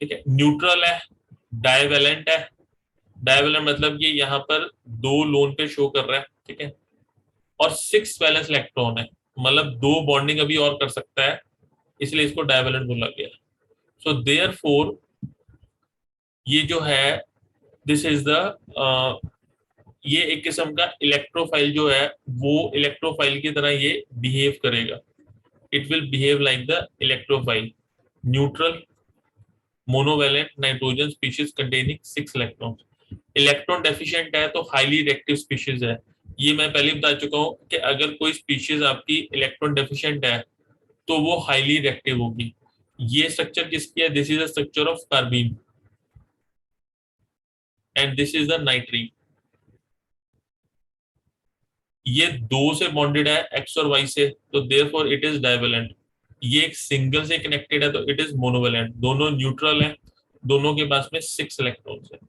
ठीक है, न्यूट्रल है, डाइवेलेंट है। डाइवेलेंट मतलब ये यहाँ पर 2 लोन पे शो कर रहा है, ठीक है, और 6 वैलेंस इलेक्ट्रॉन है, मतलब 2 बॉन्डिंग अभी और कर सकता है, इसलिए इसको डाइवेलेंट बोला गया। सो देयरफॉर ये जो है, दिस इज द, ये एक किस्म का इलेक्ट्रोफाइल जो है, वो इलेक्ट्रोफाइल की तरह ये बिहेव करेगा। It will behave like the electrophile. Neutral monovalent nitrogen species containing 6 electron. Electron deficient है तो हाईली रिएक्टिव स्पीशीज है। ये मैं पहले बता चुका हूं कि अगर कोई स्पीशीज आपकी इलेक्ट्रॉन डेफिशिएंट है तो वो हाईली रिएक्टिव होगी। ये स्ट्रक्चर किसकी है, this is the structure of carbene and this is the नाइट्रीन। ये 2 से बॉन्डेड है, एक्स और वाई से, तो देयरफॉर इट इज डाइवेलेंट। ये एक सिंगल से कनेक्टेड है तो इट इज मोनोवेलेंट। दोनों न्यूट्रल है, दोनों के पास में 6 इलेक्ट्रॉन्स है।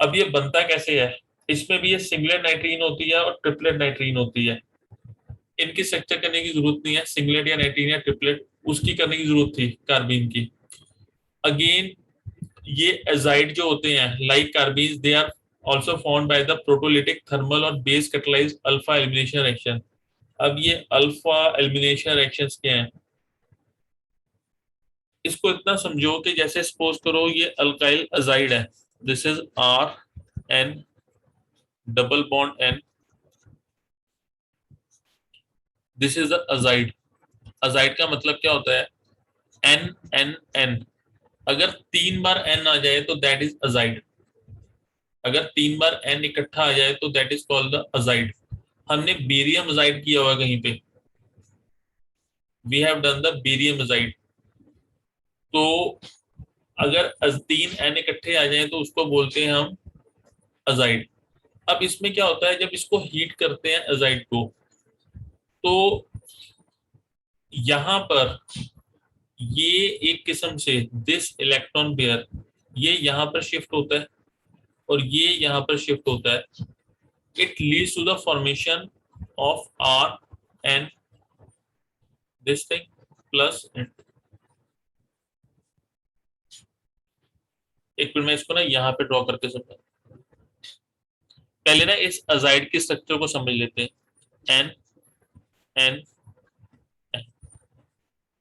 अब ये बनता कैसे है, इसमें भी ये सिंगलेट नाइट्रीन होती है और ट्रिपलेट नाइट्रीन होती है। इनकी स्ट्रक्चर करने की जरूरत नहीं है, सिंगलेट या नाइट्रीन या ट्रिपलेट उसकी करने की जरूरत थी कार्बीन की। अगेन ये एजाइड जो होते हैं like carbene, they are also found by the proteolytic thermal और base catalyzed alpha elimination reaction। अब ये अल्फा एलिमिनेशन रिएक्शंस क्या हैं, इसको इतना समझो कि जैसे सपोज करो ये अल्काइल अजाइड है, this is R N double bond N, this is the azide. Azide का मतलब क्या होता है, एन एन एन। अगर 3 बार एन आ जाए तो दैट इज अजाइड। अगर 3 बार एन इकट्ठा आ जाए तो that is called the azide. हमने बेरियम अजाइड किया हुआ कहीं पे, we have done the barium azide. तो अगर 3 एन इकट्ठे आ जाए तो उसको बोलते हैं हम अजाइड। अब इसमें क्या होता है, जब इसको हीट करते हैं अजाइड को, तो यहां पर ये एक किस्म से दिस इलेक्ट्रॉन पेयर ये यहां पर शिफ्ट होता है और ये यहां पर शिफ्ट होता है। It leads to the formation of R N this thing plus N. एक मिनट में इसको ना यहाँ पे ड्रॉ करके समझा। पहले ना इस अजाइड की स्ट्रक्चर को समझ लेते हैं, एन एन एन।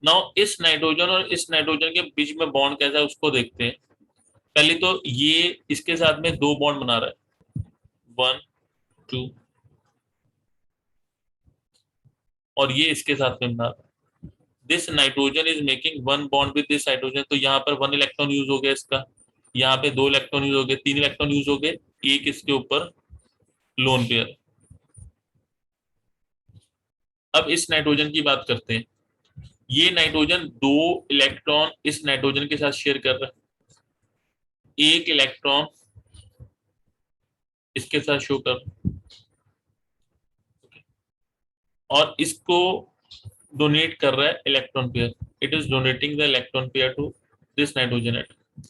नाउ इस नाइट्रोजन और इस नाइट्रोजन के बीच में बॉन्ड कैसा है उसको देखते हैं। पहले तो ये इसके साथ में 2 बॉन्ड बना रहा है, 1 2, और ये इसके साथ में बना रहा है। This nitrogen is making 1 bond with this hydrogen, तो यहाँ पर 1 इलेक्ट्रॉन यूज हो गया इसका, यहाँ पे 2 इलेक्ट्रॉन यूज हो गए, 3 इलेक्ट्रॉन यूज हो गए, एक इसके ऊपर लोन पेयर। अब इस नाइट्रोजन की बात करते हैं। ये नाइट्रोजन 2 इलेक्ट्रॉन इस नाइट्रोजन के साथ शेयर कर रहा है, 1 इलेक्ट्रॉन इसके साथ शो कर रहा है, और इसको डोनेट कर रहा है electron pair. It is donating the electron pair to this nitrogen atom.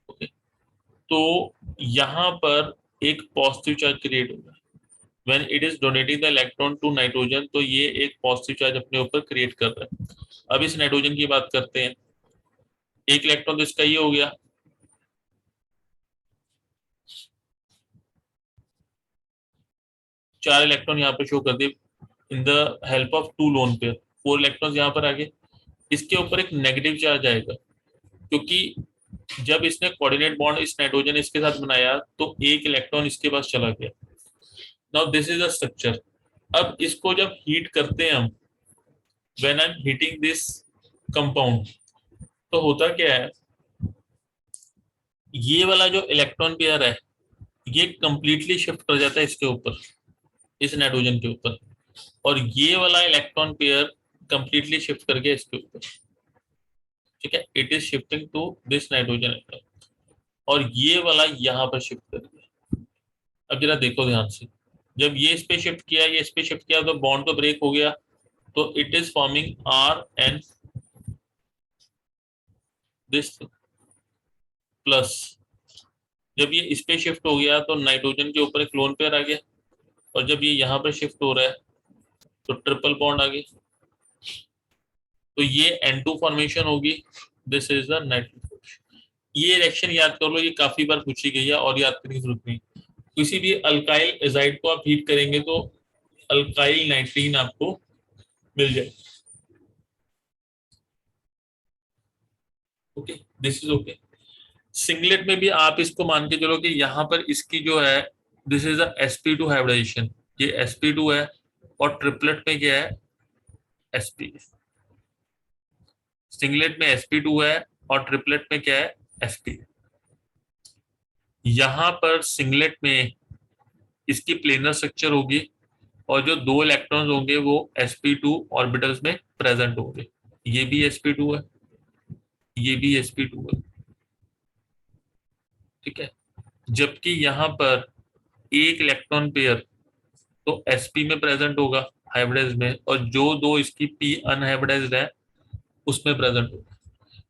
Okay, तो यहां पर एक पॉजिटिव चार्ज क्रिएट होगा when it is donating the electron to nitrogen, तो ये एक पॉजिटिव चार्ज अपने ऊपर क्रिएट कर रहा है। अब इस नाइट्रोजन की बात करते हैं, 1 इलेक्ट्रॉन तो इसका ये हो गया, 4 इलेक्ट्रॉन यहाँ पे शो कर दिए in the help of 2 lone pair, 4 electron यहाँ पर आ गए। इसके ऊपर एक नेगेटिव चार्ज आएगा क्योंकि जब इसने कोऑर्डिनेट बॉन्ड इस नाइट्रोजन इसके साथ बनाया तो 1 इलेक्ट्रॉन इसके पास चला गया। Now this is the structure, अब इसको जब हीट करते हैं हम, when I am heating this compound, तो होता क्या है, ये वाला जो इलेक्ट्रॉन पेयर है ये कंप्लीटली शिफ्ट कर जाता है इसके ऊपर, इस नाइट्रोजन के ऊपर, और ये वाला इलेक्ट्रॉन पेयर कंप्लीटली शिफ्ट कर गया इसके ऊपर। ठीक है, it is shifting to this nitrogen atom, और ये वाला यहाँ पर शिफ्ट कर गया। अब जरा देखो ध्यान से, जब ये इस पे शिफ्ट किया, ये इस पे शिफ्ट किया, तो बॉन्ड तो ब्रेक हो गया, तो it is forming R N this plus. जब ये इस पे शिफ्ट हो गया तो नाइट्रोजन के ऊपर एक लोन पेयर आ गया, और जब ये यहाँ पर शिफ्ट हो रहा है तो ट्रिपल बॉन्ड आ गई, तो ये N2 फॉर्मेशन होगी। This is the nitrogen. ये रिएक्शन याद कर लो, ये काफी बार पूछी गई है और याद करने की जरूरत नहीं। किसी भी अल्काइल एजाइड को आप हीट करेंगे तो अल्काइल नाइट्रीन आपको मिल जाए। Okay, this is okay. Singlet में भी आप इसको मान के चलो कि यहाँ पर इसकी जो है, this is a sp2 hybridisation, ये sp2 है, और ट्रिपलेट में क्या है, sp। सिंगलेट में sp2 है और ट्रिपलेट में क्या है, sp। यहाँ पर सिंगलेट में इसकी प्लेनर स्ट्रक्चर होगी, और जो दो इलेक्ट्रॉन्स होंगे वो sp2 ऑर्बिटल्स में प्रेजेंट होंगे। ये भी sp2 है, ये भी sp2 है। ठीक है, जबकि यहाँ पर एक इलेक्ट्रॉन पेयर तो sp में प्रेजेंट होगा हाइब्रिडाइज में, और जो दो इसकी p अनहाइब्रिडाइज्ड है उसमें प्रेजेंट होगा।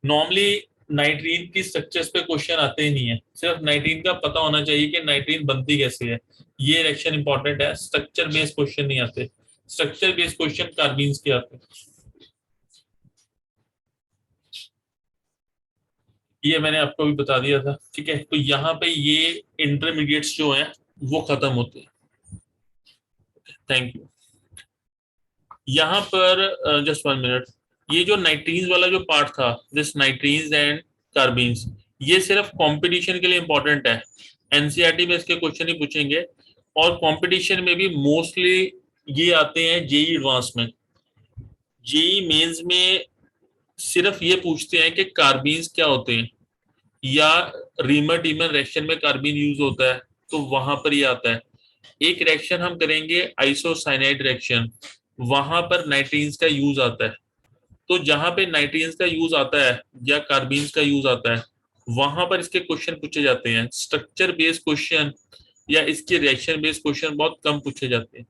नॉर्मली नाइट्रीन की स्ट्रक्चर्स पे क्वेश्चन आते ही नहीं है, सिर्फ नाइट्रीन का पता होना चाहिए कि नाइट्रीन बनती कैसे है। ये रिएक्शन इंपॉर्टेंट है, स्ट्रक्चर बेस्ड क्वेश्चन नहीं आते। स्ट्रक्चर बेस्ड क्वेश्चन कार्बीन्स के आते हैं। ये मैंने आपको भी बता दिया था। ठीक है, तो यहाँ पे ये इंटरमीडिएट्स जो हैं वो खत्म होते हैं। Thank you. यहाँ पर जस्ट 1 मिनट, ये जो नाइट्रीन्स वाला जो पार्ट था, दिस नाइट्रीन्स एंड कार्बीन्स, ये सिर्फ कंपटीशन के लिए इंपॉर्टेंट है। एनसीईआरटी में इसके क्वेश्चन ही पूछेंगे, और कंपटीशन में भी मोस्टली ये आते हैं जेई एडवांस में। जेई मेंस में सिर्फ ये पूछते हैं कि कार्बीन्स क्या होते हैं, या रीमर डीमर रिएक्शन में कार्बीन यूज होता है, तो वहां पर ये आता है। एक रिएक्शन हम करेंगे आइसोसाइनाइड रिएक्शन, वहां पर नाइट्रीन्स का यूज आता है। तो जहां पे नाइट्रीन्स का यूज आता है या कार्बीन्स का यूज आता है, वहां पर इसके क्वेश्चन पूछे जाते हैं। स्ट्रक्चर बेस्ड क्वेश्चन या इसके रिएक्शन बेस्ड क्वेश्चन बहुत कम पूछे जाते हैं।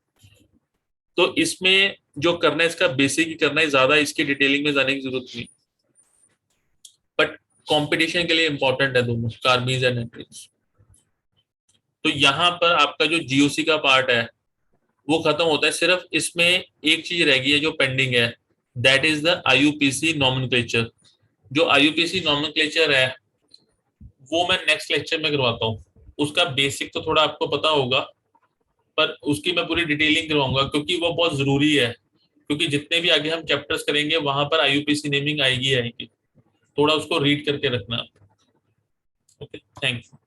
तो इसमें जो करना है इसका बेसिक ही करना है, ज्यादा इसकी डिटेलिंग में जाने की जरूरत नहीं। बट कंपटीशन के लिए इंपॉर्टेंट है दोनों, कार्बीन्स एंड नाइट्रीन्स। तो यहाँ पर आपका जो जीओसी का पार्ट है वो खत्म होता है। सिर्फ इसमें एक चीज रह गई है जो पेंडिंग है, that is the IUPAC nomenclature. जो आईयूपीसी नॉमेनक्लेचर है वो मैं नेक्स्ट लेक्चर में करवाता हूँ। उसका बेसिक तो थोड़ा आपको पता होगा, पर उसकी मैं पूरी डिटेलिंग करवाऊंगा, क्योंकि वो बहुत जरूरी है। क्योंकि जितने भी आगे हम चैप्टर्स करेंगे वहां पर आईयूपीसी नेमिंग आएगी। थोड़ा उसको रीड करके रखना। Okay, thank you.